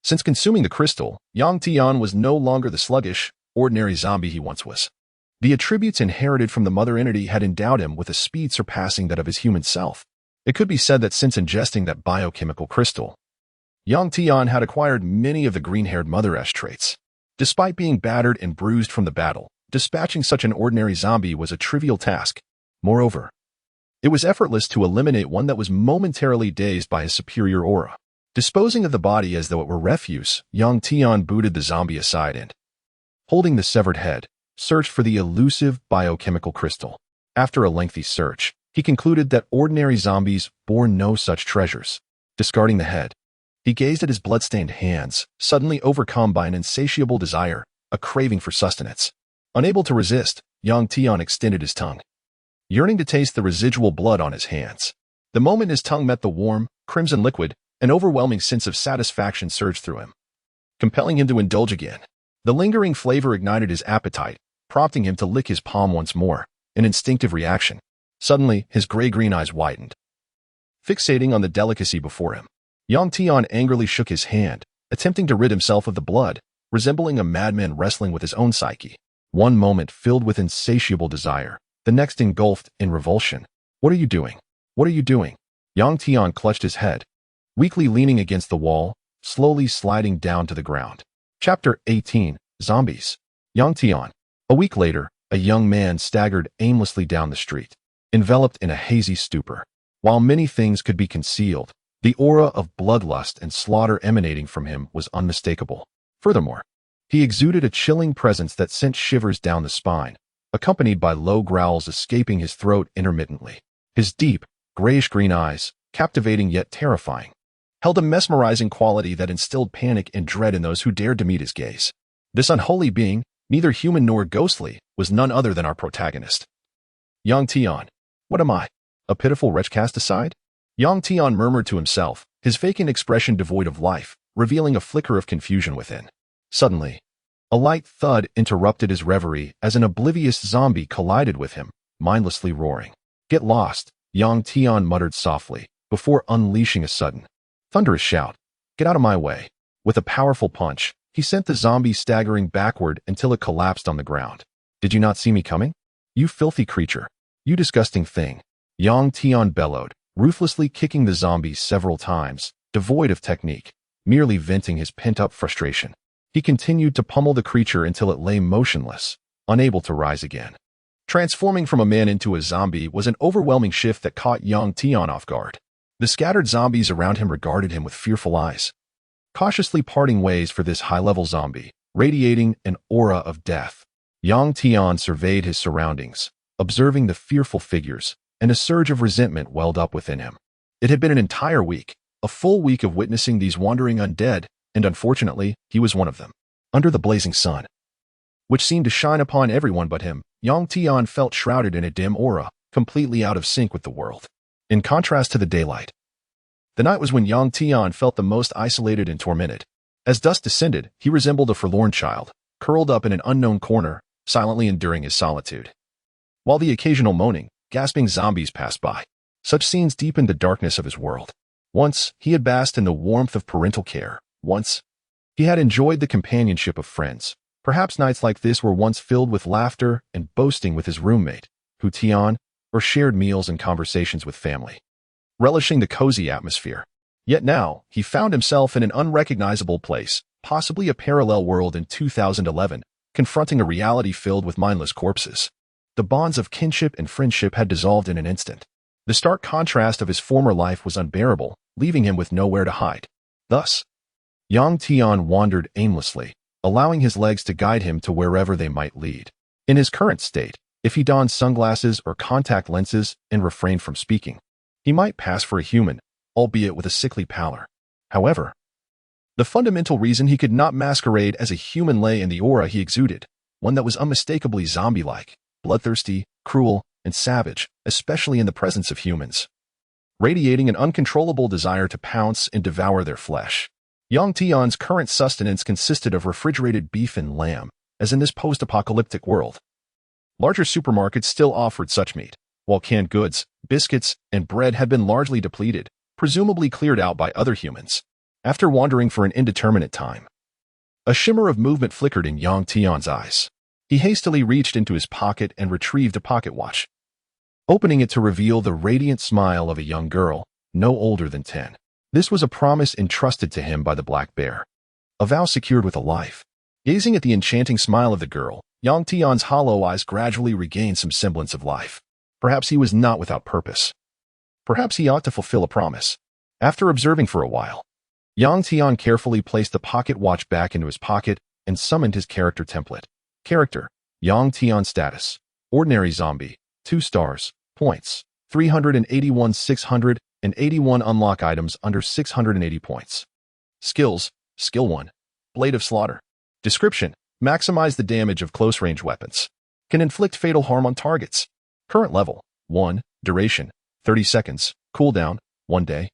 Since consuming the crystal, Yang Tian was no longer the sluggish, ordinary zombie he once was. The attributes inherited from the mother entity had endowed him with a speed surpassing that of his human self. It could be said that since ingesting that biochemical crystal, Yang Tian had acquired many of the green-haired mother-esh traits. Despite being battered and bruised from the battle, dispatching such an ordinary zombie was a trivial task. Moreover, it was effortless to eliminate one that was momentarily dazed by his superior aura. Disposing of the body as though it were refuse, Yang Tian booted the zombie aside and, holding the severed head, searched for the elusive biochemical crystal. After a lengthy search, he concluded that ordinary zombies bore no such treasures. Discarding the head, he gazed at his blood-stained hands, suddenly overcome by an insatiable desire, a craving for sustenance. Unable to resist, Yang Tian extended his tongue, yearning to taste the residual blood on his hands. The moment his tongue met the warm, crimson liquid, an overwhelming sense of satisfaction surged through him, compelling him to indulge again. The lingering flavor ignited his appetite, prompting him to lick his palm once more, an instinctive reaction. Suddenly, his gray-green eyes widened, fixating on the delicacy before him. Yang Tian angrily shook his hand, attempting to rid himself of the blood, resembling a madman wrestling with his own psyche. One moment filled with insatiable desire, the next engulfed in revulsion. What are you doing? What are you doing? Yang Tian clutched his head, weakly leaning against the wall, slowly sliding down to the ground. Chapter 18. Zombies. Yang Tian. A week later, a young man staggered aimlessly down the street, enveloped in a hazy stupor. While many things could be concealed, the aura of bloodlust and slaughter emanating from him was unmistakable. Furthermore, he exuded a chilling presence that sent shivers down the spine, accompanied by low growls escaping his throat intermittently. His deep, grayish-green eyes, captivating yet terrifying, held a mesmerizing quality that instilled panic and dread in those who dared to meet his gaze. This unholy being, neither human nor ghostly, was none other than our protagonist. Yang Tian. What am I? A pitiful wretch cast aside? Yang Tian murmured to himself, his vacant expression devoid of life, revealing a flicker of confusion within. Suddenly, a light thud interrupted his reverie as an oblivious zombie collided with him, mindlessly roaring. Get lost, Yang Tian muttered softly, before unleashing a sudden, thunderous shout. Get out of my way. With a powerful punch, he sent the zombie staggering backward until it collapsed on the ground. Did you not see me coming? You filthy creature. You disgusting thing. Yang Tian bellowed, ruthlessly kicking the zombie several times, devoid of technique, merely venting his pent-up frustration. He continued to pummel the creature until it lay motionless, unable to rise again. Transforming from a man into a zombie was an overwhelming shift that caught Yang Tian off guard. The scattered zombies around him regarded him with fearful eyes, cautiously parting ways for this high-level zombie, radiating an aura of death. Yang Tian surveyed his surroundings, observing the fearful figures, and a surge of resentment welled up within him. It had been an entire week, a full week of witnessing these wandering undead, and unfortunately, he was one of them. Under the blazing sun, which seemed to shine upon everyone but him, Yang Tian felt shrouded in a dim aura, completely out of sync with the world. In contrast to the daylight, the night was when Yang Tian felt the most isolated and tormented. As dusk descended, he resembled a forlorn child, curled up in an unknown corner, silently enduring his solitude. While the occasional moaning, gasping zombies passed by, such scenes deepened the darkness of his world. Once, he had basked in the warmth of parental care. Once, he had enjoyed the companionship of friends. Perhaps nights like this were once filled with laughter and boasting with his roommate, Hu Tian, or shared meals and conversations with family, relishing the cozy atmosphere. Yet now, he found himself in an unrecognizable place, possibly a parallel world in 2011, confronting a reality filled with mindless corpses. The bonds of kinship and friendship had dissolved in an instant. The stark contrast of his former life was unbearable, leaving him with nowhere to hide. Thus, Yang Tian wandered aimlessly, allowing his legs to guide him to wherever they might lead. In his current state, if he donned sunglasses or contact lenses and refrained from speaking, he might pass for a human, albeit with a sickly pallor. However, the fundamental reason he could not masquerade as a human lay in the aura he exuded, one that was unmistakably zombie-like, bloodthirsty, cruel, and savage, especially in the presence of humans, radiating an uncontrollable desire to pounce and devour their flesh. Young Tian's current sustenance consisted of refrigerated beef and lamb, as in this post-apocalyptic world. Larger supermarkets still offered such meat, while canned goods, biscuits, and bread had been largely depleted, presumably cleared out by other humans. After wandering for an indeterminate time, a shimmer of movement flickered in Yang Tian's eyes. He hastily reached into his pocket and retrieved a pocket watch, opening it to reveal the radiant smile of a young girl, no older than 10. This was a promise entrusted to him by the Black Bear, a vow secured with a life. Gazing at the enchanting smile of the girl, Yang Tian's hollow eyes gradually regained some semblance of life. Perhaps he was not without purpose. Perhaps he ought to fulfill a promise. After observing for a while, Yang Tian carefully placed the pocket watch back into his pocket and summoned his character template. Character: Yang Tian. Status: Ordinary Zombie. 2 stars. Points: 381. 681. Unlock items under 680 points. Skills: Skill 1. Blade of Slaughter. Description: Maximize the damage of close-range weapons. Can inflict fatal harm on targets. Current level: 1. Duration: 30 seconds. Cooldown: 1 day.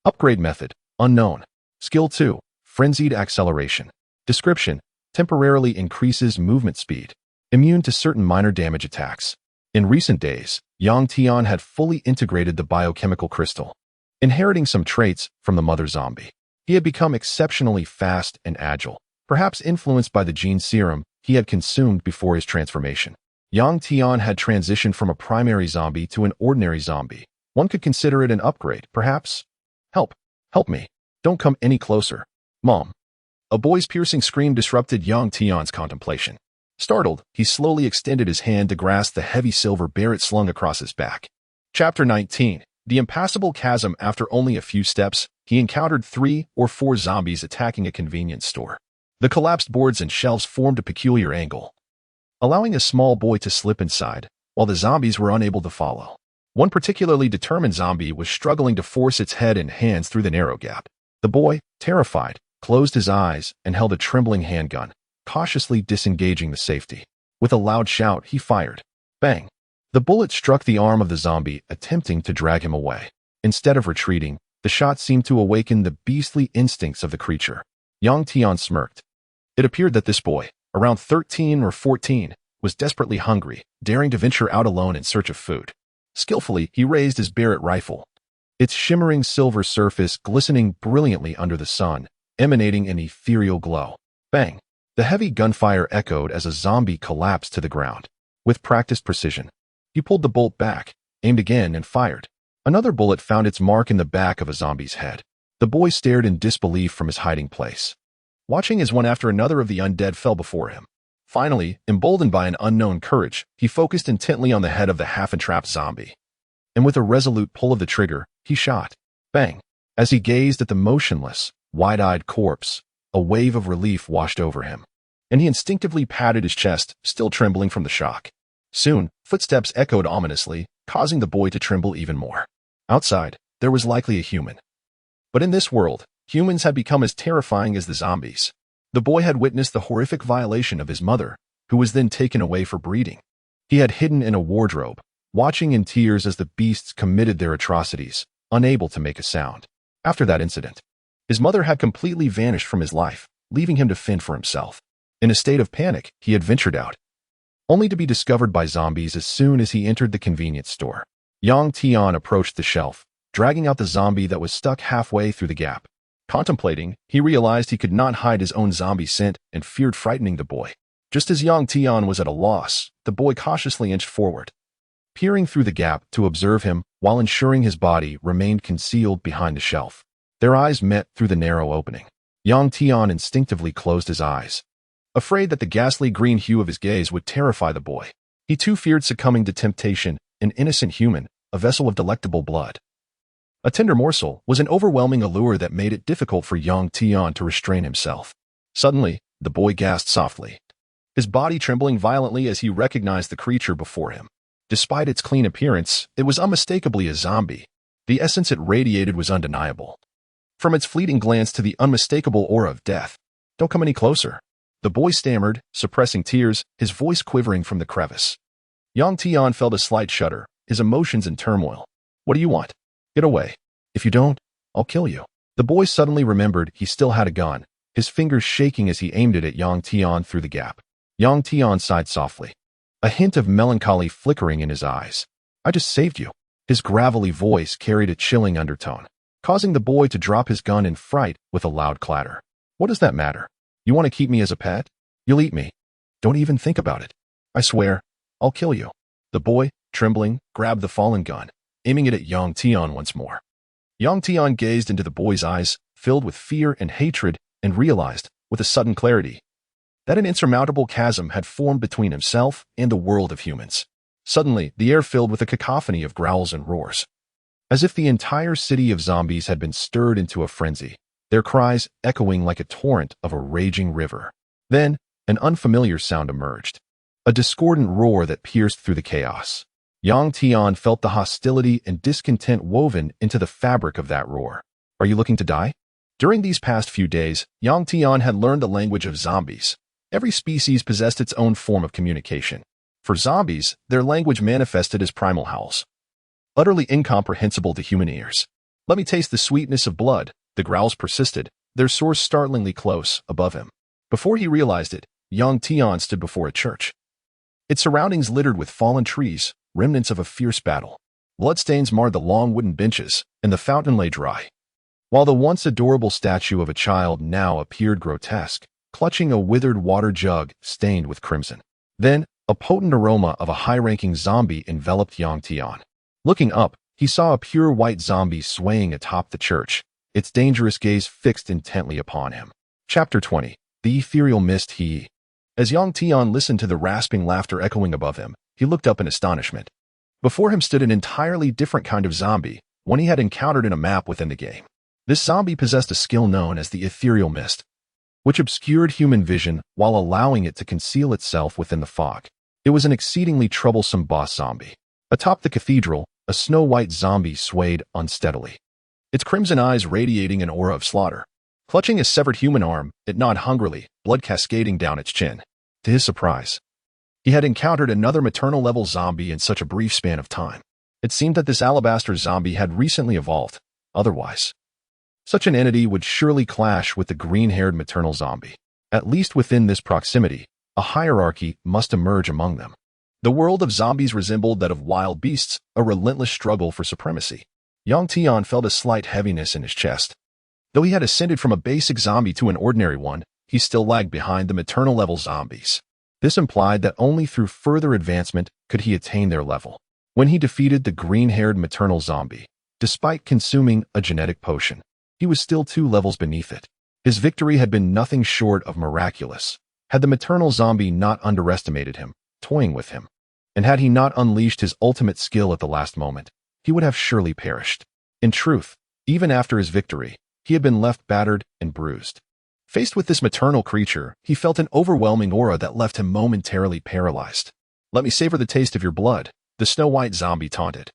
Upgrade method: Unknown. Skill 2. Frenzied Acceleration. Description: Temporarily increases movement speed. Immune to certain minor damage attacks. In recent days, Yang Tian had fully integrated the biochemical crystal, inheriting some traits from the mother zombie. He had become exceptionally fast and agile, perhaps influenced by the gene serum he had consumed before his transformation. Yang Tian had transitioned from a primary zombie to an ordinary zombie. One could consider it an upgrade, perhaps. Help! Help me! Don't come any closer. Mom! A boy's piercing scream disrupted Yang Tian's contemplation. Startled, he slowly extended his hand to grasp the heavy silver barret slung across his back. Chapter 19. The Impassable Chasm. After only a few steps, he encountered 3 or 4 zombies attacking a convenience store. The collapsed boards and shelves formed a peculiar angle, allowing a small boy to slip inside, while the zombies were unable to follow. One particularly determined zombie was struggling to force its head and hands through the narrow gap. The boy, terrified, closed his eyes and held a trembling handgun, cautiously disengaging the safety. With a loud shout, he fired. Bang! The bullet struck the arm of the zombie, attempting to drag him away. Instead of retreating, the shot seemed to awaken the beastly instincts of the creature. Yang Tian smirked. It appeared that this boy, around 13 or 14, was desperately hungry, daring to venture out alone in search of food. Skillfully, he raised his Barrett rifle, its shimmering silver surface glistening brilliantly under the sun, emanating an ethereal glow. Bang! The heavy gunfire echoed as a zombie collapsed to the ground. With practiced precision, he pulled the bolt back, aimed again, and fired. Another bullet found its mark in the back of a zombie's head. The boy stared in disbelief from his hiding place, watching as one after another of the undead fell before him. Finally, emboldened by an unknown courage, he focused intently on the head of the half-entrapped zombie. And with a resolute pull of the trigger, he shot. Bang! As he gazed at the motionless, wide-eyed corpse, a wave of relief washed over him, and he instinctively patted his chest, still trembling from the shock. Soon, footsteps echoed ominously, causing the boy to tremble even more. Outside, there was likely a human. But in this world, humans had become as terrifying as the zombies. The boy had witnessed the horrific violation of his mother, who was then taken away for breeding. He had hidden in a wardrobe, watching in tears as the beasts committed their atrocities, unable to make a sound. After that incident, his mother had completely vanished from his life, leaving him to fend for himself. In a state of panic, he had ventured out, only to be discovered by zombies as soon as he entered the convenience store. Yang Tian approached the shelf, dragging out the zombie that was stuck halfway through the gap. Contemplating, he realized he could not hide his own zombie scent and feared frightening the boy. Just as Yang Tian was at a loss, the boy cautiously inched forward, peering through the gap to observe him while ensuring his body remained concealed behind the shelf. Their eyes met through the narrow opening. Yang Tian instinctively closed his eyes, afraid that the ghastly green hue of his gaze would terrify the boy. He too feared succumbing to temptation, an innocent human, a vessel of delectable blood. A tender morsel was an overwhelming allure that made it difficult for Yang Tian to restrain himself. Suddenly, The boy gasped softly, his body trembling violently as he recognized the creature before him. Despite its clean appearance, it was unmistakably a zombie. The essence it radiated was undeniable. From its fleeting glance to the unmistakable aura of death. "Don't come any closer." The boy stammered, suppressing tears, his voice quivering from the crevice. Young Tian felt a slight shudder, his emotions in turmoil. "What do you want? Get away. If you don't, I'll kill you." The boy suddenly remembered he still had a gun, his fingers shaking as he aimed it at Yang Tian through the gap. Yang Tian sighed softly, a hint of melancholy flickering in his eyes. "I just saved you." His gravelly voice carried a chilling undertone, causing the boy to drop his gun in fright with a loud clatter. "What does that matter? You want to keep me as a pet? You'll eat me. Don't even think about it. I swear, I'll kill you." The boy, trembling, grabbed the fallen gun, aiming it at Yang Tian once more. Yang Tian gazed into the boy's eyes, filled with fear and hatred, and realized, with a sudden clarity, that an insurmountable chasm had formed between himself and the world of humans. Suddenly, the air filled with a cacophony of growls and roars. As if the entire city of zombies had been stirred into a frenzy, their cries echoing like a torrent of a raging river. Then, an unfamiliar sound emerged, a discordant roar that pierced through the chaos. Yang Tian felt the hostility and discontent woven into the fabric of that roar. "Are you looking to die?" During these past few days, Yang Tian had learned the language of zombies. Every species possessed its own form of communication. For zombies, their language manifested as primal howls, utterly incomprehensible to human ears. "Let me taste the sweetness of blood." The growls persisted, their source startlingly close, above him. Before he realized it, Yang Tian stood before a church, its surroundings littered with fallen trees, remnants of a fierce battle. Bloodstains marred the long wooden benches, and the fountain lay dry, while the once adorable statue of a child now appeared grotesque, clutching a withered water jug stained with crimson. Then, a potent aroma of a high-ranking zombie enveloped Yang Tian. Looking up, he saw a pure white zombie swaying atop the church, its dangerous gaze fixed intently upon him. Chapter 20. The Ethereal Mist. As Yang Tian listened to the rasping laughter echoing above him, he looked up in astonishment. Before him stood an entirely different kind of zombie, one he had encountered in a map within the game. This zombie possessed a skill known as the Ethereal Mist, which obscured human vision while allowing it to conceal itself within the fog. It was an exceedingly troublesome boss zombie. Atop the cathedral, a snow-white zombie swayed unsteadily, its crimson eyes radiating an aura of slaughter. Clutching a severed human arm, it gnawed hungrily, blood cascading down its chin. To his surprise, he had encountered another maternal-level zombie in such a brief span of time. It seemed that this alabaster zombie had recently evolved. Otherwise, such an entity would surely clash with the green-haired maternal zombie. At least within this proximity, a hierarchy must emerge among them. The world of zombies resembled that of wild beasts, a relentless struggle for supremacy. Yang Tian felt a slight heaviness in his chest. Though he had ascended from a basic zombie to an ordinary one, he still lagged behind the maternal-level zombies. This implied that only through further advancement could he attain their level. When he defeated the green-haired maternal zombie, despite consuming a genetic potion, he was still 2 levels beneath it. His victory had been nothing short of miraculous. Had the maternal zombie not underestimated him, toying with him, and had he not unleashed his ultimate skill at the last moment, he would have surely perished. In truth, even after his victory, he had been left battered and bruised. Faced with this maternal creature, he felt an overwhelming aura that left him momentarily paralyzed. "Let me savor the taste of your blood," the snow-white zombie taunted,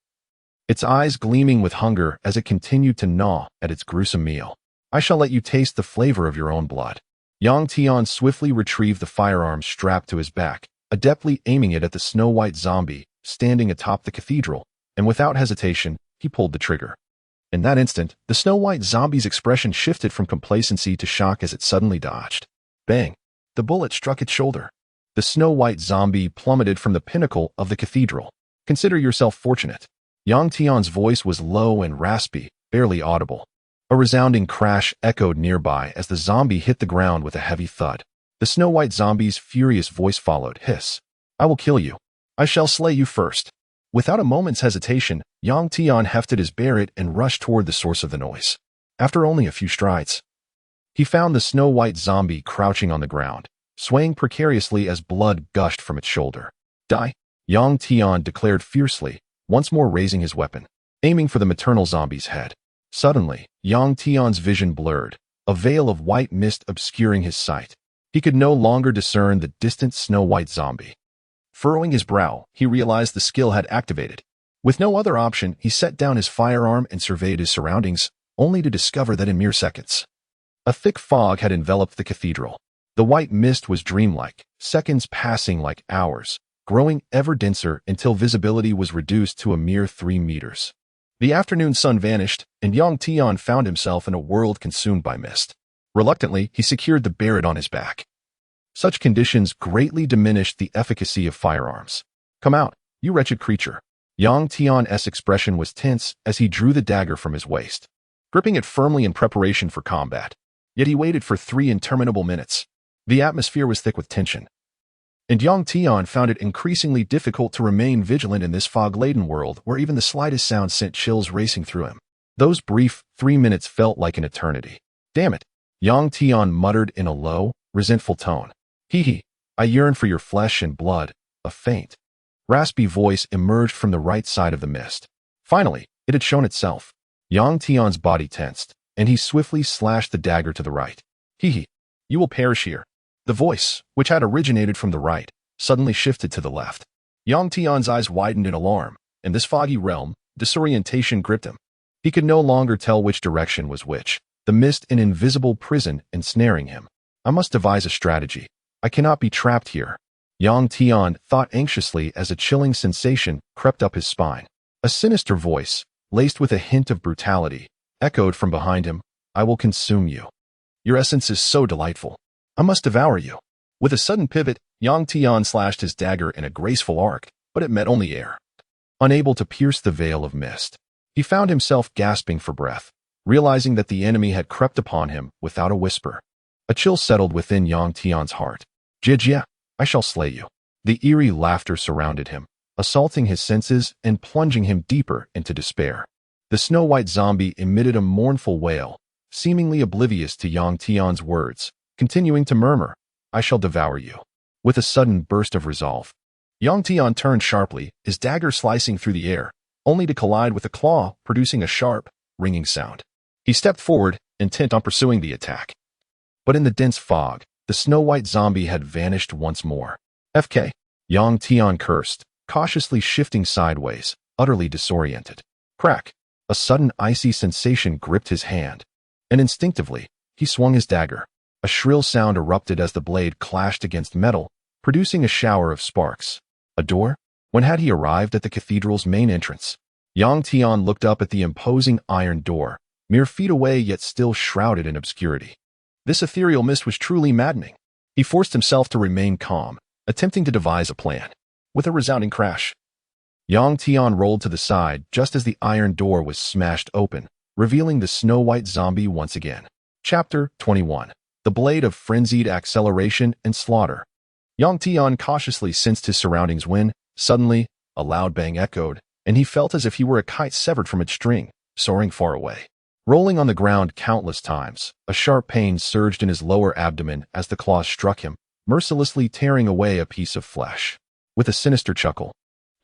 its eyes gleaming with hunger as it continued to gnaw at its gruesome meal. "I shall let you taste the flavor of your own blood." Yang Tian swiftly retrieved the firearm strapped to his back, adeptly aiming it at the snow-white zombie standing atop the cathedral, and without hesitation, he pulled the trigger. In that instant, the snow-white zombie's expression shifted from complacency to shock as it suddenly dodged. Bang! The bullet struck its shoulder. The snow-white zombie plummeted from the pinnacle of the cathedral. "Consider yourself fortunate." Yang Tian's voice was low and raspy, barely audible. A resounding crash echoed nearby as the zombie hit the ground with a heavy thud. The snow-white zombie's furious voice followed, hiss. "I will kill you. I shall slay you first." Without a moment's hesitation, Yang Tian hefted his barret and rushed toward the source of the noise. After only a few strides, he found the snow-white zombie crouching on the ground, swaying precariously as blood gushed from its shoulder. "Die!" Yang Tian declared fiercely, once more raising his weapon, aiming for the maternal zombie's head. Suddenly, Yang Tian's vision blurred, a veil of white mist obscuring his sight. He could no longer discern the distant snow-white zombie. Furrowing his brow, he realized the skill had activated. With no other option, he set down his firearm and surveyed his surroundings, only to discover that in mere seconds, a thick fog had enveloped the cathedral. The white mist was dreamlike, seconds passing like hours, growing ever denser until visibility was reduced to a mere 3 meters. The afternoon sun vanished, and young Tian found himself in a world consumed by mist. Reluctantly, he secured the barret on his back. Such conditions greatly diminished the efficacy of firearms. "Come out, you wretched creature." Yang Tian's expression was tense as he drew the dagger from his waist, gripping it firmly in preparation for combat. Yet he waited for 3 interminable minutes. The atmosphere was thick with tension, and Yang Tian found it increasingly difficult to remain vigilant in this fog-laden world where even the slightest sound sent chills racing through him. Those brief 3 minutes felt like an eternity. "Damn it," Yang Tian muttered in a low, resentful tone. "Hee, I yearn for your flesh and blood." A faint, raspy voice emerged from the right side of the mist. Finally, it had shown itself. Yang Tian's body tensed, and he swiftly slashed the dagger to the right. "Hee, you will perish here." The voice, which had originated from the right, suddenly shifted to the left. Yang Tian's eyes widened in alarm. In this foggy realm, disorientation gripped him. He could no longer tell which direction was which, the mist an invisible prison ensnaring him. "I must devise a strategy. I cannot be trapped here." Yang Tian thought anxiously as a chilling sensation crept up his spine. A sinister voice, laced with a hint of brutality, echoed from behind him. "I will consume you. Your essence is so delightful. I must devour you." With a sudden pivot, Yang Tian slashed his dagger in a graceful arc, but it met only air. Unable to pierce the veil of mist, he found himself gasping for breath, realizing that the enemy had crept upon him without a whisper. A chill settled within Yang Tian's heart. "Jia, I shall slay you." The eerie laughter surrounded him, assaulting his senses and plunging him deeper into despair. The snow-white zombie emitted a mournful wail, seemingly oblivious to Yang Tian's words, continuing to murmur, "I shall devour you." With a sudden burst of resolve, Yang Tian turned sharply, his dagger slicing through the air, only to collide with a claw, producing a sharp, ringing sound. He stepped forward, intent on pursuing the attack. But in the dense fog, the snow-white zombie had vanished once more. "FK," Yang Tian cursed, cautiously shifting sideways, utterly disoriented. Crack! A sudden icy sensation gripped his hand, and instinctively, he swung his dagger. A shrill sound erupted as the blade clashed against metal, producing a shower of sparks. A door? When had he arrived at the cathedral's main entrance? Yang Tian looked up at the imposing iron door, mere feet away yet still shrouded in obscurity. This ethereal mist was truly maddening. He forced himself to remain calm, attempting to devise a plan. With a resounding crash, Yang Tian rolled to the side just as the iron door was smashed open, revealing the snow-white zombie once again. Chapter 21. The Blade of Frenzied Acceleration and Slaughter. Yang Tian cautiously sensed his surroundings when, suddenly, a loud bang echoed, and he felt as if he were a kite severed from its string, soaring far away. Rolling on the ground countless times, a sharp pain surged in his lower abdomen as the claws struck him, mercilessly tearing away a piece of flesh. With a sinister chuckle,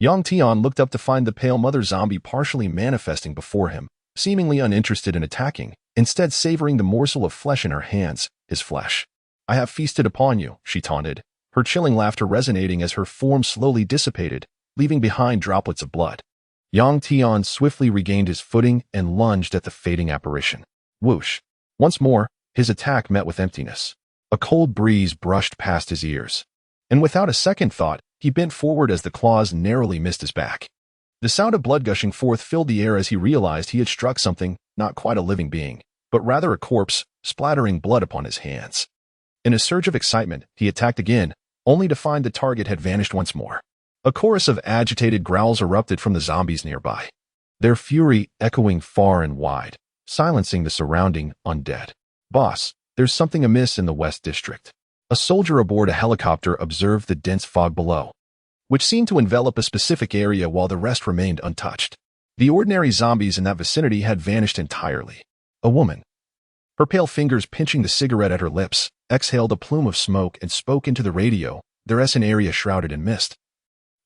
Yang Tian looked up to find the pale mother zombie partially manifesting before him, seemingly uninterested in attacking, instead savoring the morsel of flesh in her hands, his flesh. "I have feasted upon you," she taunted, her chilling laughter resonating as her form slowly dissipated, leaving behind droplets of blood. Yang Tian swiftly regained his footing and lunged at the fading apparition. Whoosh! Once more, his attack met with emptiness. A cold breeze brushed past his ears, and without a second thought, he bent forward as the claws narrowly missed his back. The sound of blood gushing forth filled the air as he realized he had struck something, not quite a living being, but rather a corpse, splattering blood upon his hands. In a surge of excitement, he attacked again, only to find the target had vanished once more. A chorus of agitated growls erupted from the zombies nearby, their fury echoing far and wide, silencing the surrounding undead. "Boss, there's something amiss in the West District." A soldier aboard a helicopter observed the dense fog below, which seemed to envelop a specific area while the rest remained untouched. The ordinary zombies in that vicinity had vanished entirely. A woman, her pale fingers pinching the cigarette at her lips, exhaled a plume of smoke and spoke into the radio, their SN area shrouded in mist,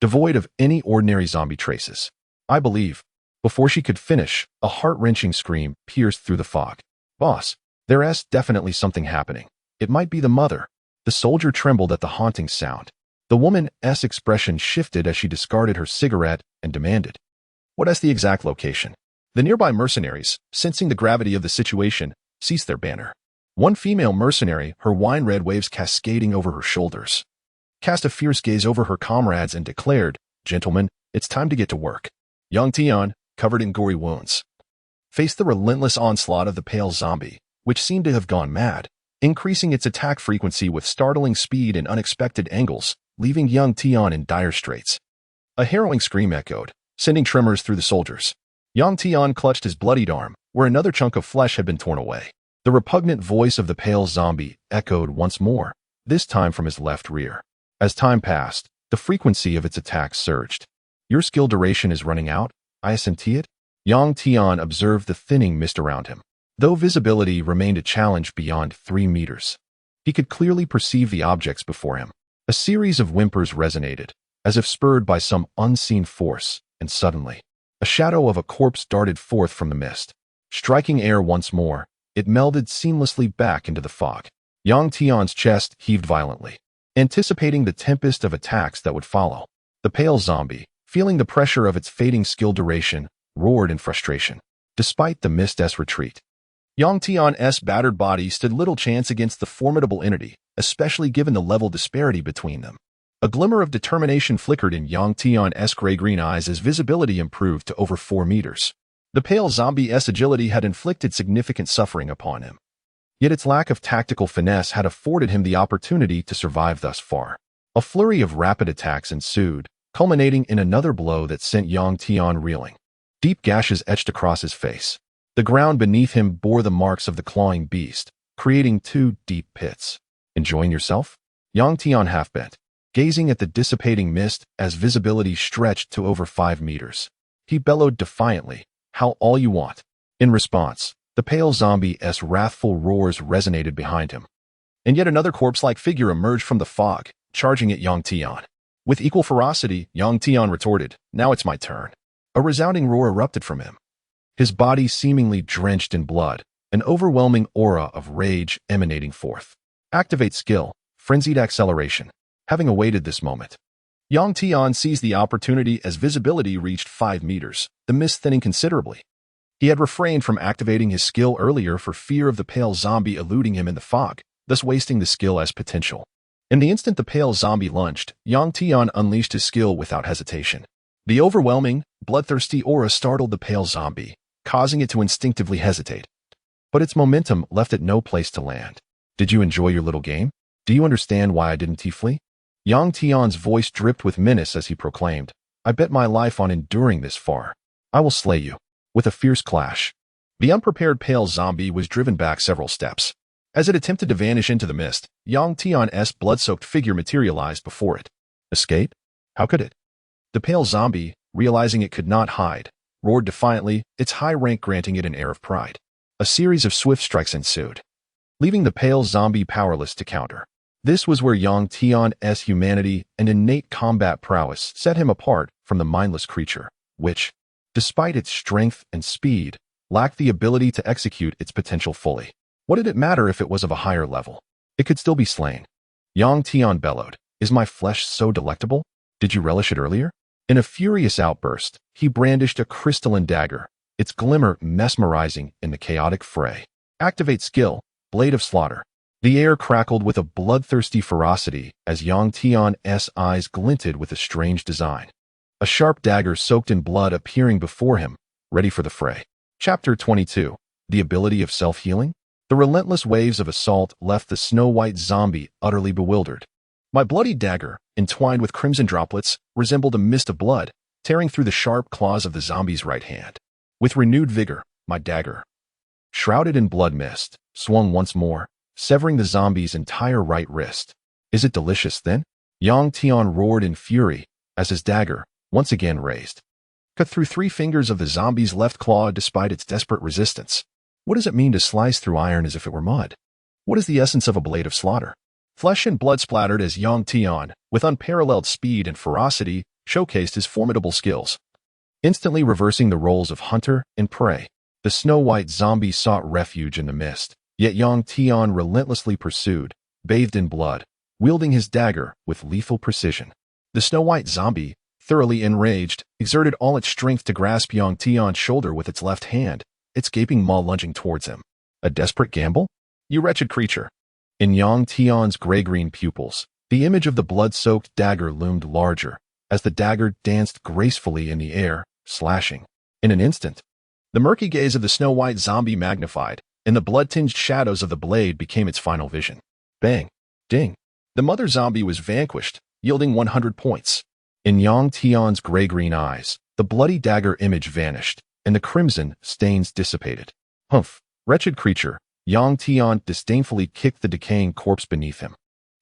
devoid of any ordinary zombie traces. "I believe." Before she could finish, a heart-wrenching scream pierced through the fog. "Boss, there's definitely something happening. It might be the mother." The soldier trembled at the haunting sound. The woman's expression shifted as she discarded her cigarette and demanded, "What is the exact location?" The nearby mercenaries, sensing the gravity of the situation, ceased their banter. One female mercenary, her wine-red waves cascading over her shoulders, cast a fierce gaze over her comrades and declared, "Gentlemen, it's time to get to work." Young Tian, covered in gory wounds, faced the relentless onslaught of the pale zombie, which seemed to have gone mad, increasing its attack frequency with startling speed and unexpected angles, leaving young Tian in dire straits. A harrowing scream echoed, sending tremors through the soldiers. Young Tian clutched his bloodied arm, where another chunk of flesh had been torn away. The repugnant voice of the pale zombie echoed once more, this time from his left rear. As time passed, the frequency of its attacks surged. "Your skill duration is running out, I senti it?" Yang Tian observed the thinning mist around him. Though visibility remained a challenge beyond 3 meters, he could clearly perceive the objects before him. A series of whimpers resonated, as if spurred by some unseen force, and suddenly, a shadow of a corpse darted forth from the mist. Striking air once more, it melded seamlessly back into the fog. Yang Tian's chest heaved violently, anticipating the tempest of attacks that would follow. The pale zombie, feeling the pressure of its fading skill duration, roared in frustration. Despite the mist's retreat, Yang Tian's battered body stood little chance against the formidable entity, especially given the level disparity between them. A glimmer of determination flickered in Yang Tian's gray-green eyes as visibility improved to over 4 meters. The pale zombie's agility had inflicted significant suffering upon him, yet its lack of tactical finesse had afforded him the opportunity to survive thus far. A flurry of rapid attacks ensued, culminating in another blow that sent Yang Tian reeling. Deep gashes etched across his face. The ground beneath him bore the marks of the clawing beast, creating 2 deep pits. "Enjoying yourself?" Yang Tian half-bent, gazing at the dissipating mist as visibility stretched to over 5 meters. He bellowed defiantly, "Howl all you want." In response, the pale zombie's wrathful roars resonated behind him. And yet another corpse-like figure emerged from the fog, charging at Yang Tian. With equal ferocity, Yang Tian retorted, "Now it's my turn." A resounding roar erupted from him, his body seemingly drenched in blood, an overwhelming aura of rage emanating forth. Activate skill, frenzied acceleration. Having awaited this moment, Yang Tian seized the opportunity as visibility reached 5 meters, the mist thinning considerably. He had refrained from activating his skill earlier for fear of the pale zombie eluding him in the fog, thus wasting the skill's potential. In the instant the pale zombie lunged, Yang Tian unleashed his skill without hesitation. The overwhelming, bloodthirsty aura startled the pale zombie, causing it to instinctively hesitate. But its momentum left it no place to land. "Did you enjoy your little game? Do you understand why I didn't flee?" Yang Tian's voice dripped with menace as he proclaimed, "I bet my life on enduring this far. I will slay you." With a fierce clash, the unprepared pale zombie was driven back several steps. As it attempted to vanish into the mist, Yang Tian's blood-soaked figure materialized before it. Escape? How could it? The pale zombie, realizing it could not hide, roared defiantly, its high rank granting it an air of pride. A series of swift strikes ensued, leaving the pale zombie powerless to counter. This was where Yang Tian's humanity and innate combat prowess set him apart from the mindless creature, which, despite its strength and speed, lacked the ability to execute its potential fully. What did it matter if it was of a higher level? It could still be slain. Yang Tian bellowed, "Is my flesh so delectable? Did you relish it earlier?" In a furious outburst, he brandished a crystalline dagger, its glimmer mesmerizing in the chaotic fray. Activate skill, Blade of Slaughter. The air crackled with a bloodthirsty ferocity as Yang Tian's eyes glinted with a strange design. A sharp dagger soaked in blood appearing before him, ready for the fray. Chapter 22. The Ability of Self-Healing? The relentless waves of assault left the snow-white zombie utterly bewildered. My bloody dagger, entwined with crimson droplets, resembled a mist of blood, tearing through the sharp claws of the zombie's right hand. With renewed vigor, my dagger, shrouded in blood mist, swung once more, severing the zombie's entire right wrist. "Is it delicious, then?" Yang Tian roared in fury as his dagger, once again raised, cut through 3 fingers of the zombie's left claw despite its desperate resistance. What does it mean to slice through iron as if it were mud? What is the essence of a blade of slaughter? Flesh and blood splattered as Yang Tian, with unparalleled speed and ferocity, showcased his formidable skills. Instantly reversing the roles of hunter and prey, the snow-white zombie sought refuge in the mist, yet Yang Tian relentlessly pursued, bathed in blood, wielding his dagger with lethal precision. The snow-white zombie, thoroughly enraged, exerted all its strength to grasp Yang Tian's shoulder with its left hand, its gaping maw lunging towards him. A desperate gamble? You wretched creature. In Yang Tian's gray-green pupils, the image of the blood-soaked dagger loomed larger, as the dagger danced gracefully in the air, slashing. In an instant, the murky gaze of the snow-white zombie magnified, and the blood-tinged shadows of the blade became its final vision. Bang! Ding! The mother zombie was vanquished, yielding 100 points. In Yang Tian's gray-green eyes, the bloody dagger image vanished, and the crimson stains dissipated. Humph! Wretched creature, Yang Tian disdainfully kicked the decaying corpse beneath him.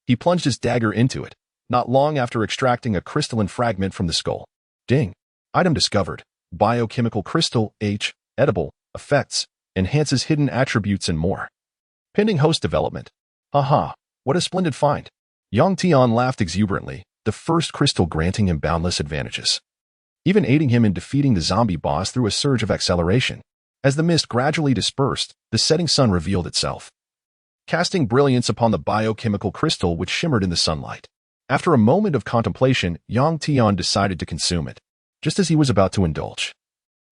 He plunged his dagger into it, not long after extracting a crystalline fragment from the skull. Ding! Item discovered. Biochemical crystal, H, edible, effects, enhances hidden attributes and more. Pending host development. Haha, what a splendid find. Yang Tian laughed exuberantly, the first crystal granting him boundless advantages, even aiding him in defeating the zombie boss through a surge of acceleration. As the mist gradually dispersed, the setting sun revealed itself, casting brilliance upon the biochemical crystal which shimmered in the sunlight. After a moment of contemplation, Yang Tian decided to consume it, just as he was about to indulge.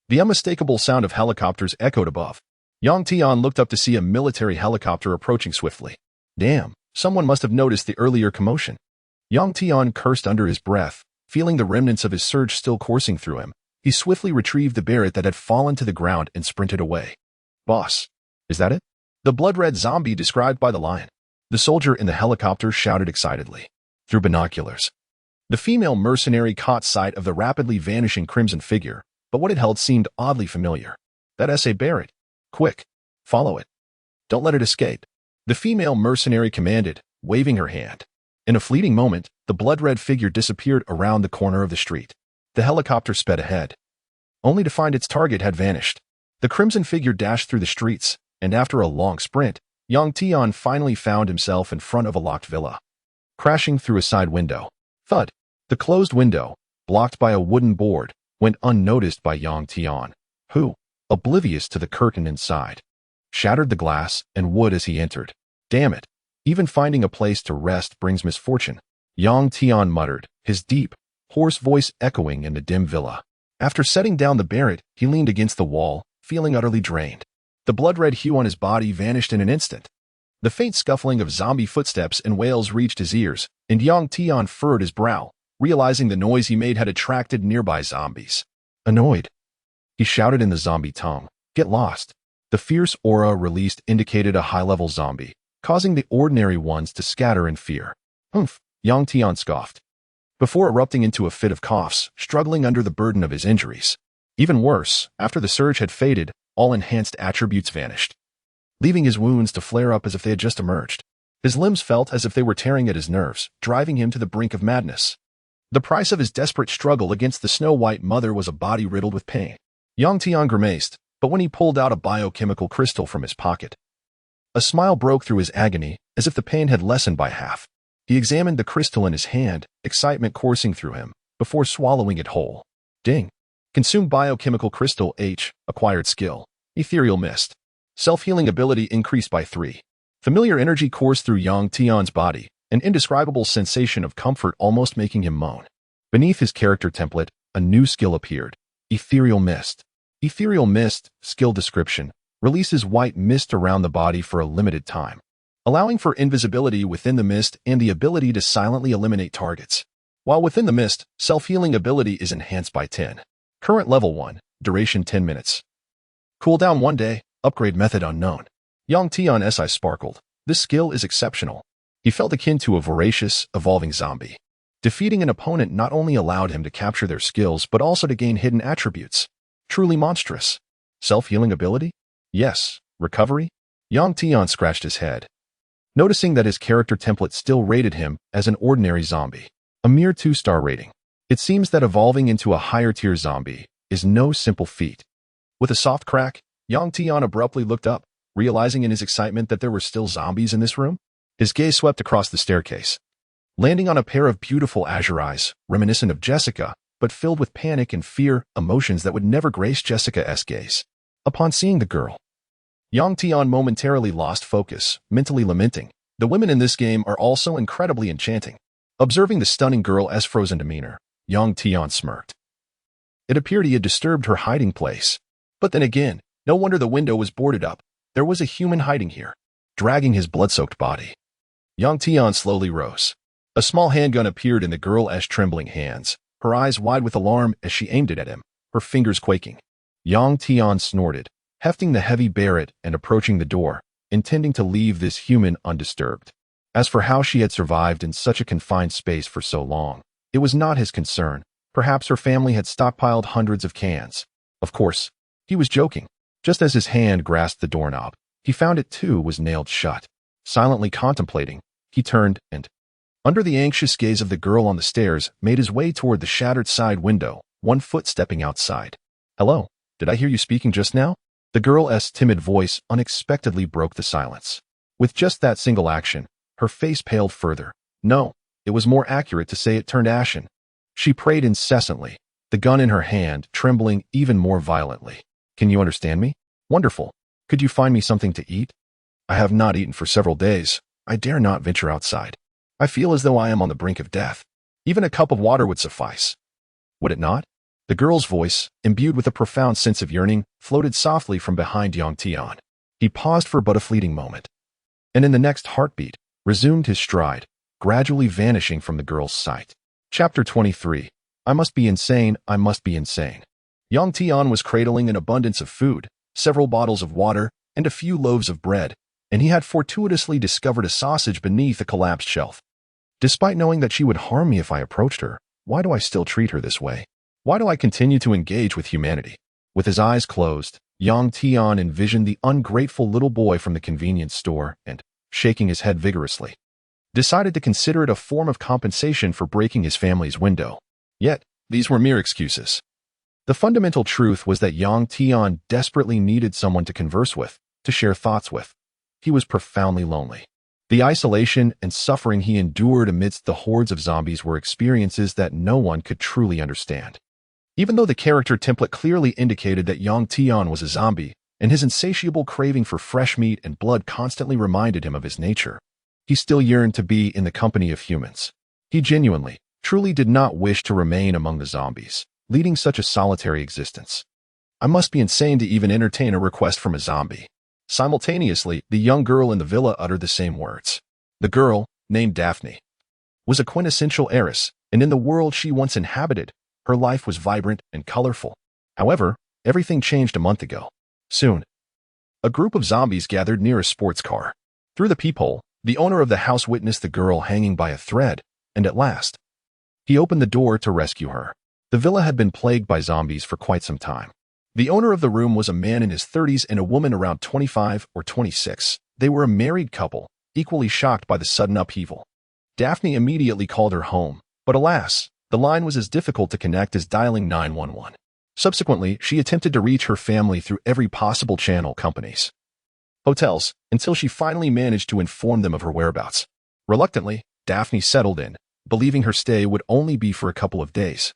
The unmistakable sound of helicopters echoed above. Yang Tian looked up to see a military helicopter approaching swiftly. Damn, someone must have noticed the earlier commotion. Yang Tian cursed under his breath, feeling the remnants of his surge still coursing through him. He swiftly retrieved the Barrett that had fallen to the ground and sprinted away. Boss, is that it? The blood-red zombie described by the lion. The soldier in the helicopter shouted excitedly. Through binoculars, the female mercenary caught sight of the rapidly vanishing crimson figure, but what it held seemed oddly familiar. That S.A. Barrett. Quick, follow it. Don't let it escape. The female mercenary commanded, waving her hand. In a fleeting moment, the blood-red figure disappeared around the corner of the street. The helicopter sped ahead, only to find its target had vanished. The crimson figure dashed through the streets, and after a long sprint, Yang Tian finally found himself in front of a locked villa. Crashing through a side window. Thud! The closed window, blocked by a wooden board, went unnoticed by Yang Tian, who, oblivious to the curtain inside, shattered the glass and wood as he entered. Damn it! Even finding a place to rest brings misfortune, Yang Tian muttered, his deep, hoarse voice echoing in the dim villa. After setting down the Barrett, he leaned against the wall, feeling utterly drained. The blood-red hue on his body vanished in an instant. The faint scuffling of zombie footsteps and wails reached his ears, and Yang Tian furrowed his brow, realizing the noise he made had attracted nearby zombies. Annoyed, he shouted in the zombie tongue, "Get lost." The fierce aura released indicated a high-level zombie, causing the ordinary ones to scatter in fear. Humph, Yang Tian scoffed, before erupting into a fit of coughs, struggling under the burden of his injuries. Even worse, after the surge had faded, all enhanced attributes vanished, leaving his wounds to flare up as if they had just emerged. His limbs felt as if they were tearing at his nerves, driving him to the brink of madness. The price of his desperate struggle against the snow-white mother was a body riddled with pain. Yang Tian grimaced, but when he pulled out a biochemical crystal from his pocket, a smile broke through his agony, as if the pain had lessened by half. He examined the crystal in his hand, excitement coursing through him, before swallowing it whole. Ding. Consumed biochemical crystal H, acquired skill. Ethereal mist. Self-healing ability increased by 3. Familiar energy coursed through Yang Tian's body, an indescribable sensation of comfort almost making him moan. Beneath his character template, a new skill appeared. Ethereal mist. Ethereal mist, skill description, releases white mist around the body for a limited time, allowing for invisibility within the mist and the ability to silently eliminate targets. While within the mist, self-healing ability is enhanced by 10. Current level 1, duration 10 minutes. Cooldown 1 day, upgrade method unknown. Yang Tian's eyes sparkled. This skill is exceptional. He felt akin to a voracious, evolving zombie. Defeating an opponent not only allowed him to capture their skills but also to gain hidden attributes. Truly monstrous. Self-healing ability? Yes. Recovery? Yang Tian scratched his head, noticing that his character template still rated him as an ordinary zombie. A mere 2-star rating. It seems that evolving into a higher-tier zombie is no simple feat. With a soft crack, Yang Tian abruptly looked up, realizing in his excitement that there were still zombies in this room. His gaze swept across the staircase, landing on a pair of beautiful azure eyes, reminiscent of Jessica, but filled with panic and fear, emotions that would never grace Jessica's gaze. Upon seeing the girl, Yang Tian momentarily lost focus, mentally lamenting, The women in this game are also incredibly enchanting. Observing the stunning girl's frozen demeanor, young Tian smirked. It appeared he had disturbed her hiding place. But then again, no wonder the window was boarded up. There was a human hiding here, dragging his blood-soaked body. Young Tian slowly rose. A small handgun appeared in the girl's trembling hands, her eyes wide with alarm as she aimed it at him, her fingers quaking. Young Tian snorted, hefting the heavy Barrett and approaching the door, intending to leave this human undisturbed. As for how she had survived in such a confined space for so long, it was not his concern. Perhaps her family had stockpiled hundreds of cans. Of course, he was joking. Just as his hand grasped the doorknob, he found it too was nailed shut. Silently contemplating, he turned and, under the anxious gaze of the girl on the stairs, made his way toward the shattered side window, one foot stepping outside. "Hello, did I hear you speaking just now?" The girl's timid voice unexpectedly broke the silence. With just that single action, her face paled further. No, it was more accurate to say it turned ashen. She prayed incessantly, the gun in her hand trembling even more violently. "Can you understand me? Wonderful. Could you find me something to eat? I have not eaten for several days. I dare not venture outside. I feel as though I am on the brink of death. Even a cup of water would suffice." Would it not? The girl's voice, imbued with a profound sense of yearning, floated softly from behind young Tian. He paused for but a fleeting moment, and in the next heartbeat, resumed his stride, gradually vanishing from the girl's sight. Chapter 23. I must be insane, I must be insane. Young Tian was cradling an abundance of food, several bottles of water, and a few loaves of bread, and he had fortuitously discovered a sausage beneath a collapsed shelf. Despite knowing that she would harm me if I approached her, why do I still treat her this way? Why do I continue to engage with humanity? With his eyes closed, young Tian envisioned the ungrateful little boy from the convenience store and, shaking his head vigorously, decided to consider it a form of compensation for breaking his family's window. Yet, these were mere excuses. The fundamental truth was that young Tian desperately needed someone to converse with, to share thoughts with. He was profoundly lonely. The isolation and suffering he endured amidst the hordes of zombies were experiences that no one could truly understand. Even though the character template clearly indicated that young Tian was a zombie, and his insatiable craving for fresh meat and blood constantly reminded him of his nature, he still yearned to be in the company of humans. He genuinely, truly did not wish to remain among the zombies, leading such a solitary existence. I must be insane to even entertain a request from a zombie. Simultaneously, the young girl in the villa uttered the same words. The girl, named Daphne, was a quintessential heiress, and in the world she once inhabited, her life was vibrant and colorful. However, everything changed a month ago. Soon, a group of zombies gathered near a sports car. Through the peephole, the owner of the house witnessed the girl hanging by a thread, and at last, he opened the door to rescue her. The villa had been plagued by zombies for quite some time. The owner of the room was a man in his 30s and a woman around 25 or 26. They were a married couple, equally shocked by the sudden upheaval. Daphne immediately called her home, but alas, the line was as difficult to connect as dialing 911. Subsequently, she attempted to reach her family through every possible channel, companies, hotels, until she finally managed to inform them of her whereabouts. Reluctantly, Daphne settled in, believing her stay would only be for a couple of days,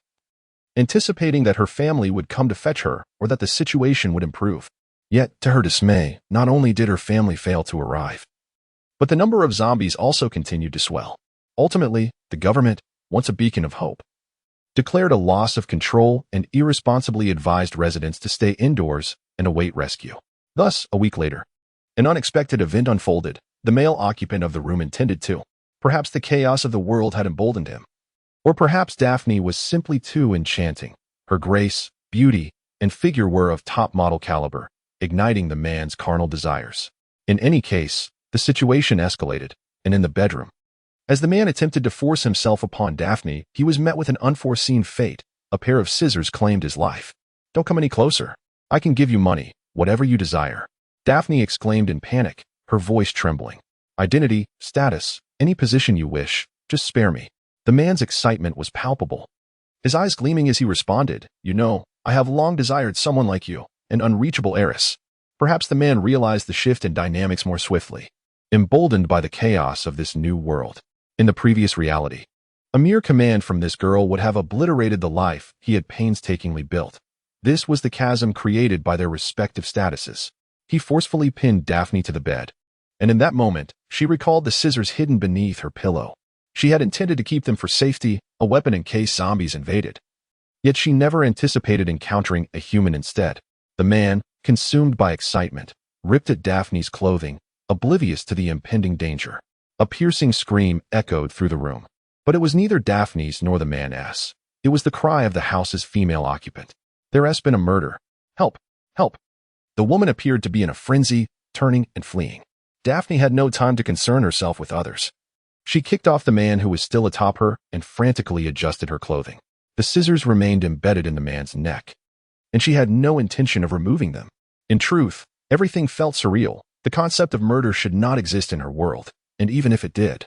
anticipating that her family would come to fetch her or that the situation would improve. Yet, to her dismay, not only did her family fail to arrive, but the number of zombies also continued to swell. Ultimately, the government, once a beacon of hope, declared a loss of control and irresponsibly advised residents to stay indoors and await rescue. Thus, a week later, an unexpected event unfolded. The male occupant of the room intended to. Perhaps the chaos of the world had emboldened him. Or perhaps Daphne was simply too enchanting. Her grace, beauty, and figure were of top-model caliber, igniting the man's carnal desires. In any case, the situation escalated, and in the bedroom, as the man attempted to force himself upon Daphne, he was met with an unforeseen fate. A pair of scissors claimed his life. "Don't come any closer. I can give you money, whatever you desire," Daphne exclaimed in panic, her voice trembling. "Identity, status, any position you wish, just spare me." The man's excitement was palpable, his eyes gleaming as he responded, "You know, I have long desired someone like you, an unreachable heiress." Perhaps the man realized the shift in dynamics more swiftly, emboldened by the chaos of this new world. In the previous reality, a mere command from this girl would have obliterated the life he had painstakingly built. This was the chasm created by their respective statuses. He forcefully pinned Daphne to the bed, and in that moment, She recalled the scissors hidden beneath her pillow. She had intended to keep them for safety, a weapon in case zombies invaded. Yet she never anticipated encountering a human instead. The man, consumed by excitement, ripped at Daphne's clothing, oblivious to the impending danger. A piercing scream echoed through the room. But it was neither Daphne's nor the man's. It was the cry of the house's female occupant. There has been a murder. Help! Help! The woman appeared to be in a frenzy, turning and fleeing. Daphne had no time to concern herself with others. She kicked off the man who was still atop her and frantically adjusted her clothing. The scissors remained embedded in the man's neck, and she had no intention of removing them. In truth, everything felt surreal. The concept of murder should not exist in her world, and even if it did,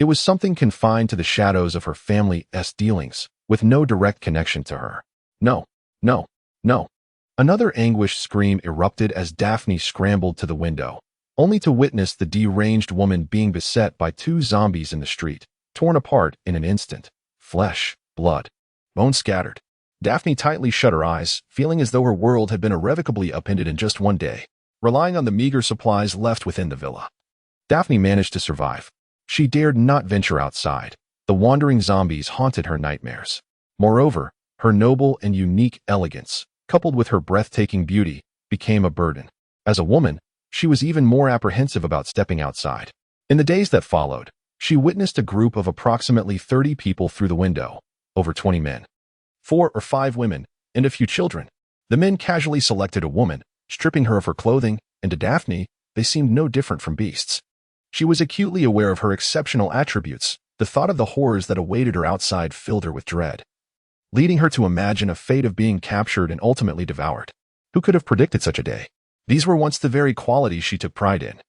it was something confined to the shadows of her family's dealings, with no direct connection to her. No, no, no. Another anguished scream erupted as Daphne scrambled to the window, only to witness the deranged woman being beset by two zombies in the street, torn apart in an instant. Flesh, blood, bones scattered. Daphne tightly shut her eyes, feeling as though her world had been irrevocably upended in just one day, relying on the meager supplies left within the villa. Daphne managed to survive. She dared not venture outside. The wandering zombies haunted her nightmares. Moreover, her noble and unique elegance, coupled with her breathtaking beauty, became a burden. As a woman, she was even more apprehensive about stepping outside. In the days that followed, she witnessed a group of approximately 30 people through the window, over 20 men, 4 or 5 women, and a few children. The men casually selected a woman, stripping her of her clothing, and to Daphne, they seemed no different from beasts. She was acutely aware of her exceptional attributes. The thought of the horrors that awaited her outside filled her with dread, leading her to imagine a fate of being captured and ultimately devoured. Who could have predicted such a day? These were once the very qualities she took pride in.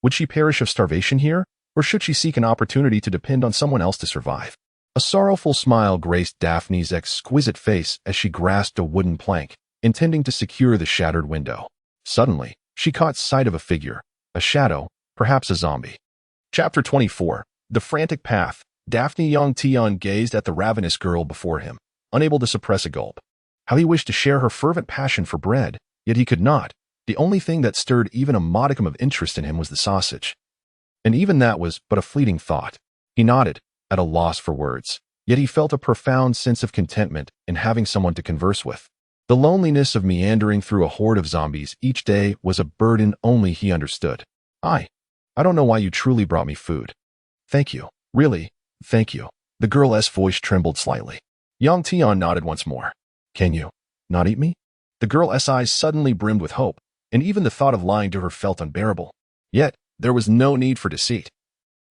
Would she perish of starvation here, or should she seek an opportunity to depend on someone else to survive? A sorrowful smile graced Daphne's exquisite face as she grasped a wooden plank, intending to secure the shattered window. Suddenly, she caught sight of a figure, a shadow, perhaps a zombie. Chapter 24. The Frantic Path. Daphne Tian gazed at the ravenous girl before him, unable to suppress a gulp. How he wished to share her fervent passion for bread, yet he could not. The only thing that stirred even a modicum of interest in him was the sausage. And even that was but a fleeting thought. He nodded, at a loss for words, yet he felt a profound sense of contentment in having someone to converse with. The loneliness of meandering through a horde of zombies each day was a burden only he understood. I don't know why you truly brought me food. Thank you. Really, thank you. The girl's voice trembled slightly. Tian nodded once more. Can you not eat me? The girl's eyes suddenly brimmed with hope, and even the thought of lying to her felt unbearable. Yet, there was no need for deceit.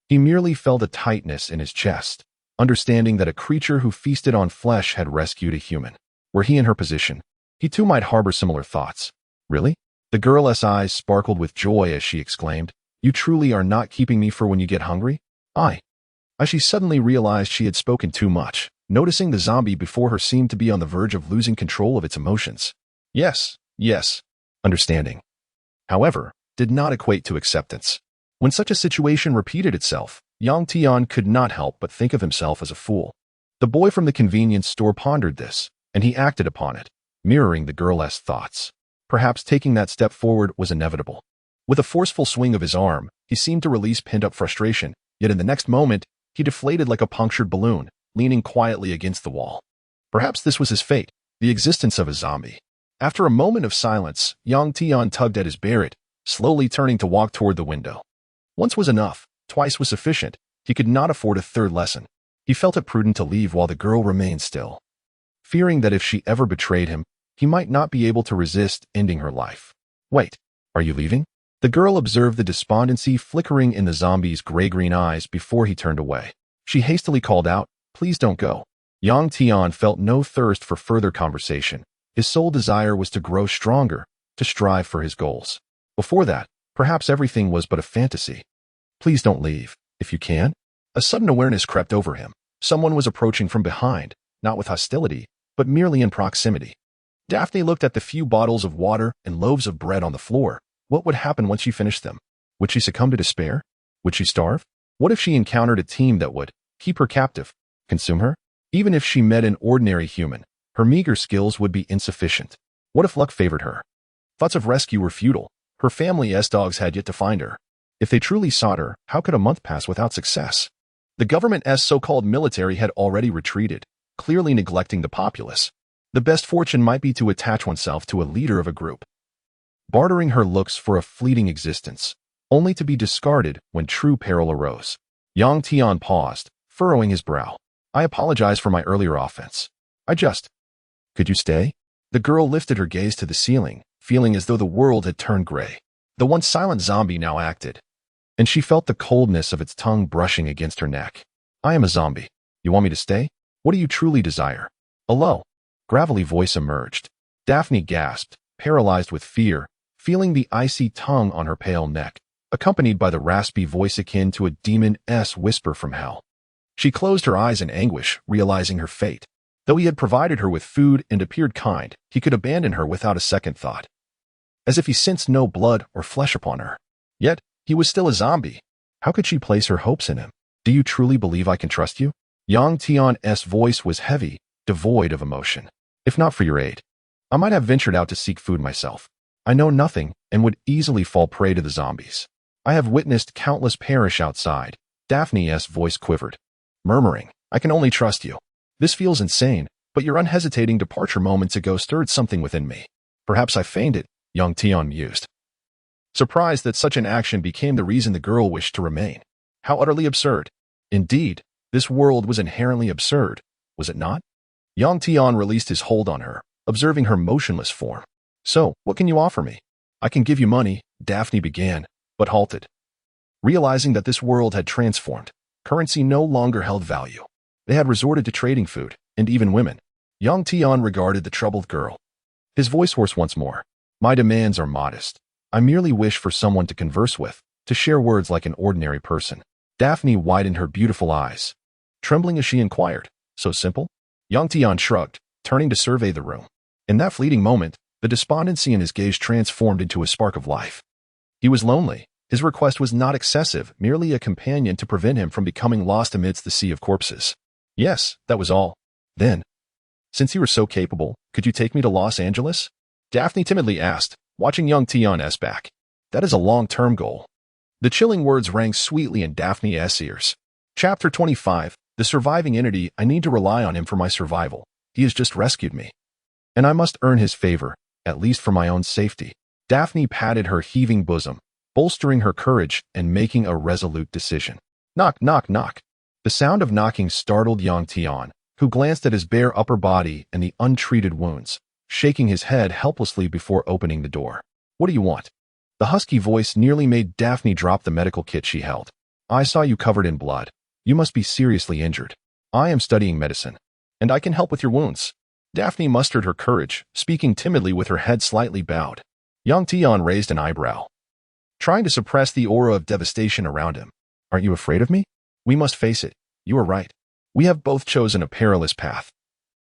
He merely felt a tightness in his chest, understanding that a creature who feasted on flesh had rescued a human. Were he in her position, he too might harbor similar thoughts. Really? The girl's eyes sparkled with joy as she exclaimed, You truly are not keeping me for when you get hungry? As she suddenly realized she had spoken too much, noticing the zombie before her seemed to be on the verge of losing control of its emotions. Yes. Understanding, however, did not equate to acceptance. When such a situation repeated itself, Tian could not help but think of himself as a fool. The boy from the convenience store pondered this, and he acted upon it, mirroring the girl's thoughts. Perhaps taking that step forward was inevitable. With a forceful swing of his arm, he seemed to release pent-up frustration, yet in the next moment, he deflated like a punctured balloon, leaning quietly against the wall. Perhaps this was his fate, the existence of a zombie. After a moment of silence, Tian tugged at his beret, slowly turning to walk toward the window. Once was enough, twice was sufficient. He could not afford a third lesson. He felt it prudent to leave while the girl remained still, fearing that if she ever betrayed him, he might not be able to resist ending her life. Wait, are you leaving? The girl observed the despondency flickering in the zombie's gray-green eyes before he turned away. She hastily called out, Please don't go. Tian felt no thirst for further conversation. His sole desire was to grow stronger, to strive for his goals. Before that, perhaps everything was but a fantasy. Please don't leave, if you can. A sudden awareness crept over him. Someone was approaching from behind, not with hostility, but merely in proximity. Daphne looked at the few bottles of water and loaves of bread on the floor. What would happen once she finished them? Would she succumb to despair? Would she starve? What if she encountered a team that would keep her captive, consume her? Even if she met an ordinary human, her meager skills would be insufficient. What if luck favored her? Thoughts of rescue were futile. Her family's dogs had yet to find her. If they truly sought her, how could a month pass without success? The government's so-called military had already retreated, clearly neglecting the populace. The best fortune might be to attach oneself to a leader of a group, bartering her looks for a fleeting existence, only to be discarded when true peril arose. Yang Tian paused, furrowing his brow. I apologize for my earlier offense. Could you stay? The girl lifted her gaze to the ceiling, feeling as though the world had turned gray. The once silent zombie now acted, and she felt the coldness of its tongue brushing against her neck. I am a zombie. You want me to stay? What do you truly desire? A low, gravelly voice emerged. Daphne gasped, paralyzed with fear, feeling the icy tongue on her pale neck, accompanied by the raspy voice akin to a demon's whisper from hell. She closed her eyes in anguish, realizing her fate. Though he had provided her with food and appeared kind, he could abandon her without a second thought, as if he sensed no blood or flesh upon her. Yet, he was still a zombie. How could she place her hopes in him? Do you truly believe I can trust you? Yang Tian's voice was heavy, devoid of emotion. If not for your aid, I might have ventured out to seek food myself. I know nothing and would easily fall prey to the zombies. I have witnessed countless perish outside. Daphne's voice quivered, murmuring, I can only trust you. This feels insane, but your unhesitating departure moments ago stirred something within me. Perhaps I feigned it, Yang Tian mused, surprised that such an action became the reason the girl wished to remain. How utterly absurd. Indeed, this world was inherently absurd, was it not? Yang Tian released his hold on her, observing her motionless form. So, what can you offer me? I can give you money, Daphne began, but halted, realizing that this world had transformed. Currency no longer held value. They had resorted to trading food, and even women. Yang Tian regarded the troubled girl, his voice hoarse once more. My demands are modest. I merely wish for someone to converse with, to share words like an ordinary person. Daphne widened her beautiful eyes, trembling as she inquired, so simple? Yang Tian shrugged, turning to survey the room. In that fleeting moment, the despondency in his gaze transformed into a spark of life. He was lonely. His request was not excessive, merely a companion to prevent him from becoming lost amidst the sea of corpses. Yes, that was all. Then, since you were so capable, could you take me to Los Angeles? Daphne timidly asked, watching Yang Tian's back. That is a long-term goal. The chilling words rang sweetly in Daphne's ears. Chapter 25. The surviving entity. I need to rely on him for my survival. He has just rescued me, and I must earn his favor, at least for my own safety. Daphne patted her heaving bosom, bolstering her courage and making a resolute decision. Knock, knock, knock. The sound of knocking startled Yang Tian, who glanced at his bare upper body and the untreated wounds, shaking his head helplessly before opening the door. What do you want? The husky voice nearly made Daphne drop the medical kit she held. I saw you covered in blood. You must be seriously injured. I am studying medicine, and I can help with your wounds. Daphne mustered her courage, speaking timidly with her head slightly bowed. Yang Tian raised an eyebrow, trying to suppress the aura of devastation around him. Aren't you afraid of me? We must face it. You are right. We have both chosen a perilous path,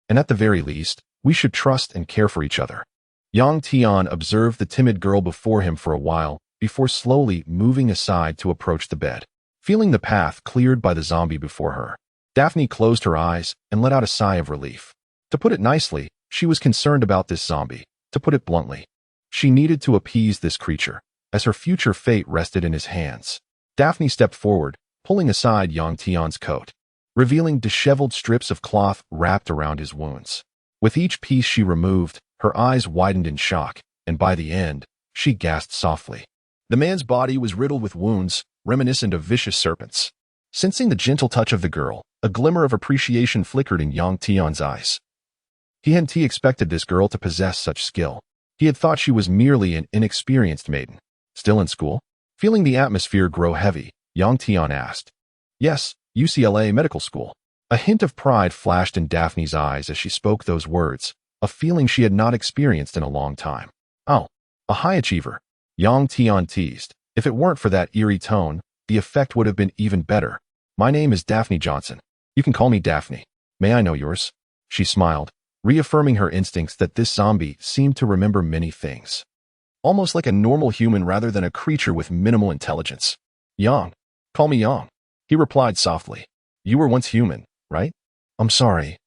and at the very least, we should trust and care for each other. Yang Tian observed the timid girl before him for a while, before slowly moving aside to approach the bed. Feeling the path cleared by the zombie before her, Daphne closed her eyes and let out a sigh of relief. To put it nicely, she was concerned about this zombie. To put it bluntly, she needed to appease this creature, as her future fate rested in his hands. Daphne stepped forward, pulling aside Yang Tian's coat, revealing disheveled strips of cloth wrapped around his wounds. With each piece she removed, her eyes widened in shock, and by the end, she gasped softly. The man's body was riddled with wounds, reminiscent of vicious serpents. Sensing the gentle touch of the girl, a glimmer of appreciation flickered in Yang Tian's eyes. He hadn't expected this girl to possess such skill. He had thought she was merely an inexperienced maiden. Still in school? Feeling the atmosphere grow heavy, Yang Tian asked. Yes, UCLA Medical School. A hint of pride flashed in Daphne's eyes as she spoke those words, a feeling she had not experienced in a long time. Oh, a high achiever, Yang Tian teased. If it weren't for that eerie tone, the effect would have been even better. My name is Daphne Johnson. You can call me Daphne. May I know yours? She smiled, reaffirming her instincts that this zombie seemed to remember many things. Almost like a normal human rather than a creature with minimal intelligence. Yang. Call me Yang. He replied softly. You were once human, right? I'm sorry,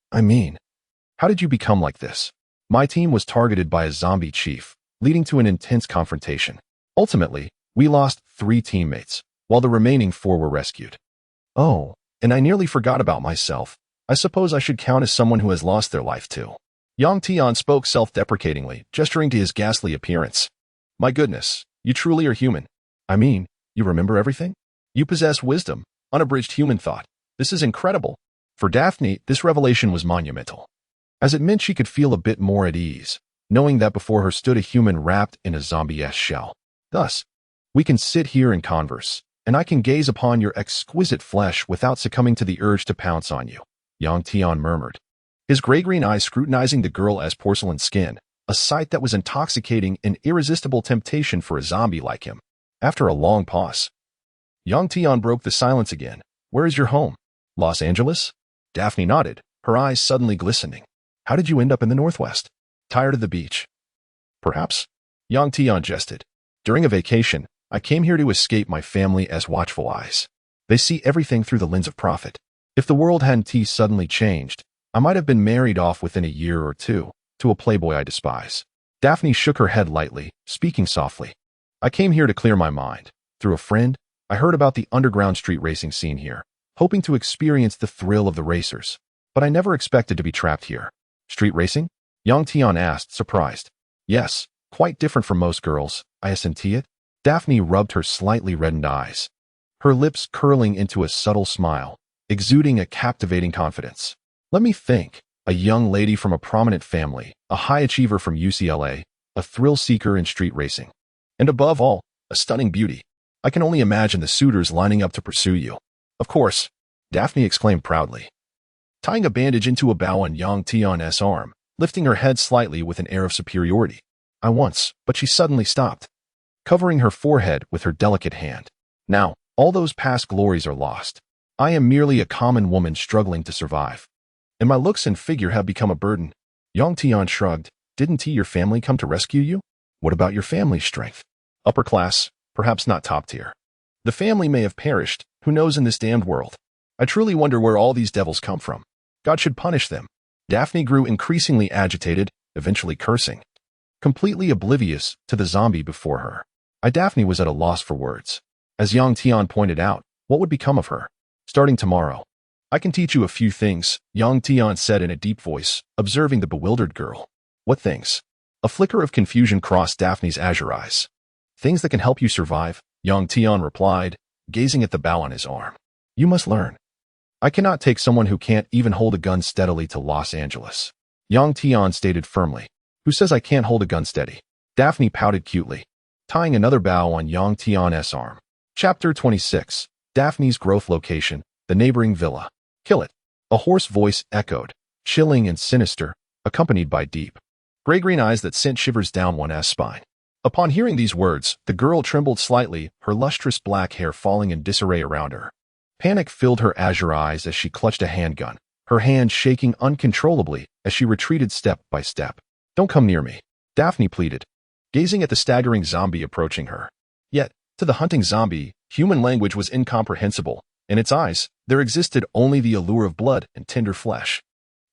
how did you become like this? My team was targeted by a zombie chief, leading to an intense confrontation. Ultimately, We lost 3 teammates, while the remaining 4 were rescued. Oh, and I nearly forgot about myself. I suppose I should count as someone who has lost their life too. Young Tian spoke self-deprecatingly, gesturing to his ghastly appearance. My goodness, you truly are human. I mean, you remember everything? You possess wisdom, unabridged human thought. This is incredible. For Daphne, this revelation was monumental, as it meant she could feel a bit more at ease, knowing that before her stood a human wrapped in a zombie-esque shell. Thus, we can sit here and converse, and I can gaze upon your exquisite flesh without succumbing to the urge to pounce on you, Yang Tian murmured, his gray-green eyes scrutinizing the girl as porcelain skin, a sight that was intoxicating and irresistible temptation for a zombie like him. After a long pause, Yang Tian broke the silence again. Where is your home? Los Angeles? Daphne nodded, her eyes suddenly glistening. How did you end up in the Northwest? Tired of the beach? Perhaps? Yang Tian jested. During a vacation, I came here to escape my family as watchful eyes. They see everything through the lens of profit. If the world hadn't suddenly changed, I might have been married off within a year or two to a playboy I despise. Daphne shook her head lightly, speaking softly. I came here to clear my mind. Through a friend, I heard about the underground street racing scene here, hoping to experience the thrill of the racers. But I never expected to be trapped here. Street racing? Yang Tian asked, surprised. Yes, quite different from most girls, I assenti it. Daphne rubbed her slightly reddened eyes, her lips curling into a subtle smile, exuding a captivating confidence. Let me think. A young lady from a prominent family, a high achiever from UCLA, a thrill seeker in street racing. And above all, a stunning beauty. I can only imagine the suitors lining up to pursue you. Of course, Daphne exclaimed proudly, tying a bandage into a bow on Yang Tian's arm, lifting her head slightly with an air of superiority. But she suddenly stopped, covering her forehead with her delicate hand. Now, all those past glories are lost. I am merely a common woman struggling to survive. And my looks and figure have become a burden. Yang Tian shrugged. Didn't your family come to rescue you? What about your family's strength? Upper class, perhaps not top tier. The family may have perished, who knows in this damned world. I truly wonder where all these devils come from. God should punish them. Daphne grew increasingly agitated, eventually cursing, completely oblivious to the zombie before her. Daphne was at a loss for words. As Yang Tian pointed out, what would become of her? Starting tomorrow, I can teach you a few things, Yang Tian said in a deep voice, observing the bewildered girl. What things? A flicker of confusion crossed Daphne's azure eyes. Things that can help you survive, Yang Tian replied, gazing at the bow on his arm. You must learn. I cannot take someone who can't even hold a gun steadily to Los Angeles. Yang Tian stated firmly. Who says I can't hold a gun steady? Daphne pouted cutely, tying another bow on Yang Tian's arm. Chapter 26. Daphne's growth location, the neighboring villa. Kill it. A hoarse voice echoed, chilling and sinister, accompanied by deep, gray-green eyes that sent shivers down one's spine. Upon hearing these words, the girl trembled slightly, her lustrous black hair falling in disarray around her. Panic filled her azure eyes as she clutched a handgun, her hand shaking uncontrollably as she retreated step by step. Don't come near me, Daphne pleaded, gazing at the staggering zombie approaching her. Yet, to the hunting zombie, human language was incomprehensible. In its eyes, there existed only the allure of blood and tender flesh.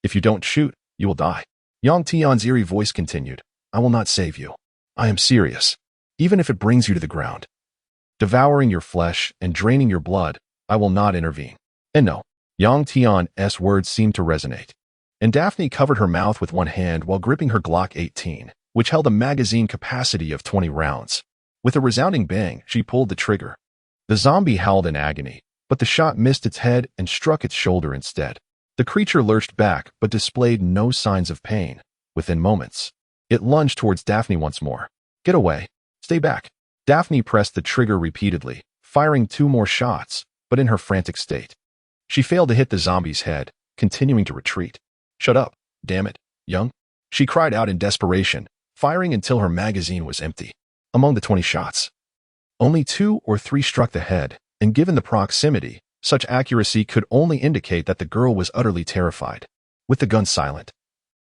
If you don't shoot, you will die. Yang Tian's eerie voice continued. I will not save you. I am serious, even if it brings you to the ground. Devouring your flesh and draining your blood, I will not intervene. And no, Yang Tian's words seemed to resonate. And Daphne covered her mouth with one hand while gripping her Glock 18, which held a magazine capacity of 20 rounds. With a resounding bang, she pulled the trigger. The zombie howled in agony, but the shot missed its head and struck its shoulder instead. The creature lurched back but displayed no signs of pain. Within moments, it lunged towards Daphne once more. Get away. Stay back. Daphne pressed the trigger repeatedly, firing 2 more shots, but in her frantic state, she failed to hit the zombie's head, continuing to retreat. Shut up, damn it, young, she cried out in desperation, firing until her magazine was empty. Among the 20 shots, only 2 or 3 struck the head, and given the proximity, such accuracy could only indicate that the girl was utterly terrified. With the gun silent,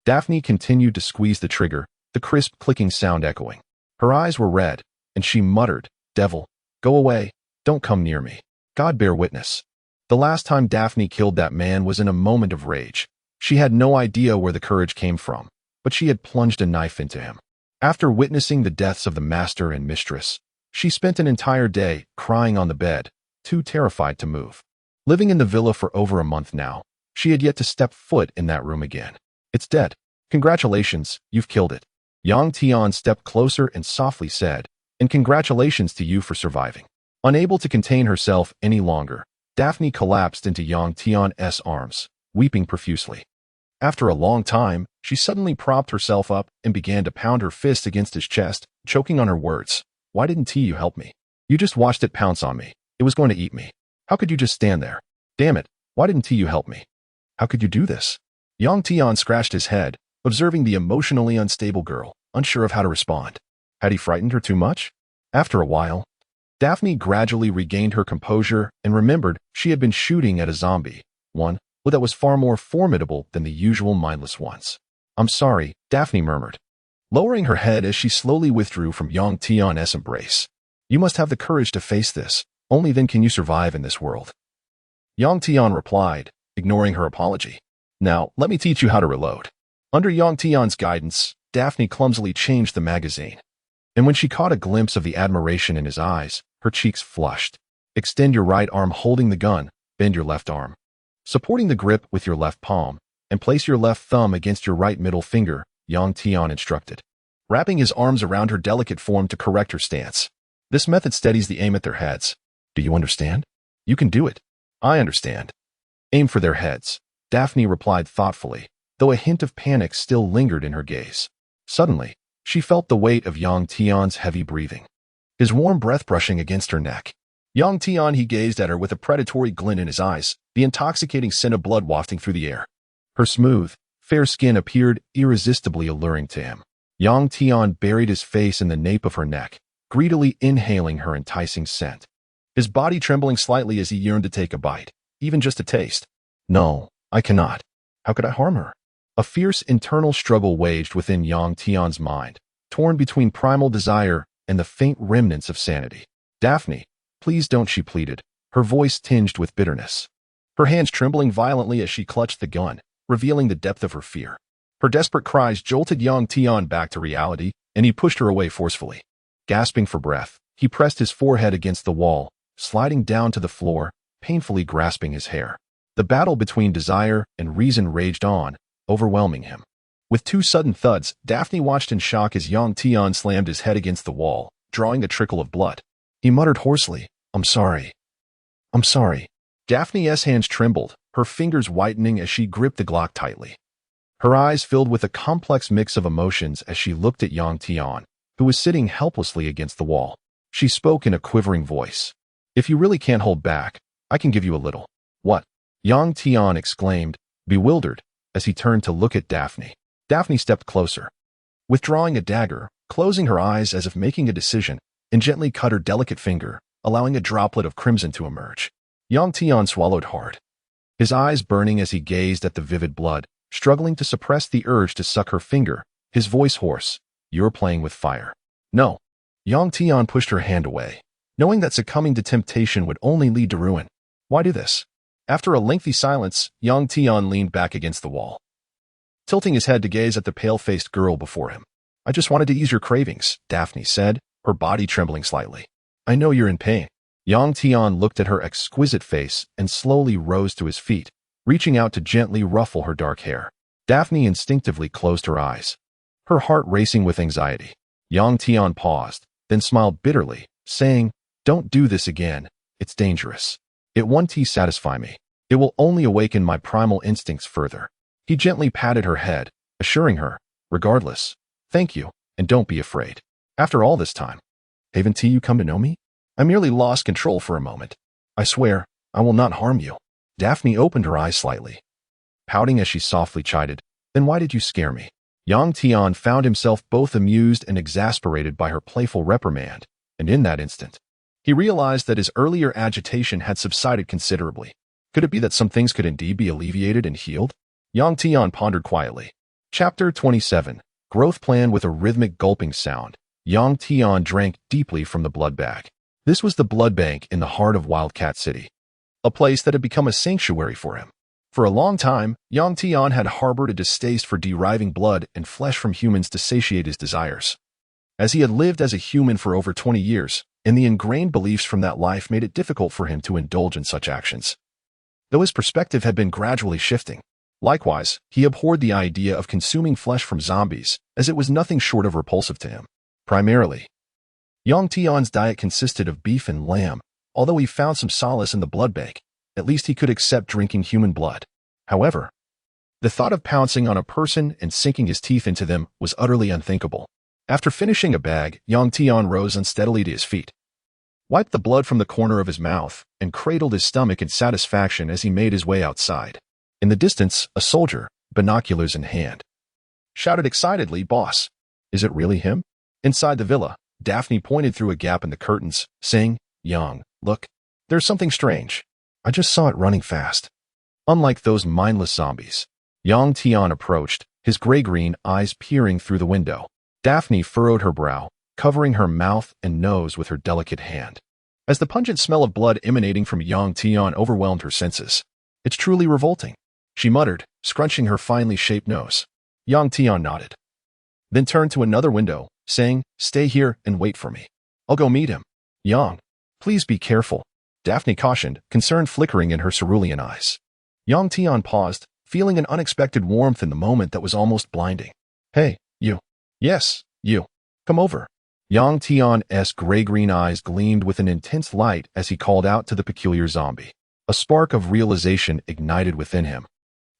Daphne continued to squeeze the trigger, the crisp clicking sound echoing. Her eyes were red, and she muttered, Devil, go away, don't come near me. God bear witness. The last time Daphne killed that man was in a moment of rage. She had no idea where the courage came from, but she had plunged a knife into him. After witnessing the deaths of the master and mistress, She spent an entire day crying on the bed, too terrified to move. Living in the villa for over a month now, she had yet to step foot in that room again. It's dead. Congratulations, you've killed it. Yang Tian stepped closer and softly said, and congratulations to you for surviving. Unable to contain herself any longer, Daphne collapsed into Yang Tian's arms, weeping profusely. After a long time, she suddenly propped herself up and began to pound her fist against his chest, choking on her words. Why didn't you help me? You just watched it pounce on me. It was going to eat me. How could you just stand there? Damn it, why didn't you help me? How could you do this? Yang Tian scratched his head, observing the emotionally unstable girl, unsure of how to respond. Had he frightened her too much? After a while, Daphne gradually regained her composure and remembered she had been shooting at a zombie, one that was far more formidable than the usual mindless ones. I'm sorry, Daphne murmured, lowering her head as she slowly withdrew from Yang Tian's embrace. You must have the courage to face this. Only then can you survive in this world. Yang Tian replied, ignoring her apology. Now, let me teach you how to reload. Under Yang Tian's guidance, Daphne clumsily changed the magazine. And when she caught a glimpse of the admiration in his eyes, her cheeks flushed. Extend your right arm holding the gun, bend your left arm, supporting the grip with your left palm, and place your left thumb against your right middle finger, Yang Tian instructed, wrapping his arms around her delicate form to correct her stance. This method steadies the aim at their heads. Do you understand? You can do it. I understand. Aim for their heads, Daphne replied thoughtfully, though a hint of panic still lingered in her gaze. Suddenly, she felt the weight of Yang Tian's heavy breathing, his warm breath brushing against her neck. Yang Tian, he gazed at her with a predatory glint in his eyes, the intoxicating scent of blood wafting through the air. Her smooth, fair skin appeared irresistibly alluring to him. Yang Tian buried his face in the nape of her neck, greedily inhaling her enticing scent, his body trembling slightly as he yearned to take a bite, even just a taste. No, I cannot. How could I harm her? A fierce internal struggle waged within Yang Tian's mind, torn between primal desire and the faint remnants of sanity. Daphne, please don't, she pleaded, her voice tinged with bitterness, her hands trembling violently as she clutched the gun, revealing the depth of her fear. Her desperate cries jolted Yang Tian back to reality, and he pushed her away forcefully. Gasping for breath, he pressed his forehead against the wall, sliding down to the floor, painfully grasping his hair. The battle between desire and reason raged on, overwhelming him. With two sudden thuds, Daphne watched in shock as Yang Tian slammed his head against the wall, drawing a trickle of blood. He muttered hoarsely, I'm sorry. I'm sorry. Daphne's hands trembled, her fingers whitening as she gripped the Glock tightly. Her eyes filled with a complex mix of emotions as she looked at Yang Tian, who was sitting helplessly against the wall. She spoke in a quivering voice. If you really can't hold back, I can give you a little. What? Yang Tian exclaimed, bewildered, as he turned to look at Daphne. Daphne stepped closer, withdrawing a dagger, closing her eyes as if making a decision, and gently cut her delicate finger, allowing a droplet of crimson to emerge. Yang Tian swallowed hard, his eyes burning as he gazed at the vivid blood, struggling to suppress the urge to suck her finger, his voice hoarse. You're playing with fire. No. Yang Tian pushed her hand away, knowing that succumbing to temptation would only lead to ruin. Why do this? After a lengthy silence, Yang Tian leaned back against the wall, tilting his head to gaze at the pale-faced girl before him. I just wanted to ease your cravings, Daphne said, her body trembling slightly. I know you're in pain. Yang Tian looked at her exquisite face and slowly rose to his feet, reaching out to gently ruffle her dark hair. Daphne instinctively closed her eyes, her heart racing with anxiety. Yang Tian paused, then smiled bitterly, saying, Don't do this again. It's dangerous. It won't satisfy me. It will only awaken my primal instincts further. He gently patted her head, assuring her, regardless, thank you, and don't be afraid. After all this time, haven't you come to know me? I merely lost control for a moment. I swear, I will not harm you. Daphne opened her eyes slightly, pouting as she softly chided, Then why did you scare me? Yang Tian found himself both amused and exasperated by her playful reprimand, and in that instant, he realized that his earlier agitation had subsided considerably. Could it be that some things could indeed be alleviated and healed? Yang Tian pondered quietly. Chapter 27. Growth Plan. With a rhythmic gulping sound, Yang Tian drank deeply from the blood bag. This was the blood bank in the heart of Wildcat City, a place that had become a sanctuary for him. For a long time, Yang Tian had harbored a distaste for deriving blood and flesh from humans to satiate his desires. As he had lived as a human for over 20 years, and the ingrained beliefs from that life made it difficult for him to indulge in such actions. Though his perspective had been gradually shifting. Likewise, he abhorred the idea of consuming flesh from zombies, as it was nothing short of repulsive to him. Primarily, young Tian's diet consisted of beef and lamb. Although he found some solace in the blood bank, at least he could accept drinking human blood. However, the thought of pouncing on a person and sinking his teeth into them was utterly unthinkable. After finishing a bag, young Tian rose unsteadily to his feet, wiped the blood from the corner of his mouth, and cradled his stomach in satisfaction as he made his way outside. In the distance, a soldier, binoculars in hand, shouted excitedly, "Boss, is it really him?" Inside the villa, Daphne pointed through a gap in the curtains, saying, "Young, look, there's something strange. I just saw it running fast." Unlike those mindless zombies, young Tian approached, his gray-green eyes peering through the window. Daphne furrowed her brow, covering her mouth and nose with her delicate hand. As the pungent smell of blood emanating from young Tian overwhelmed her senses. "It's truly revolting," she muttered, scrunching her finely shaped nose. Young Tian nodded, then turned to another window, saying, "Stay here and wait for me. I'll go meet him." "Young, please be careful," Daphne cautioned, concern flickering in her cerulean eyes. Young Tian paused, feeling an unexpected warmth in the moment that was almost blinding. "Hey, you." "Yes, you. Come over." Young Tian's gray-green eyes gleamed with an intense light as he called out to the peculiar zombie. A spark of realization ignited within him.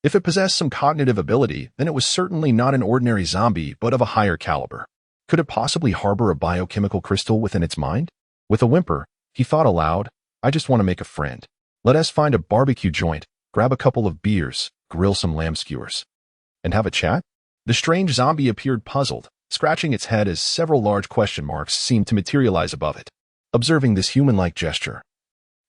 If it possessed some cognitive ability, then it was certainly not an ordinary zombie, but of a higher caliber. Could it possibly harbor a biochemical crystal within its mind? With a whimper, he thought aloud, "I just want to make a friend. Let us find a barbecue joint, grab a couple of beers, grill some lamb skewers, and have a chat?" The strange zombie appeared puzzled, scratching its head as several large question marks seemed to materialize above it. Observing this human-like gesture,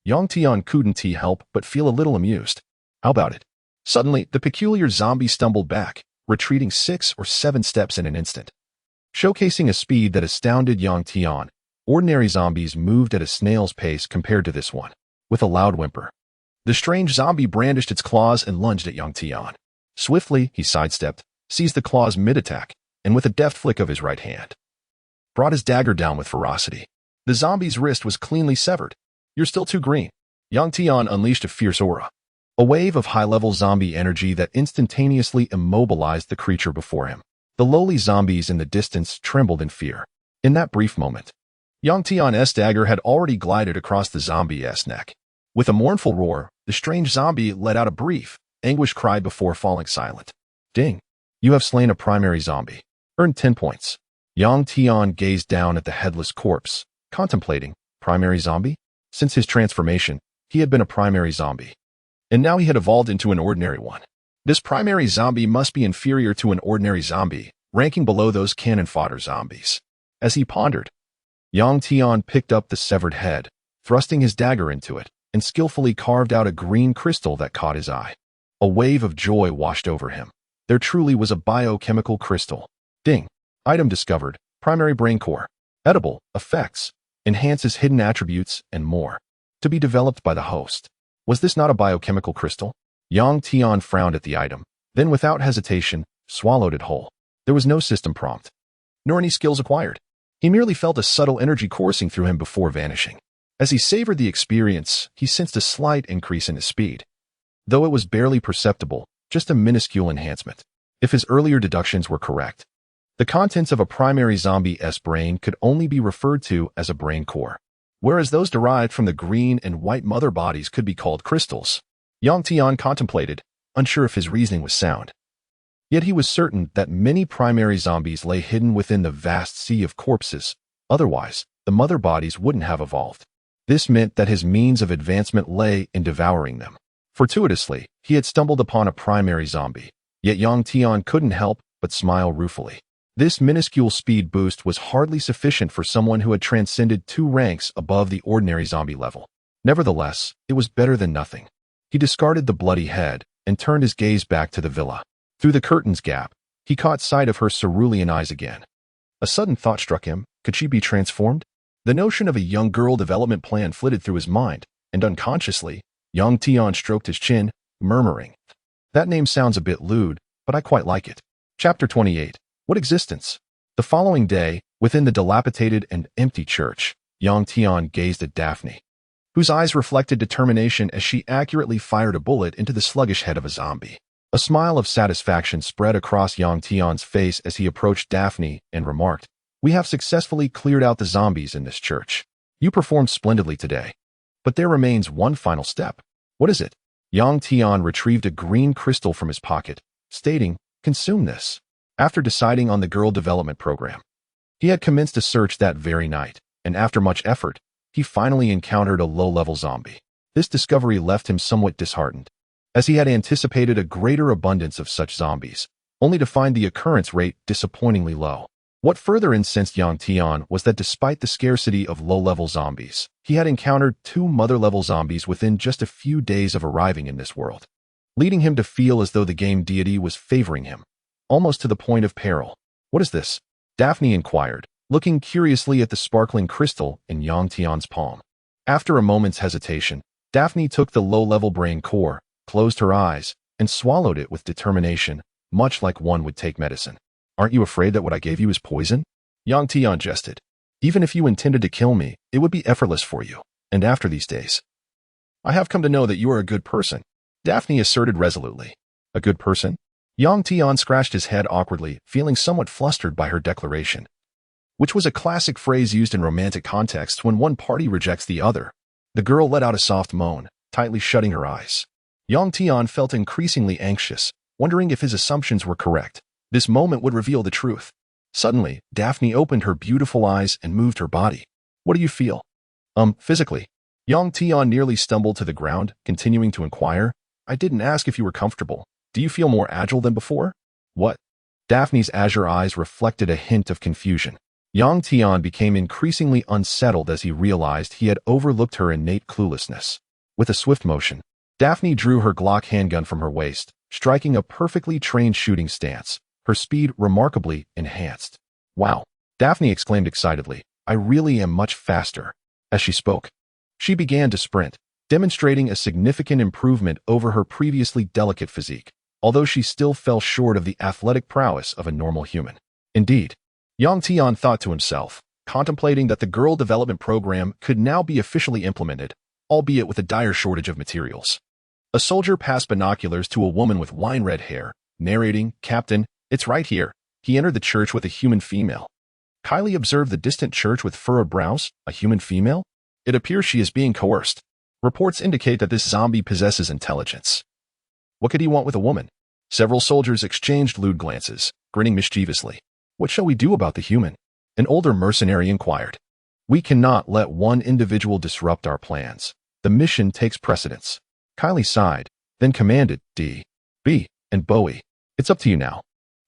young Tian couldn't help but feel a little amused. "How about it?" Suddenly, the peculiar zombie stumbled back, retreating 6 or 7 steps in an instant. Showcasing a speed that astounded young Tian, ordinary zombies moved at a snail's pace compared to this one. With a loud whimper, the strange zombie brandished its claws and lunged at young Tian. Swiftly, he sidestepped, seized the claws mid-attack, and with a deft flick of his right hand, brought his dagger down with ferocity. The zombie's wrist was cleanly severed. "You're still too green." Young Tian unleashed a fierce aura, a wave of high-level zombie energy that instantaneously immobilized the creature before him. The lowly zombies in the distance trembled in fear. In that brief moment, young Tian's dagger had already glided across the zombie's neck. With a mournful roar, the strange zombie let out a brief, anguished cry before falling silent. "Ding! You have slain a primary zombie. Earned 10 points. Young Tian gazed down at the headless corpse, contemplating, primary zombie? Since his transformation, he had been a primary zombie. And now he had evolved into an ordinary one. This primary zombie must be inferior to an ordinary zombie, ranking below those cannon fodder zombies. As he pondered, young Tian picked up the severed head, thrusting his dagger into it, and skillfully carved out a green crystal that caught his eye. A wave of joy washed over him. There truly was a biochemical crystal. Ding. Item discovered. Primary brain core. Edible. Effects. Enhances hidden attributes, and more. To be developed by the host. Was this not a biochemical crystal? Young Tian frowned at the item, then without hesitation, swallowed it whole. There was no system prompt, nor any skills acquired. He merely felt a subtle energy coursing through him before vanishing. As he savored the experience, he sensed a slight increase in his speed. Though it was barely perceptible, just a minuscule enhancement. If his earlier deductions were correct, the contents of a primary zombie's brain could only be referred to as a brain core, whereas those derived from the green and white mother bodies could be called crystals. Young Tian contemplated, unsure if his reasoning was sound. Yet he was certain that many primary zombies lay hidden within the vast sea of corpses. Otherwise, the mother bodies wouldn't have evolved. This meant that his means of advancement lay in devouring them. Fortuitously, he had stumbled upon a primary zombie, yet young Tian couldn't help but smile ruefully. This minuscule speed boost was hardly sufficient for someone who had transcended 2 ranks above the ordinary zombie level. Nevertheless, it was better than nothing. He discarded the bloody head and turned his gaze back to the villa. Through the curtain's gap, he caught sight of her cerulean eyes again. A sudden thought struck him. Could she be transformed? The notion of a young girl development plan flitted through his mind, and unconsciously, young Tian stroked his chin, murmuring, "That name sounds a bit lewd, but I quite like it." Chapter 28. What existence? The following day, within the dilapidated and empty church, Yang Tian gazed at Daphne, whose eyes reflected determination as she accurately fired a bullet into the sluggish head of a zombie. A smile of satisfaction spread across Yang Tian's face as he approached Daphne and remarked, "We have successfully cleared out the zombies in this church. You performed splendidly today. But there remains one final step." "What is it?" Yang Tian retrieved a green crystal from his pocket, stating, "Consume this." After deciding on the girl development program, he had commenced a search that very night, and after much effort, he finally encountered a low-level zombie. This discovery left him somewhat disheartened, as he had anticipated a greater abundance of such zombies, only to find the occurrence rate disappointingly low. What further incensed Yang Tian was that despite the scarcity of low-level zombies, he had encountered 2 mother-level zombies within just a few days of arriving in this world, leading him to feel as though the game deity was favoring him, almost to the point of peril. "What is this?" Daphne inquired, looking curiously at the sparkling crystal in Yang Tian's palm. After a moment's hesitation, Daphne took the low-level brain core, closed her eyes, and swallowed it with determination, much like one would take medicine. "Aren't you afraid that what I gave you is poison?" Yang Tian jested. "Even if you intended to kill me, it would be effortless for you. And after these days, I have come to know that you are a good person," Daphne asserted resolutely. "A good person?" Yang Tian scratched his head awkwardly, feeling somewhat flustered by her declaration, which was a classic phrase used in romantic contexts when one party rejects the other. The girl let out a soft moan, tightly shutting her eyes. Yang Tian felt increasingly anxious, wondering if his assumptions were correct. This moment would reveal the truth. Suddenly, Daphne opened her beautiful eyes and moved her body. "What do you feel?" Physically." Yang Tian nearly stumbled to the ground, continuing to inquire, "I didn't ask if you were comfortable. Do you feel more agile than before?" "What?" Daphne's azure eyes reflected a hint of confusion. Yang Tian became increasingly unsettled as he realized he had overlooked her innate cluelessness. With a swift motion, Daphne drew her Glock handgun from her waist, striking a perfectly trained shooting stance, her speed remarkably enhanced. "Wow!" Daphne exclaimed excitedly, "I really am much faster." As she spoke, she began to sprint, demonstrating a significant improvement over her previously delicate physique, although she still fell short of the athletic prowess of a normal human. Indeed, Yang Tian thought to himself, contemplating that the girl development program could now be officially implemented, albeit with a dire shortage of materials. A soldier passed binoculars to a woman with wine-red hair, narrating, "Captain, it's right here." He entered the church with a human female. Kylie observed the distant church with furrowed brows, a human female? It appears she is being coerced. Reports indicate that this zombie possesses intelligence. What could he want with a woman? Several soldiers exchanged lewd glances, grinning mischievously. "What shall we do about the human?" An older mercenary inquired. "We cannot let one individual disrupt our plans. The mission takes precedence." Kylie sighed, then commanded, "D, B, and Bowie. It's up to you now.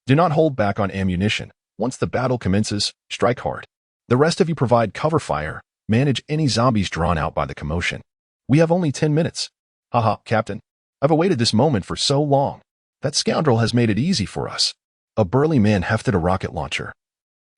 Do not hold back on ammunition. Once the battle commences, strike hard. The rest of you provide cover fire, manage any zombies drawn out by the commotion. We have only 10 minutes. Haha, Captain. I've awaited this moment for so long. That scoundrel has made it easy for us." A burly man hefted a rocket launcher,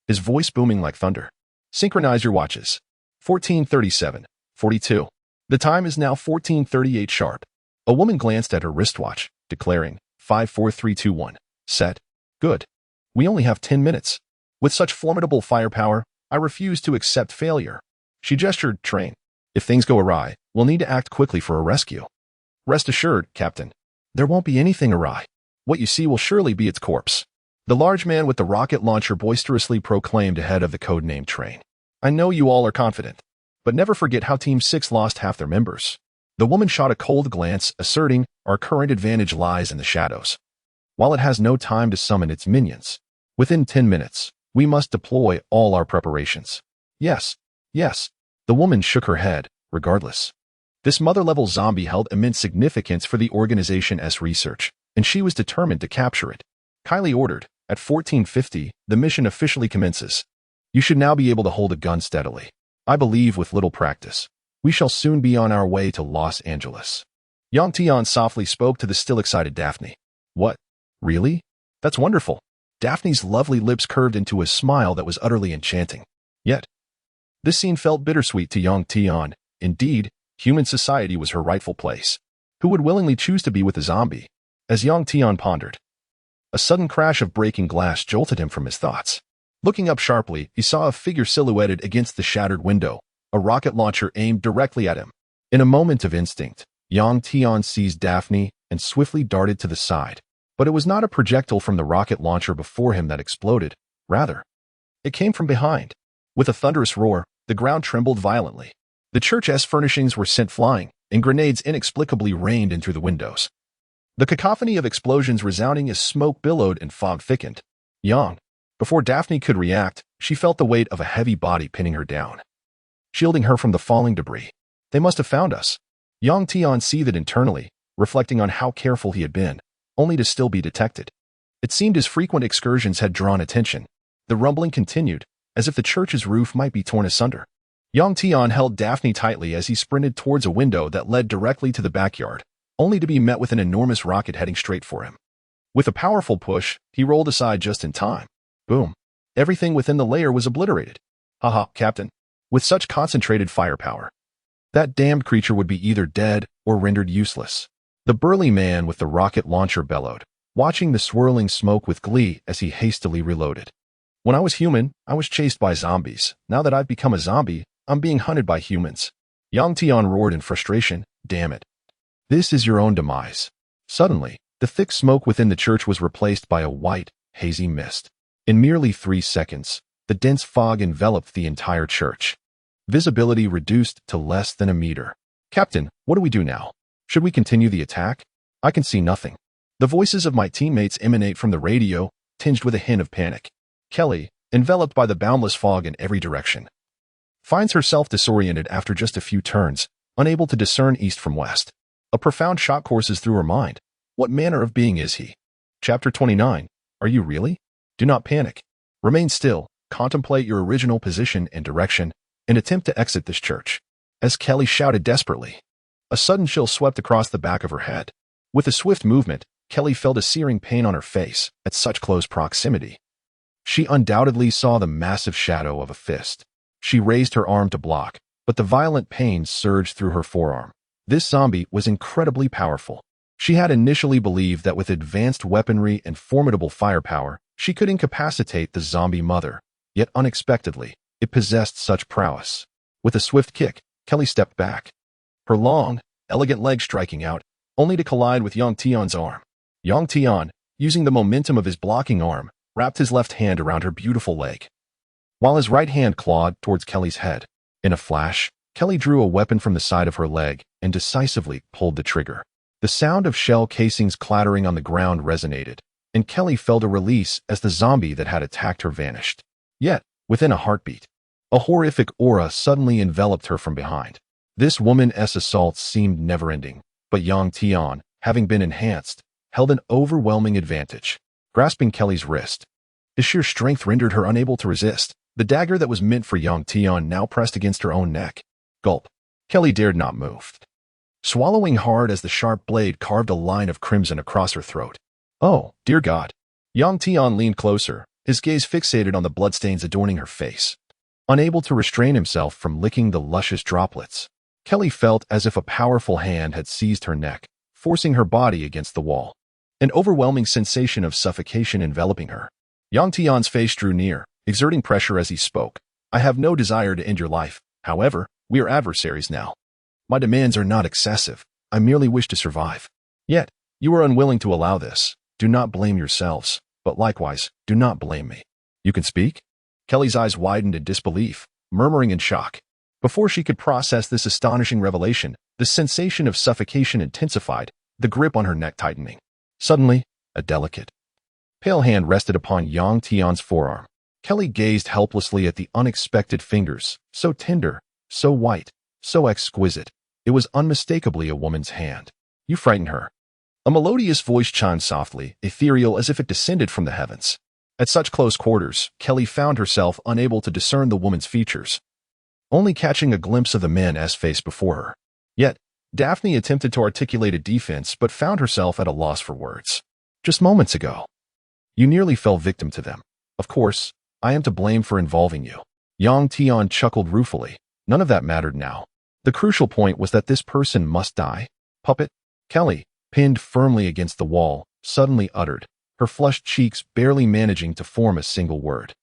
his voice booming like thunder. "Synchronize your watches. 14:37, 42. The time is now 14:38 sharp." A woman glanced at her wristwatch, declaring, 54321. Set. "Good. We only have 10 minutes. With such formidable firepower, I refuse to accept failure." She gestured, "Train. If things go awry, we'll need to act quickly for a rescue." "Rest assured, Captain. There won't be anything awry. What you see will surely be its corpse." The large man with the rocket launcher boisterously proclaimed ahead of the codenamed train. "I know you all are confident, but never forget how Team 6 lost half their members." The woman shot a cold glance, asserting, "Our current advantage lies in the shadows. While it has no time to summon its minions, within 10 minutes, we must deploy all our preparations." "Yes, yes." The woman shook her head, regardless. This mother-level zombie held immense significance for the organization's research, and she was determined to capture it. Kylie ordered, "At 14:50, the mission officially commences. You should now be able to hold a gun steadily. I believe with little practice, we shall soon be on our way to Los Angeles." Yang Tian softly spoke to the still excited Daphne. "What? Really? That's wonderful." Daphne's lovely lips curved into a smile that was utterly enchanting. Yet, this scene felt bittersweet to Yang Tian. Indeed, human society was her rightful place. Who would willingly choose to be with a zombie? As Yang Tian pondered, a sudden crash of breaking glass jolted him from his thoughts. Looking up sharply, he saw a figure silhouetted against the shattered window, a rocket launcher aimed directly at him. In a moment of instinct, Yang Tian seized Daphne and swiftly darted to the side. But it was not a projectile from the rocket launcher before him that exploded. Rather, it came from behind. With a thunderous roar, the ground trembled violently. The church's furnishings were sent flying, and grenades inexplicably rained in through the windows. The cacophony of explosions resounding as smoke billowed and fog thickened. Before Daphne could react, she felt the weight of a heavy body pinning her down, shielding her from the falling debris. They must have found us. Yang Tian seethed internally, reflecting on how careful he had been, only to still be detected. It seemed his frequent excursions had drawn attention. The rumbling continued, as if the church's roof might be torn asunder. Yang Tian held Daphne tightly as he sprinted towards a window that led directly to the backyard, only to be met with an enormous rocket heading straight for him. With a powerful push, he rolled aside just in time. Boom. Everything within the layer was obliterated. Haha, Captain. With such concentrated firepower, that damned creature would be either dead or rendered useless. The burly man with the rocket launcher bellowed, watching the swirling smoke with glee as he hastily reloaded. When I was human, I was chased by zombies. Now that I've become a zombie, I'm being hunted by humans. Yang Tian roared in frustration. Damn it. This is your own demise. Suddenly, the thick smoke within the church was replaced by a white, hazy mist. In merely 3 seconds, the dense fog enveloped the entire church. Visibility reduced to less than a meter. Captain, what do we do now? Should we continue the attack? I can see nothing. The voices of my teammates emanate from the radio, tinged with a hint of panic. Kelly, enveloped by the boundless fog in every direction, finds herself disoriented after just a few turns, unable to discern east from west. A profound shock courses through her mind. What manner of being is he? Chapter 29. Are you really? Do not panic. Remain still, contemplate your original position and direction, and attempt to exit this church. As Kelly shouted desperately, a sudden chill swept across the back of her head. With a swift movement, Kelly felt a searing pain on her face at such close proximity. She undoubtedly saw the massive shadow of a fist. She raised her arm to block, but the violent pain surged through her forearm. This zombie was incredibly powerful. She had initially believed that with advanced weaponry and formidable firepower, she could incapacitate the zombie mother. Yet unexpectedly, it possessed such prowess. With a swift kick, Kelly stepped back, her long, elegant leg striking out, only to collide with Yang Tian's arm. Yang Tian, using the momentum of his blocking arm, wrapped his left hand around her beautiful leg, while his right hand clawed towards Kelly's head. In a flash, Kelly drew a weapon from the side of her leg and decisively pulled the trigger. The sound of shell casings clattering on the ground resonated, and Kelly felt a release as the zombie that had attacked her vanished. Yet, within a heartbeat, a horrific aura suddenly enveloped her from behind. This woman's assaults seemed never-ending, but Yang Tian, having been enhanced, held an overwhelming advantage. Grasping Kelly's wrist, his sheer strength rendered her unable to resist. The dagger that was meant for Yang Tian now pressed against her own neck. Gulp. Kelly dared not move, swallowing hard as the sharp blade carved a line of crimson across her throat. Oh, dear God. Yang Tian leaned closer, his gaze fixated on the bloodstains adorning her face. Unable to restrain himself from licking the luscious droplets, Kelly felt as if a powerful hand had seized her neck, forcing her body against the wall. An overwhelming sensation of suffocation enveloping her. Yang Tian's face drew near, exerting pressure as he spoke. I have no desire to end your life. However, we are adversaries now. My demands are not excessive. I merely wish to survive. Yet, you are unwilling to allow this. Do not blame yourselves, but likewise, do not blame me. You can speak? Kelly's eyes widened in disbelief, murmuring in shock. Before she could process this astonishing revelation, the sensation of suffocation intensified, the grip on her neck tightening. Suddenly, a delicate, pale hand rested upon Yang Tian's forearm. Kelly gazed helplessly at the unexpected fingers, so tender, so white, so exquisite. It was unmistakably a woman's hand. You frighten her. A melodious voice chimed softly, ethereal as if it descended from the heavens. At such close quarters, Kelly found herself unable to discern the woman's features, only catching a glimpse of the man's face before her. Yet, Daphne attempted to articulate a defense but found herself at a loss for words. Just moments ago, you nearly fell victim to them. Of course, I am to blame for involving you. Yang Tian chuckled ruefully. None of that mattered now. The crucial point was that this person must die. Puppet. Kelly, pinned firmly against the wall, suddenly uttered, her flushed cheeks barely managing to form a single word.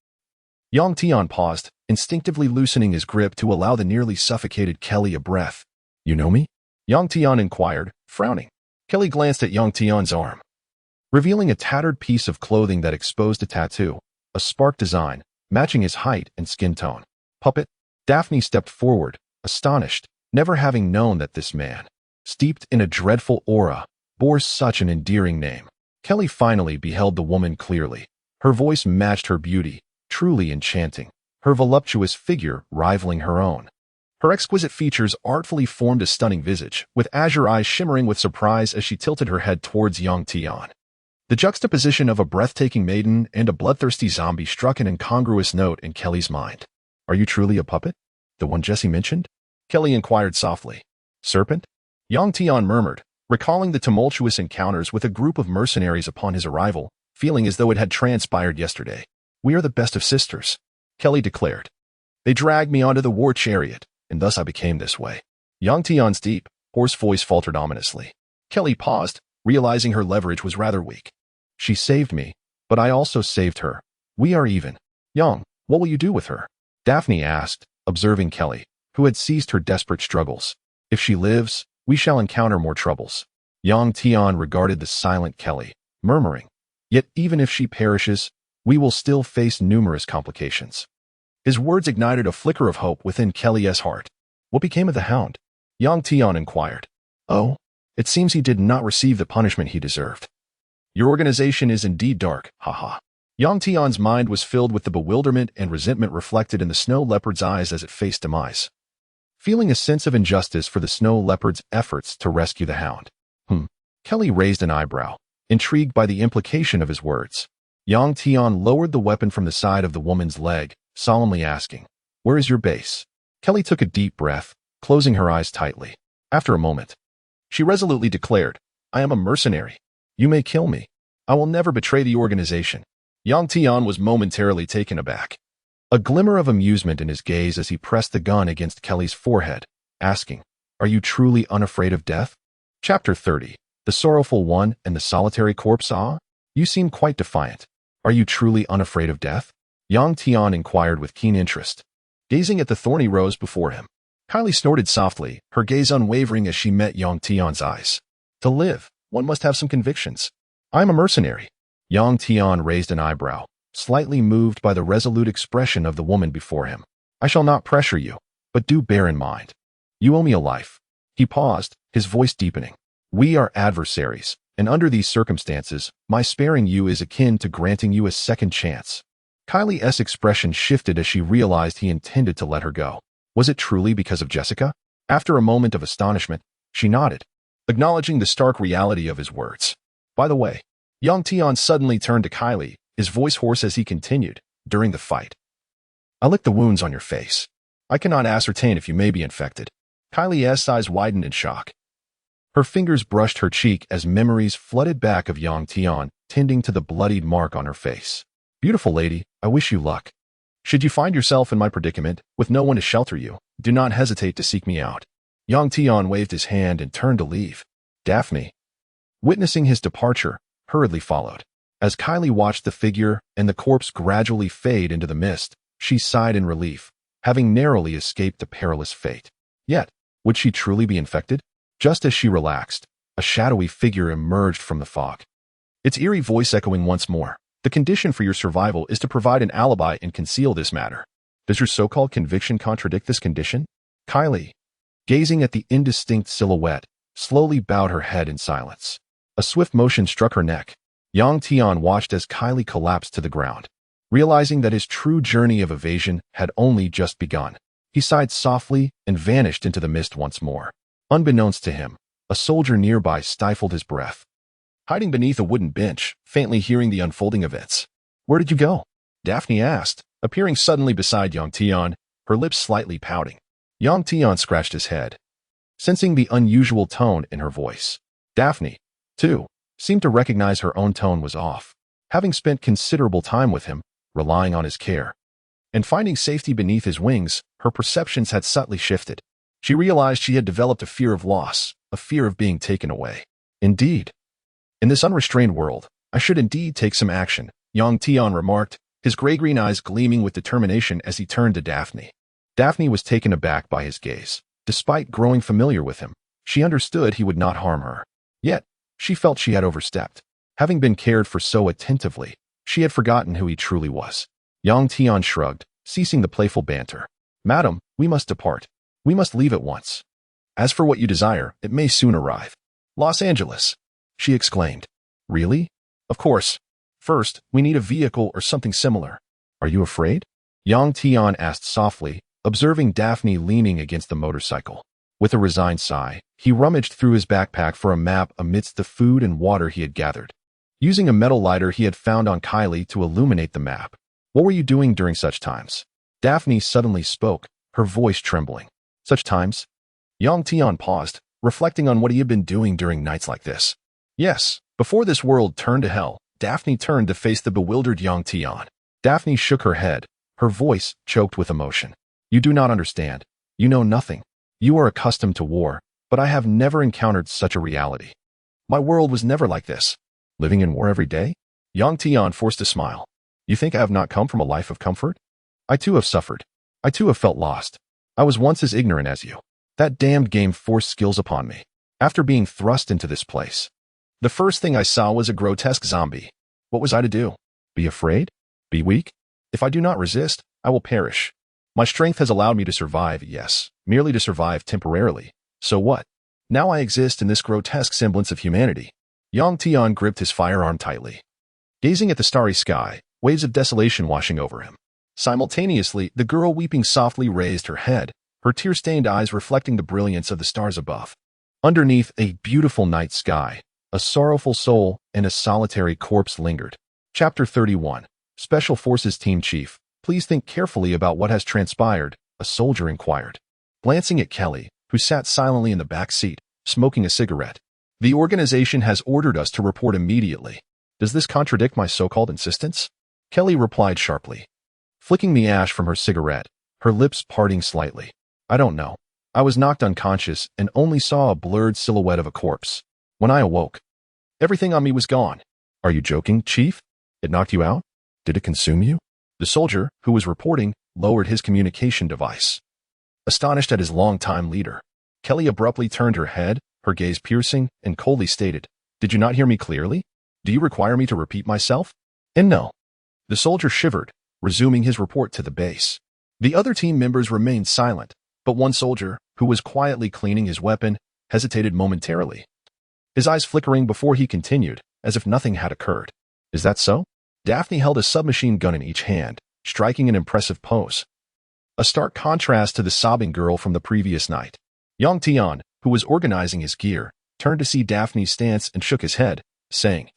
Yang Tian paused, instinctively loosening his grip to allow the nearly suffocated Kelly a breath. You know me? Yang Tian inquired, frowning. Kelly glanced at Yang Tian's arm, revealing a tattered piece of clothing that exposed a tattoo, a spark design, matching his height and skin tone. Puppet? Daphne stepped forward, astonished, never having known that this man, steeped in a dreadful aura, bore such an endearing name. Kelly finally beheld the woman clearly. Her voice matched her beauty, truly enchanting, her voluptuous figure rivaling her own. Her exquisite features artfully formed a stunning visage, with azure eyes shimmering with surprise as she tilted her head towards Yang Tian. The juxtaposition of a breathtaking maiden and a bloodthirsty zombie struck an incongruous note in Kelly's mind. Are you truly a puppet? The one Jesse mentioned? Kelly inquired softly. Serpent? Yang Tian murmured, recalling the tumultuous encounters with a group of mercenaries upon his arrival, feeling as though it had transpired yesterday. We are the best of sisters, Kelly declared. They dragged me onto the war chariot, and thus I became this way. Yang Tian's deep, hoarse voice faltered ominously. Kelly paused, realizing her leverage was rather weak. She saved me, but I also saved her. We are even. Yang, what will you do with her? Daphne asked, observing Kelly, who had ceased her desperate struggles. If she lives, we shall encounter more troubles. Yang Tian regarded the silent Kelly, murmuring, Yet even if she perishes, we will still face numerous complications. His words ignited a flicker of hope within Kelly's heart. What became of the hound? Yang Tian inquired. Oh, it seems he did not receive the punishment he deserved. Your organization is indeed dark, haha. Yang Tian's mind was filled with the bewilderment and resentment reflected in the snow leopard's eyes as it faced demise. Feeling a sense of injustice for the snow leopard's efforts to rescue the hound. Kelly raised an eyebrow, intrigued by the implication of his words. Yang Tian lowered the weapon from the side of the woman's leg, solemnly asking, Where is your base? Kelly took a deep breath, closing her eyes tightly. After a moment, she resolutely declared, I am a mercenary. You may kill me. I will never betray the organization. Yang Tian was momentarily taken aback. A glimmer of amusement in his gaze as he pressed the gun against Kelly's forehead, asking, Are you truly unafraid of death? Chapter 30. The Sorrowful One and the Solitary Corpse. You seem quite defiant. Are you truly unafraid of death? Yang Tian inquired with keen interest, gazing at the thorny rose before him. Kylie snorted softly, her gaze unwavering as she met Yang Tian's eyes. To live, one must have some convictions. I am a mercenary. Yang Tian raised an eyebrow, slightly moved by the resolute expression of the woman before him. I shall not pressure you, but do bear in mind. You owe me a life. He paused, his voice deepening. We are adversaries, and under these circumstances, my sparing you is akin to granting you a second chance. Kylie's expression shifted as she realized he intended to let her go. Was it truly because of Jessica? After a moment of astonishment, she nodded, acknowledging the stark reality of his words. By the way, Yang Tian suddenly turned to Kylie, his voice hoarse as he continued, during the fight. I licked the wounds on your face. I cannot ascertain if you may be infected. Kylie's eyes widened in shock. Her fingers brushed her cheek as memories flooded back of Yang Tian, tending to the bloodied mark on her face. Beautiful lady, I wish you luck. Should you find yourself in my predicament, with no one to shelter you, do not hesitate to seek me out. Yang Tian waved his hand and turned to leave. Daphne, witnessing his departure, hurriedly followed. As Kylie watched the figure and the corpse gradually fade into the mist, she sighed in relief, having narrowly escaped a perilous fate. Yet, would she truly be infected? Just as she relaxed, a shadowy figure emerged from the fog. Its eerie voice echoing once more. The condition for your survival is to provide an alibi and conceal this matter. Does your so-called conviction contradict this condition? Kylie, gazing at the indistinct silhouette, slowly bowed her head in silence. A swift motion struck her neck. Yang Tian watched as Kylie collapsed to the ground. Realizing that his true journey of evasion had only just begun, he sighed softly and vanished into the mist once more. Unbeknownst to him, a soldier nearby stifled his breath, hiding beneath a wooden bench, faintly hearing the unfolding events. Where did you go? Daphne asked, appearing suddenly beside Yang Tian, her lips slightly pouting. Yang Tian scratched his head, sensing the unusual tone in her voice. Daphne, too, seemed to recognize her own tone was off. Having spent considerable time with him, relying on his care, and finding safety beneath his wings, her perceptions had subtly shifted. She realized she had developed a fear of loss, a fear of being taken away. Indeed. In this unrestrained world, I should indeed take some action, Yang Tian remarked, his gray-green eyes gleaming with determination as he turned to Daphne. Daphne was taken aback by his gaze. Despite growing familiar with him, she understood he would not harm her. Yet, she felt she had overstepped. Having been cared for so attentively, she had forgotten who he truly was. Tian shrugged, ceasing the playful banter. "Madam, we must depart. We must leave at once. As for what you desire, it may soon arrive." "Los Angeles," she exclaimed. "Really?" "Of course. First, we need a vehicle or something similar." "Are you afraid?" Tian asked softly, observing Daphne leaning against the motorcycle. With a resigned sigh, he rummaged through his backpack for a map amidst the food and water he had gathered. Using a metal lighter he had found on Kylie to illuminate the map. "What were you doing during such times?" Daphne suddenly spoke, her voice trembling. "Such times?" Tian paused, reflecting on what he had been doing during nights like this. Yes, before this world turned to hell, Daphne turned to face the bewildered Tian. Daphne shook her head, her voice choked with emotion. "You do not understand. You know nothing. You are accustomed to war, but I have never encountered such a reality. My world was never like this. Living in war every day?" Tian forced a smile. "You think I have not come from a life of comfort? I too have suffered. I too have felt lost. I was once as ignorant as you. That damned game forced skills upon me. After being thrust into this place, the first thing I saw was a grotesque zombie. What was I to do? Be afraid? Be weak? If I do not resist, I will perish. My strength has allowed me to survive, yes, merely to survive temporarily. So what? Now I exist in this grotesque semblance of humanity." Tian gripped his firearm tightly. Gazing at the starry sky, waves of desolation washing over him. Simultaneously, the girl weeping softly raised her head, her tear-stained eyes reflecting the brilliance of the stars above. Underneath a beautiful night sky, a sorrowful soul and a solitary corpse lingered. Chapter 31. Special Forces Team Chief, please think carefully about what has transpired, a soldier inquired. Glancing at Kelly, who sat silently in the back seat, smoking a cigarette. "The organization has ordered us to report immediately. Does this contradict my so-called insistence?" Kelly replied sharply, flicking the ash from her cigarette, her lips parting slightly. "I don't know. I was knocked unconscious and only saw a blurred silhouette of a corpse. When I awoke, everything on me was gone." "Are you joking, Chief? It knocked you out? Did it consume you?" The soldier, who was reporting, lowered his communication device. Astonished at his longtime leader, Kelly abruptly turned her head, her gaze piercing, and coldly stated, "Did you not hear me clearly? Do you require me to repeat myself?" "And no." The soldier shivered, resuming his report to the base. The other team members remained silent, but one soldier, who was quietly cleaning his weapon, hesitated momentarily, his eyes flickering before he continued, as if nothing had occurred. "Is that so?" Daphne held a submachine gun in each hand, striking an impressive pose. A stark contrast to the sobbing girl from the previous night. Tian, who was organizing his gear, turned to see Daphne's stance and shook his head, saying,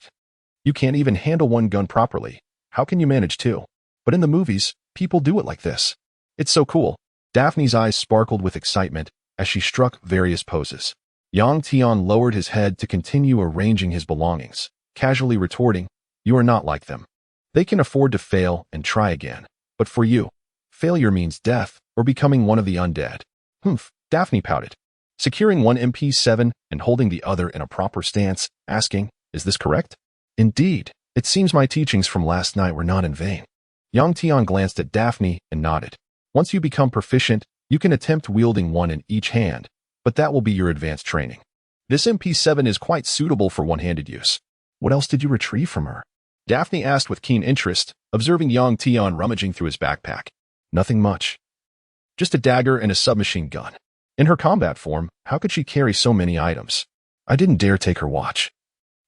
"You can't even handle one gun properly. How can you manage two? But in the movies, people do it like this. It's so cool." Daphne's eyes sparkled with excitement as she struck various poses. Tian lowered his head to continue arranging his belongings, casually retorting, "You are not like them. They can afford to fail and try again. But for you, failure means death or becoming one of the undead." "Humph," Daphne pouted, securing one MP7 and holding the other in a proper stance, asking, "Is this correct?" "Indeed, it seems my teachings from last night were not in vain." Tian glanced at Daphne and nodded. "Once you become proficient, you can attempt wielding one in each hand, but that will be your advanced training. This MP7 is quite suitable for one-handed use." "What else did you retrieve from her?" Daphne asked with keen interest, observing Tian rummaging through his backpack. "Nothing much. Just a dagger and a submachine gun. In her combat form, how could she carry so many items? I didn't dare take her watch,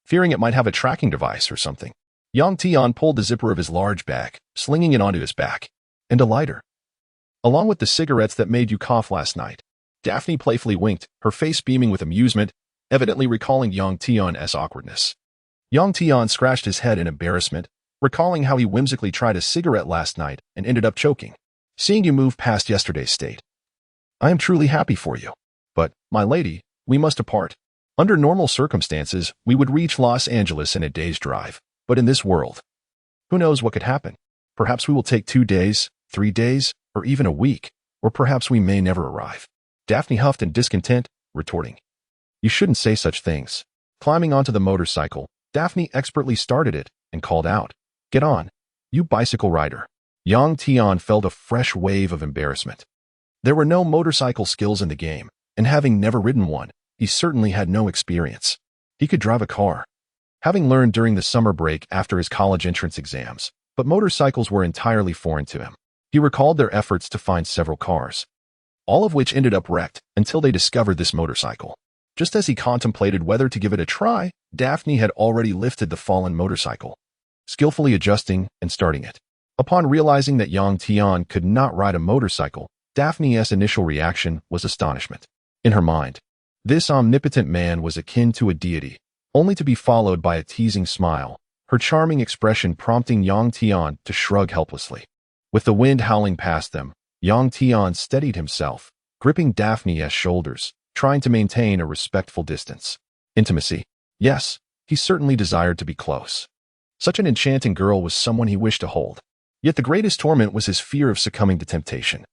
fearing it might have a tracking device or something." Tian pulled the zipper of his large bag, slinging it onto his back. "And a lighter. Along with the cigarettes that made you cough last night." Daphne playfully winked, her face beaming with amusement, evidently recalling Tian's awkwardness. Tian scratched his head in embarrassment, recalling how he whimsically tried a cigarette last night and ended up choking. "Seeing you move past yesterday's state, I am truly happy for you. But, my lady, we must depart. Under normal circumstances, we would reach Los Angeles in a day's drive. But in this world, who knows what could happen? Perhaps we will take 2 days, 3 days, or even a week, or perhaps we may never arrive." Daphne huffed in discontent, retorting, "You shouldn't say such things." Climbing onto the motorcycle, Daphne expertly started it and called out, "Get on." You bicycle rider. Yang Tian felt a fresh wave of embarrassment. There were no motorcycle skills in the game, and having never ridden one, he certainly had no experience. He could drive a car, having learned during the summer break after his college entrance exams, but motorcycles were entirely foreign to him. He recalled their efforts to find several cars, all of which ended up wrecked until they discovered this motorcycle. Just as he contemplated whether to give it a try, Daphne had already lifted the fallen motorcycle, skillfully adjusting and starting it. Upon realizing that Yang Tian could not ride a motorcycle, Daphne's initial reaction was astonishment. In her mind, this omnipotent man was akin to a deity, only to be followed by a teasing smile, her charming expression prompting Yang Tian to shrug helplessly. With the wind howling past them, Yang Tian steadied himself, gripping Daphne's shoulders, trying to maintain a respectful distance. Intimacy. Yes, he certainly desired to be close. Such an enchanting girl was someone he wished to hold. Yet the greatest torment was his fear of succumbing to temptation.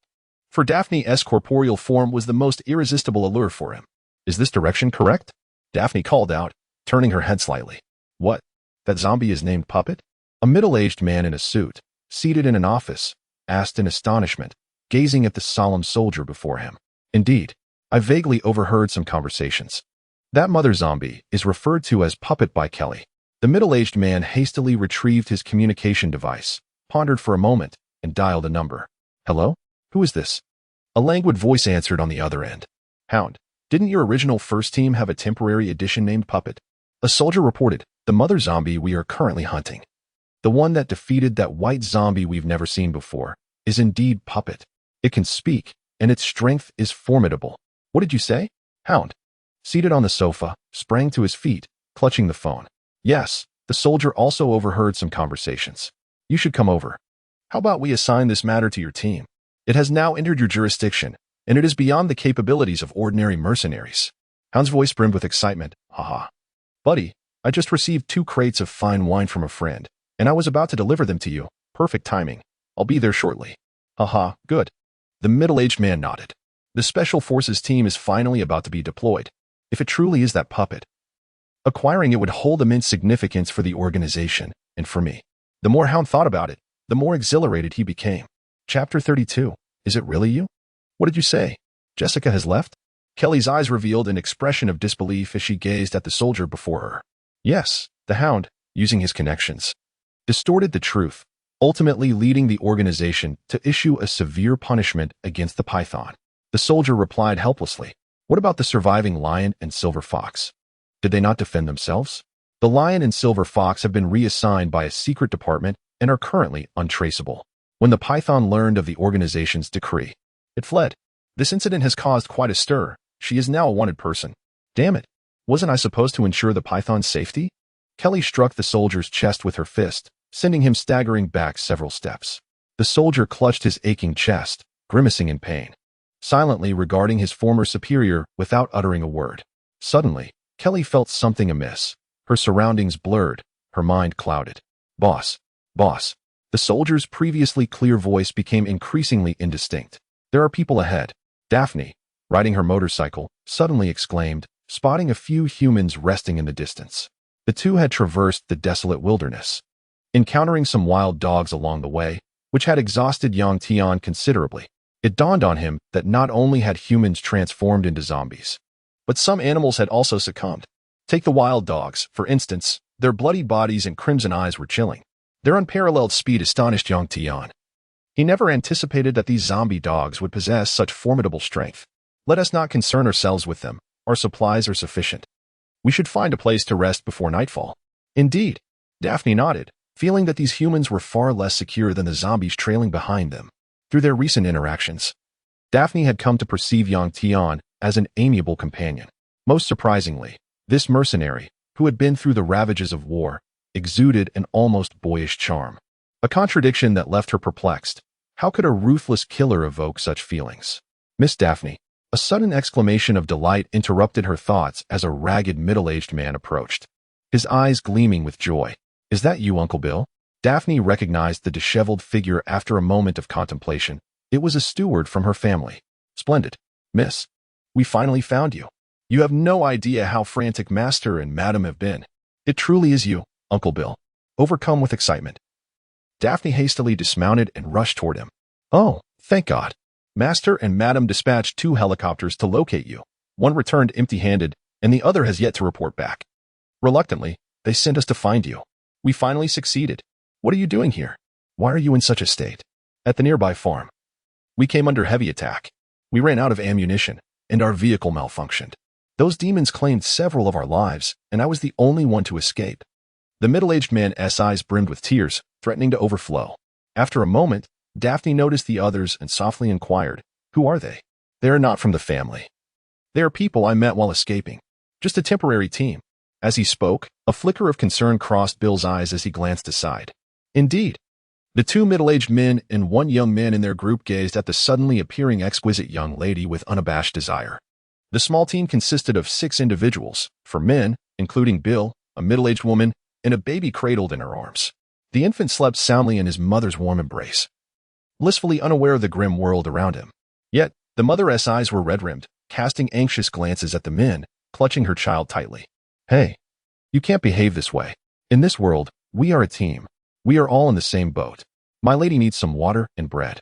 For Daphne's corporeal form was the most irresistible allure for him. Is this direction correct? Daphne called out, turning her head slightly. What? That zombie is named Puppet? A middle-aged man in a suit, seated in an office, asked in astonishment, gazing at the solemn soldier before him. Indeed, I vaguely overheard some conversations. That mother zombie is referred to as Puppet by Kelly. The middle-aged man hastily retrieved his communication device, pondered for a moment, and dialed a number. Hello? Who is this? A languid voice answered on the other end. Hound, didn't your original first team have a temporary addition named Puppet? A soldier reported, the mother zombie we are currently hunting. The one that defeated that white zombie we've never seen before is indeed Puppet. It can speak, and its strength is formidable. What did you say? Hound, seated on the sofa, sprang to his feet, clutching the phone. Yes, the soldier also overheard some conversations. You should come over. How about we assign this matter to your team? It has now entered your jurisdiction, and it is beyond the capabilities of ordinary mercenaries. Hound's voice brimmed with excitement. Haha. Buddy, I just received 2 crates of fine wine from a friend, and I was about to deliver them to you. Perfect timing. I'll be there shortly. Haha, good. The middle-aged man nodded. The Special Forces team is finally about to be deployed. If it truly is that Puppet, acquiring it would hold immense significance for the organization, and for me. The more Hound thought about it, the more exhilarated he became. Chapter 32. Is it really you? What did you say? Jessica has left? Kelly's eyes revealed an expression of disbelief as she gazed at the soldier before her. Yes, the Hound, using his connections, distorted the truth, ultimately leading the organization to issue a severe punishment against the Python. The soldier replied helplessly. What about the surviving lion and silver fox? Did they not defend themselves? The lion and silver fox have been reassigned by a secret department and are currently untraceable. When the Python learned of the organization's decree, it fled. This incident has caused quite a stir. She is now a wanted person. Damn it. Wasn't I supposed to ensure the Python's safety? Kelly struck the soldier's chest with her fist, sending him staggering back several steps. The soldier clutched his aching chest, grimacing in pain, silently regarding his former superior without uttering a word. Suddenly, Kelly felt something amiss. Her surroundings blurred, her mind clouded. Boss. Boss. The soldier's previously clear voice became increasingly indistinct. There are people ahead. Daphne, riding her motorcycle, suddenly exclaimed, spotting a few humans resting in the distance. The two had traversed the desolate wilderness, encountering some wild dogs along the way, which had exhausted Yang Tian considerably. It dawned on him that not only had humans transformed into zombies, but some animals had also succumbed. Take the wild dogs, for instance. Their bloody bodies and crimson eyes were chilling. Their unparalleled speed astonished Yang Tian. He never anticipated that these zombie dogs would possess such formidable strength. Let us not concern ourselves with them. Our supplies are sufficient. We should find a place to rest before nightfall. Indeed, Daphne nodded, feeling that these humans were far less secure than the zombies trailing behind them. Through their recent interactions, Daphne had come to perceive Yang Tian as an amiable companion. Most surprisingly, this mercenary, who had been through the ravages of war, exuded an almost boyish charm. A contradiction that left her perplexed. How could a ruthless killer evoke such feelings? Miss Daphne. A sudden exclamation of delight interrupted her thoughts as a ragged middle-aged man approached, his eyes gleaming with joy. Is that you, Uncle Bill? Daphne recognized the disheveled figure after a moment of contemplation. It was a steward from her family. Splendid. Miss, we finally found you. You have no idea how frantic Master and Madam have been. It truly is you, Uncle Bill. Overcome with excitement, Daphne hastily dismounted and rushed toward him. Oh, thank God. Master and Madam dispatched 2 helicopters to locate you. One returned empty-handed, and the other has yet to report back. Reluctantly, they sent us to find you. We finally succeeded. What are you doing here? Why are you in such a state? At the nearby farm. We came under heavy attack. We ran out of ammunition, and our vehicle malfunctioned. Those demons claimed several of our lives, and I was the only one to escape. The middle-aged man's eyes brimmed with tears, threatening to overflow. After a moment, Daphne noticed the others and softly inquired, "Who are they?" "They are not from the family. They are people I met while escaping. Just a temporary team." As he spoke, a flicker of concern crossed Bill's eyes as he glanced aside. Indeed. The 2 middle-aged men and 1 young man in their group gazed at the suddenly appearing exquisite young lady with unabashed desire. The small team consisted of 6 individuals, 4 men, including Bill, a middle-aged woman, and a baby cradled in her arms. The infant slept soundly in his mother's warm embrace, blissfully unaware of the grim world around him. Yet, the mother's eyes were red-rimmed, casting anxious glances at the men, clutching her child tightly. Hey, you can't behave this way. In this world, we are a team. We are all in the same boat. My lady needs some water and bread.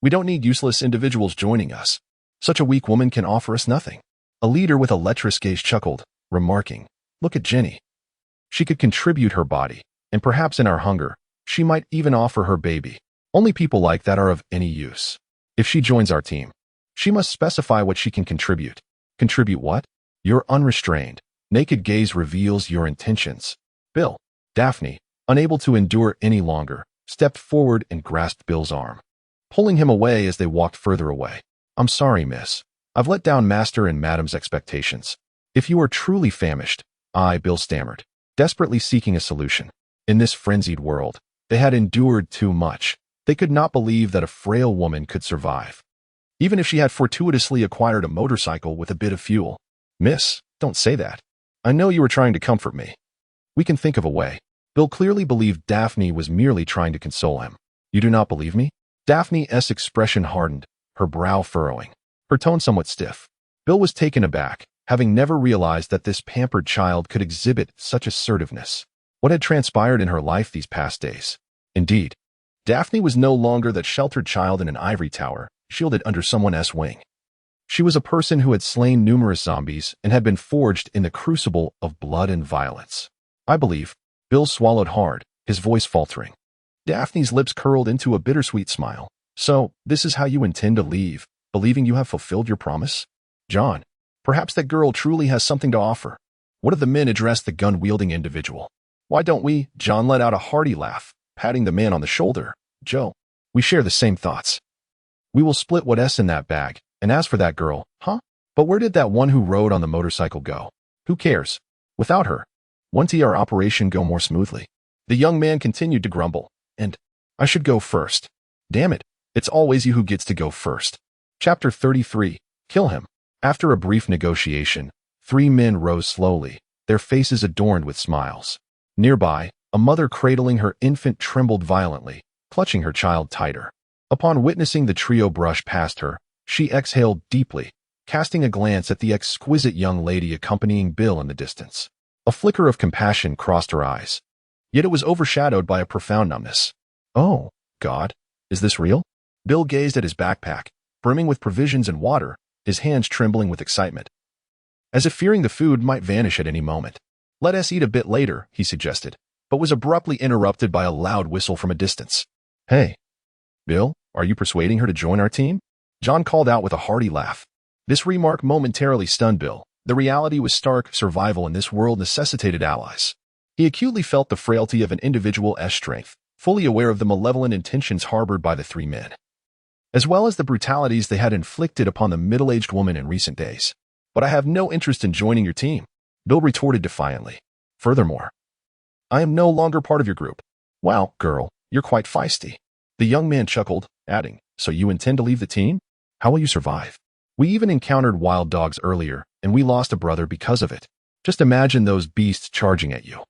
We don't need useless individuals joining us. Such a weak woman can offer us nothing. A leader with a lecherous gaze chuckled, remarking, "Look at Jenny. She could contribute her body, and perhaps in our hunger, she might even offer her baby. Only people like that are of any use. If she joins our team, she must specify what she can contribute." "Contribute what?" "Your unrestrained, naked gaze reveals your intentions." Bill. Daphne, unable to endure any longer, stepped forward and grasped Bill's arm, pulling him away as they walked further away. "I'm sorry, miss. I've let down Master and Madam's expectations. If you are truly famished," Bill stammered, desperately seeking a solution. In this frenzied world, they had endured too much. They could not believe that a frail woman could survive, even if she had fortuitously acquired a motorcycle with a bit of fuel. "Miss, don't say that. I know you were trying to comfort me. We can think of a way." Bill clearly believed Daphne was merely trying to console him. "You do not believe me?" Daphne's expression hardened, her brow furrowing, her tone somewhat stiff. Bill was taken aback, having never realized that this pampered child could exhibit such assertiveness. What had transpired in her life these past days? Indeed, Daphne was no longer that sheltered child in an ivory tower, shielded under someone else's wing. She was a person who had slain numerous zombies and had been forged in the crucible of blood and violence. "I believe." Bill swallowed hard, his voice faltering. Daphne's lips curled into a bittersweet smile. "So, this is how you intend to leave, believing you have fulfilled your promise?" "John, perhaps that girl truly has something to offer." One of the men addressed the gun-wielding individual. "Why don't we?" John let out a hearty laugh, patting the man on the shoulder. "Joe, we share the same thoughts. We will split what's in that bag, and as for that girl, huh? But where did that one who rode on the motorcycle go? Who cares? Without her, wouldn't our operation go more smoothly?" The young man continued to grumble. "And I should go first. Damn it, it's always you who gets to go first." Chapter 33. Kill him. After a brief negotiation, 3 men rose slowly, their faces adorned with smiles. Nearby, a mother cradling her infant trembled violently, clutching her child tighter. Upon witnessing the trio brush past her, she exhaled deeply, casting a glance at the exquisite young lady accompanying Bill in the distance. A flicker of compassion crossed her eyes, yet it was overshadowed by a profound numbness. "Oh, God, is this real?" Bill gazed at his backpack, brimming with provisions and water, his hands trembling with excitement, as if fearing the food might vanish at any moment. "Let us eat a bit later," he suggested, but was abruptly interrupted by a loud whistle from a distance. "Hey, Bill, are you persuading her to join our team?" John called out with a hearty laugh. This remark momentarily stunned Bill. The reality was stark: survival in this world necessitated allies. He acutely felt the frailty of an individual's strength, fully aware of the malevolent intentions harbored by the 3 men, as well as the brutalities they had inflicted upon the middle-aged woman in recent days. "But I have no interest in joining your team," Bill retorted defiantly. "Furthermore, I am no longer part of your group." "Wow, girl, you're quite feisty." The young man chuckled, adding, "So you intend to leave the team? How will you survive? We even encountered wild dogs earlier, and we lost a brother because of it. Just imagine those beasts charging at you.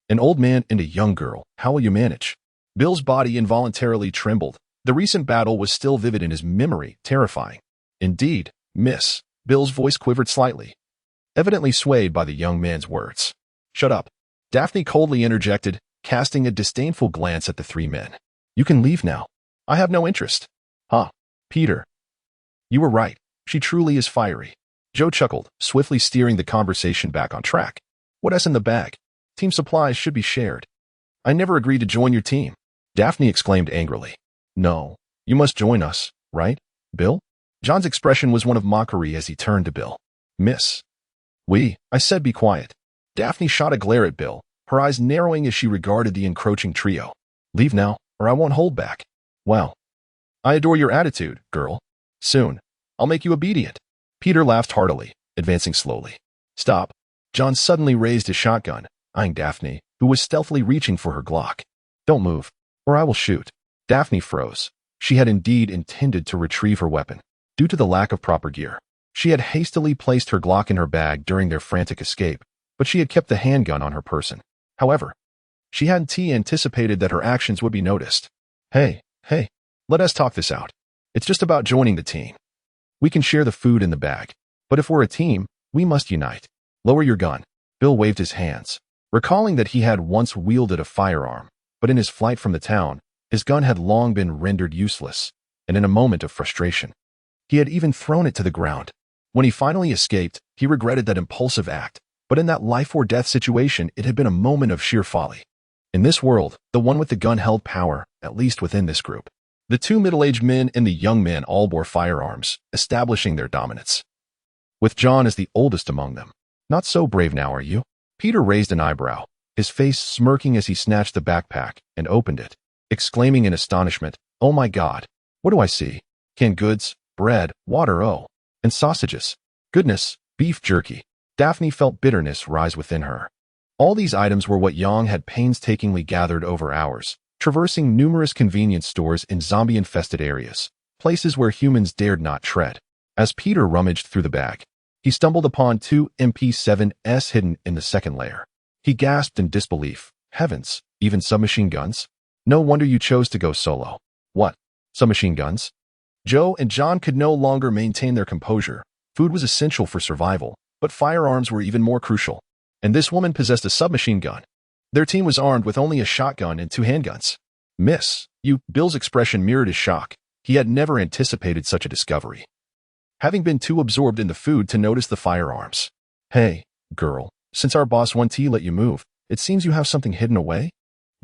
An old man and a young girl, how will you manage?" Bill's body involuntarily trembled. The recent battle was still vivid in his memory, terrifying. "Indeed, miss." Bill's voice quivered slightly, evidently swayed by the young man's words. "Shut up," Daphne coldly interjected, casting a disdainful glance at the 3 men. You can leave now. I have no interest. Huh, Peter. You were right. She truly is fiery. Joe chuckled, swiftly steering the conversation back on track. What's in the bag? Team supplies should be shared. I never agreed to join your team. Daphne exclaimed angrily. No, you must join us, right, Bill? John's expression was one of mockery as he turned to Bill. Miss. I said be quiet. Daphne shot a glare at Bill, her eyes narrowing as she regarded the encroaching trio. Leave now, or I won't hold back. Well, I adore your attitude, girl. Soon, I'll make you obedient. Peter laughed heartily, advancing slowly. Stop. John suddenly raised his shotgun, eyeing Daphne, who was stealthily reaching for her Glock. Don't move, or I will shoot. Daphne froze. She had indeed intended to retrieve her weapon. Due to the lack of proper gear, she had hastily placed her Glock in her bag during their frantic escape, but she had kept the handgun on her person. However, she hadn't anticipated that her actions would be noticed. Hey, let us talk this out. It's just about joining the team. We can share the food in the bag, but if we're a team, we must unite. Lower your gun. Bill waved his hands, recalling that he had once wielded a firearm, but in his flight from the town, his gun had long been rendered useless, and in a moment of frustration, he had even thrown it to the ground. When he finally escaped, he regretted that impulsive act, but in that life-or-death situation, it had been a moment of sheer folly. In this world, the one with the gun held power, at least within this group. The two middle-aged men and the young man all bore firearms, establishing their dominance. With John as the oldest among them. Not so brave now, are you? Peter raised an eyebrow, his face smirking as he snatched the backpack and opened it, exclaiming in astonishment, Oh my God, what do I see? Canned goods, bread, water, and sausages. Goodness, beef jerky. Daphne felt bitterness rise within her. All these items were what Yang had painstakingly gathered over hours, traversing numerous convenience stores in zombie-infested areas, places where humans dared not tread. As Peter rummaged through the bag, he stumbled upon two MP7s hidden in the second layer. He gasped in disbelief. Heavens, even submachine guns? No wonder you chose to go solo. What? Submachine guns? Joe and John could no longer maintain their composure. Food was essential for survival, but firearms were even more crucial. And this woman possessed a submachine gun. Their team was armed with only a shotgun and two handguns. Miss, you, Bill's expression mirrored his shock. He had never anticipated such a discovery, having been too absorbed in the food to notice the firearms. Hey, girl, since our boss won't let you move, it seems you have something hidden away?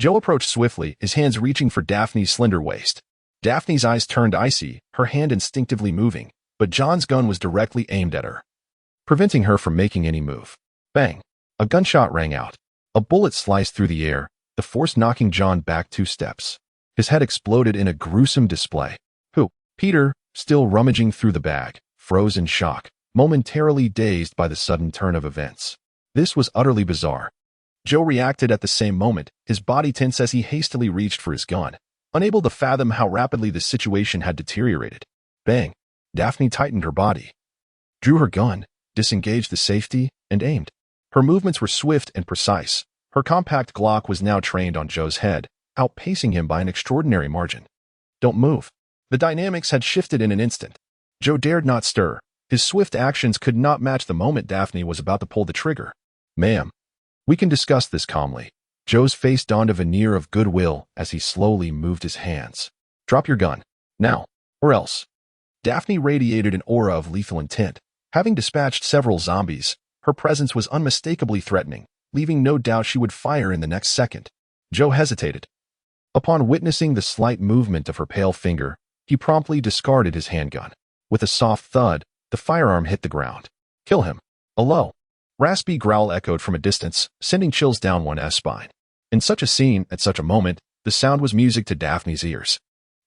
Joe approached swiftly, his hands reaching for Daphne's slender waist. Daphne's eyes turned icy, her hand instinctively moving, but John's gun was directly aimed at her, preventing her from making any move. Bang! A gunshot rang out. A bullet sliced through the air, the force knocking John back 2 steps. His head exploded in a gruesome display. Peter, still rummaging through the bag, froze in shock, momentarily dazed by the sudden turn of events. This was utterly bizarre. Joe reacted at the same moment, his body tense as he hastily reached for his gun, unable to fathom how rapidly the situation had deteriorated. Bang! Daphne tightened her body, drew her gun, disengaged the safety, and aimed. Her movements were swift and precise. Her compact Glock was now trained on Joe's head, outpacing him by an extraordinary margin. Don't move. The dynamics had shifted in an instant. Joe dared not stir. His swift actions could not match the moment Daphne was about to pull the trigger. Ma'am, we can discuss this calmly. Joe's face donned a veneer of goodwill as he slowly moved his hands. Drop your gun. Now, or else. Daphne radiated an aura of lethal intent. Having dispatched several zombies, her presence was unmistakably threatening, leaving no doubt she would fire in the next second. Joe hesitated. Upon witnessing the slight movement of her pale finger, he promptly discarded his handgun. With a soft thud, the firearm hit the ground. Kill him. A low, raspy growl echoed from a distance, sending chills down one's spine. In such a scene, at such a moment, the sound was music to Daphne's ears.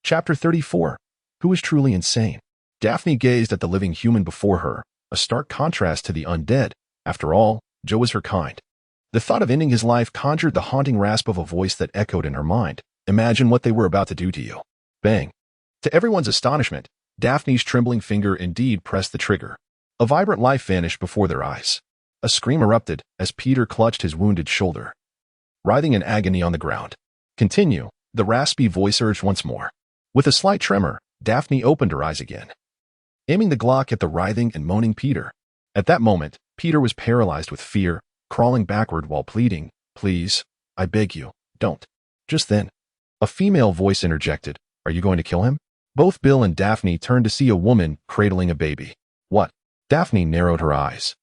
Chapter 34. Who is truly insane? Daphne gazed at the living human before her, a stark contrast to the undead. After all, Joe was her kind. The thought of ending his life conjured the haunting rasp of a voice that echoed in her mind. Imagine what they were about to do to you. Bang. To everyone's astonishment, Daphne's trembling finger indeed pressed the trigger. A vibrant life vanished before their eyes. A scream erupted as Peter clutched his wounded shoulder, writhing in agony on the ground. Continue, the raspy voice urged once more. With a slight tremor, Daphne opened her eyes again, aiming the Glock at the writhing and moaning Peter. At that moment, Peter was paralyzed with fear, crawling backward while pleading, Please, I beg you, don't. Just then, A female voice interjected, "Are you going to kill him?" Both Bill and Daphne turned to see a woman cradling a baby. "What?" Daphne narrowed her eyes,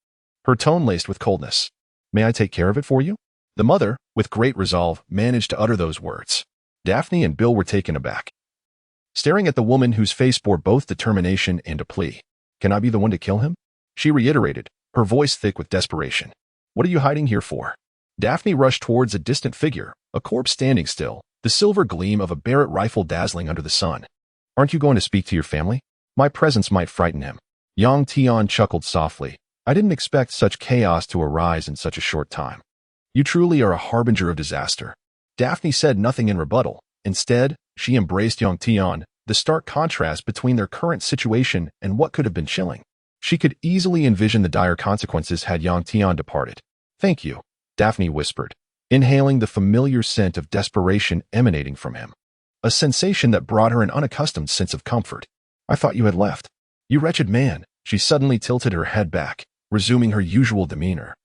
her tone laced with coldness. "May I take care of it for you?" The mother, with great resolve, managed to utter those words. Daphne and Bill were taken aback, staring at the woman whose face bore both determination and a plea. "Can I be the one to kill him?" she reiterated, her voice thick with desperation. "What are you hiding here for?" Daphne rushed towards a distant figure, a corpse standing still, the silver gleam of a Barrett rifle dazzling under the sun. "Aren't you going to speak to your family? My presence might frighten him." Tian chuckled softly. "I didn't expect such chaos to arise in such a short time. You truly are a harbinger of disaster." Daphne said nothing in rebuttal. Instead, she embraced Tian, the stark contrast between their current situation and what could have been chilling. She could easily envision the dire consequences had Tian departed. "Thank you," Daphne whispered, inhaling the familiar scent of desperation emanating from him. A sensation that brought her an unaccustomed sense of comfort. "I thought you had left." "You wretched man." She suddenly tilted her head back, resuming her usual demeanor,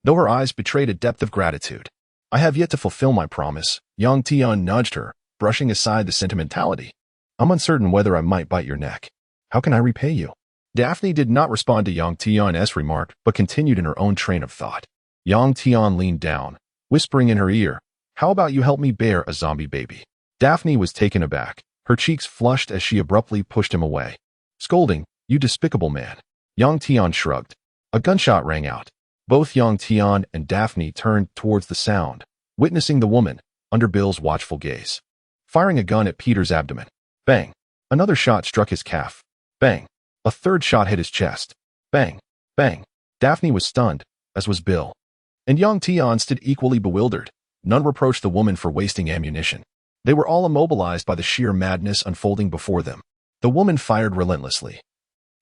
though her eyes betrayed a depth of gratitude. "I have yet to fulfill my promise." Tian nudged her, brushing aside the sentimentality. "I'm uncertain whether I might bite your neck. How can I repay you?" Daphne did not respond to Tian's remark, but continued in her own train of thought. Tian leaned down, whispering in her ear, "How about you help me bear a zombie baby?" Daphne was taken aback, her cheeks flushed as she abruptly pushed him away, scolding, "You despicable man." Tian shrugged. A gunshot rang out. Both Tian and Daphne turned towards the sound, witnessing the woman, under Bill's watchful gaze, firing a gun at Peter's abdomen. Bang! Another shot struck his calf. Bang! A third shot hit his chest. Bang! Bang! Daphne was stunned, as was Bill. And Tian stood equally bewildered. None reproached the woman for wasting ammunition. They were all immobilized by the sheer madness unfolding before them. The woman fired relentlessly,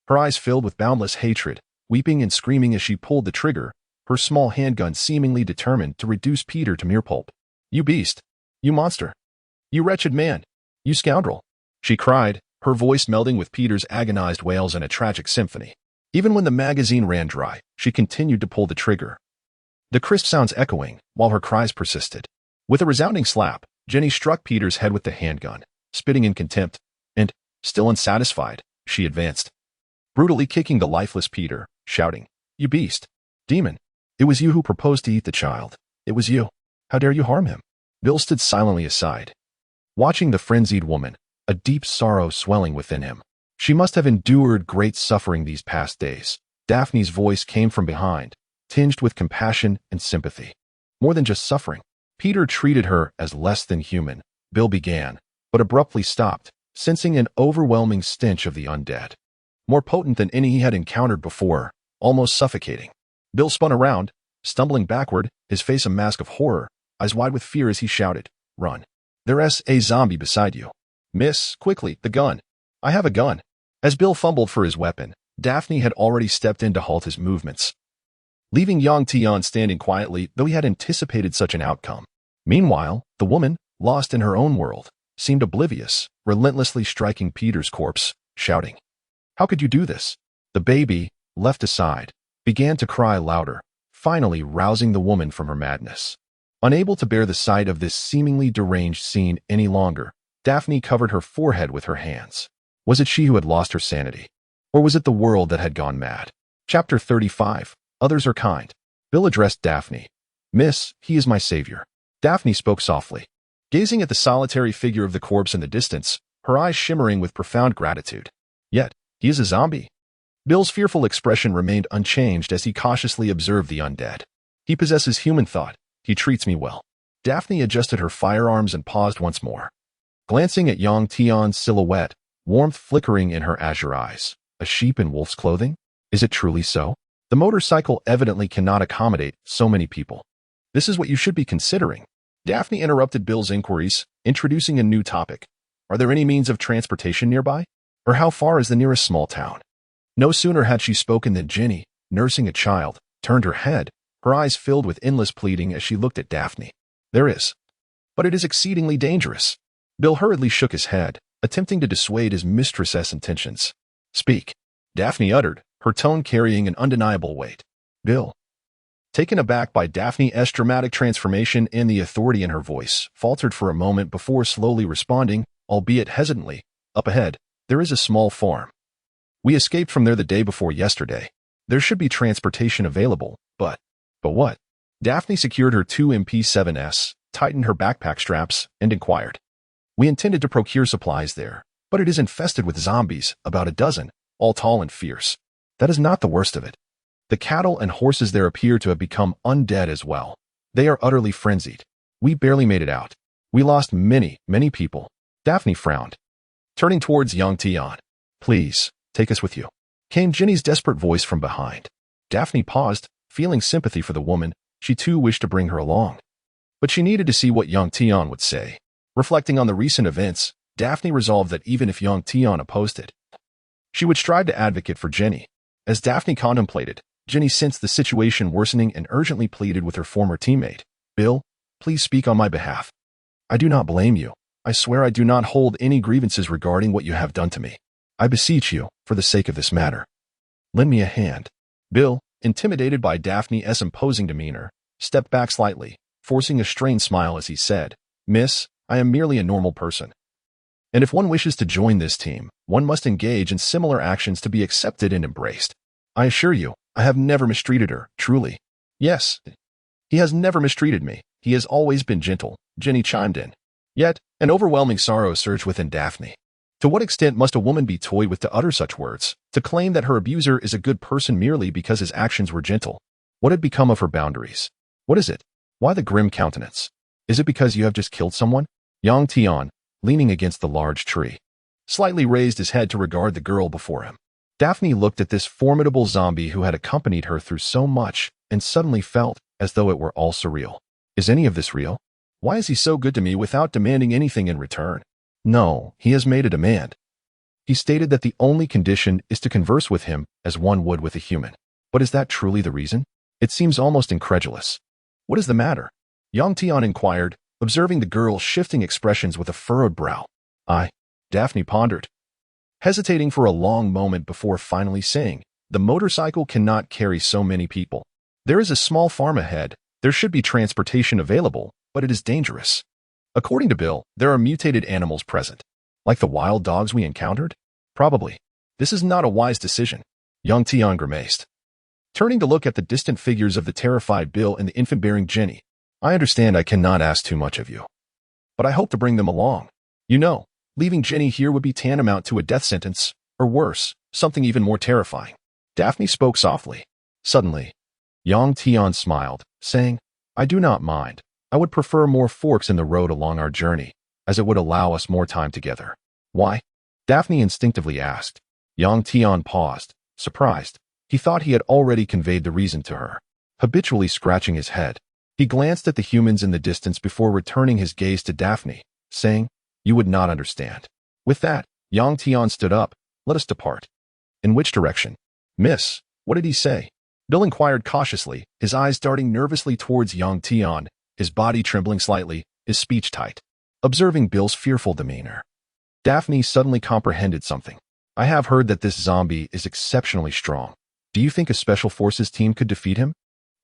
her eyes filled with boundless hatred, weeping and screaming as she pulled the trigger, her small handgun seemingly determined to reduce Peter to mere pulp. "You beast! You monster! You wretched man! You scoundrel!" she cried, her voice melding with Peter's agonized wails in a tragic symphony. Even when the magazine ran dry, she continued to pull the trigger, the crisp sounds echoing, while her cries persisted. With a resounding slap, Jenny struck Peter's head with the handgun, spitting in contempt, and, still unsatisfied, she advanced, brutally kicking the lifeless Peter, shouting, "You beast! Demon! It was you who proposed to eat the child. It was you. How dare you harm him?" Bill stood silently aside, watching the frenzied woman, a deep sorrow swelling within him. She must have endured great suffering these past days. Daphne's voice came from behind, tinged with compassion and sympathy. More than just suffering. Peter treated her as less than human, Bill began, but abruptly stopped, sensing an overwhelming stench of the undead. More potent than any he had encountered before, almost suffocating. Bill spun around, stumbling backward, his face a mask of horror, eyes wide with fear as he shouted, "Run. There's a zombie beside you." "Miss, quickly, the gun." "I have a gun." As Bill fumbled for his weapon, Daphne had already stepped in to halt his movements, leaving Tian standing quietly, though he had anticipated such an outcome. Meanwhile, the woman, lost in her own world, seemed oblivious, relentlessly striking Peter's corpse, shouting, "How could you do this?" The baby, left aside, began to cry louder, finally rousing the woman from her madness. Unable to bear the sight of this seemingly deranged scene any longer, Daphne covered her forehead with her hands. Was it she who had lost her sanity? Or was it the world that had gone mad? Chapter 35. Others are kind. Bill addressed Daphne. "Miss, he is my savior." Daphne spoke softly, gazing at the solitary figure of the corpse in the distance, her eyes shimmering with profound gratitude. "Yet, he is a zombie." Bill's fearful expression remained unchanged as he cautiously observed the undead. "He possesses human thought. He treats me well." Daphne adjusted her firearms and paused once more, glancing at Tian's silhouette, warmth flickering in her azure eyes. A sheep in wolf's clothing? Is it truly so? The motorcycle evidently cannot accommodate so many people. This is what you should be considering. Daphne interrupted Bill's inquiries, introducing a new topic. "Are there any means of transportation nearby? Or how far is the nearest small town?" No sooner had she spoken than Jenny, nursing a child, turned her head, her eyes filled with endless pleading as she looked at Daphne. "There is. But it is exceedingly dangerous." Bill hurriedly shook his head, attempting to dissuade his mistress's intentions. "Speak," Daphne uttered, her tone carrying an undeniable weight. "Bill." Taken aback by Daphne's dramatic transformation and the authority in her voice, faltered for a moment before slowly responding, albeit hesitantly, "Up ahead, there is a small farm. We escaped from there the day before yesterday. There should be transportation available, but what?" Daphne secured her 2 MP7s, tightened her backpack straps, and inquired. "We intended to procure supplies there, but it is infested with zombies, about a dozen, all tall and fierce. That is not the worst of it. The cattle and horses there appear to have become undead as well. They are utterly frenzied. We barely made it out. We lost many people." Daphne frowned. Turning towards young Tian. "Please, take us with you," came Ginny's desperate voice from behind. Daphne paused, feeling sympathy for the woman. She too wished to bring her along. But she needed to see what young Tian would say. Reflecting on the recent events, Daphne resolved that even if young Tian opposed it, she would strive to advocate for Ginny. As Daphne contemplated, Ginny sensed the situation worsening and urgently pleaded with her former teammate. "Bill, please speak on my behalf. I do not blame you. I swear I do not hold any grievances regarding what you have done to me. I beseech you, for the sake of this matter, lend me a hand." Bill, intimidated by Daphne's imposing demeanor, stepped back slightly, forcing a strained smile as he said, "Miss, I am merely a normal person. And if one wishes to join this team, one must engage in similar actions to be accepted and embraced. I assure you, I have never mistreated her, truly." "Yes, he has never mistreated me. He has always been gentle," Ginny chimed in. Yet, an overwhelming sorrow surged within Daphne. To what extent must a woman be toyed with to utter such words, to claim that her abuser is a good person merely because his actions were gentle? What had become of her boundaries? What is it? Why the grim countenance? Is it because you have just killed someone? Young Tian, leaning against the large tree, slightly raised his head to regard the girl before him. Daphne looked at this formidable zombie who had accompanied her through so much and suddenly felt as though it were all surreal. Is any of this real? Why is he so good to me without demanding anything in return? No, he has made a demand. He stated that the only condition is to converse with him as one would with a human. But is that truly the reason? It seems almost incredulous. What is the matter? Young Tian inquired, observing the girl's shifting expressions with a furrowed brow. Daphne pondered, hesitating for a long moment before finally saying, "The motorcycle cannot carry so many people. There is a small farm ahead. There should be transportation available, but it is dangerous. According to Bill, there are mutated animals present. Like the wild dogs we encountered? Probably. This is not a wise decision." Young Tian grimaced, turning to look at the distant figures of the terrified Bill and the infant-bearing Ginny. "I understand I cannot ask too much of you, but I hope to bring them along. You know, leaving Ginny here would be tantamount to a death sentence, or worse, something even more terrifying." Daphne spoke softly. Suddenly, young Tian smiled, saying, "I do not mind. I would prefer more forks in the road along our journey, as it would allow us more time together." "Why?" Daphne instinctively asked. Young Tian paused, surprised. He thought he had already conveyed the reason to her. Habitually scratching his head, he glanced at the humans in the distance before returning his gaze to Daphne, saying, "You would not understand." With that, young Tian stood up. "Let us depart." "In which direction?" "Miss, what did he say?" Bill inquired cautiously, his eyes darting nervously towards young Tian, his body trembling slightly, his speech tight. Observing Bill's fearful demeanor, Daphne suddenly comprehended something. "I have heard that this zombie is exceptionally strong. Do you think a special forces team could defeat him?"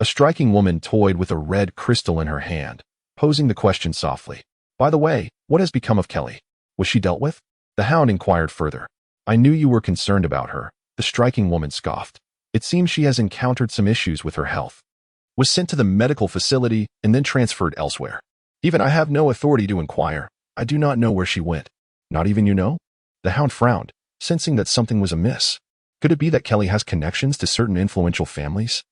A striking woman toyed with a red crystal in her hand, posing the question softly. "By the way, what has become of Kelly? Was she dealt with?" The hound inquired further. "I knew you were concerned about her," the striking woman scoffed. "It seems she has encountered some issues with her health. Was sent to the medical facility and then transferred elsewhere. Even I have no authority to inquire. I do not know where she went." "Not even you know?" The hound frowned, sensing that something was amiss. Could it be that Kelly has connections to certain influential families?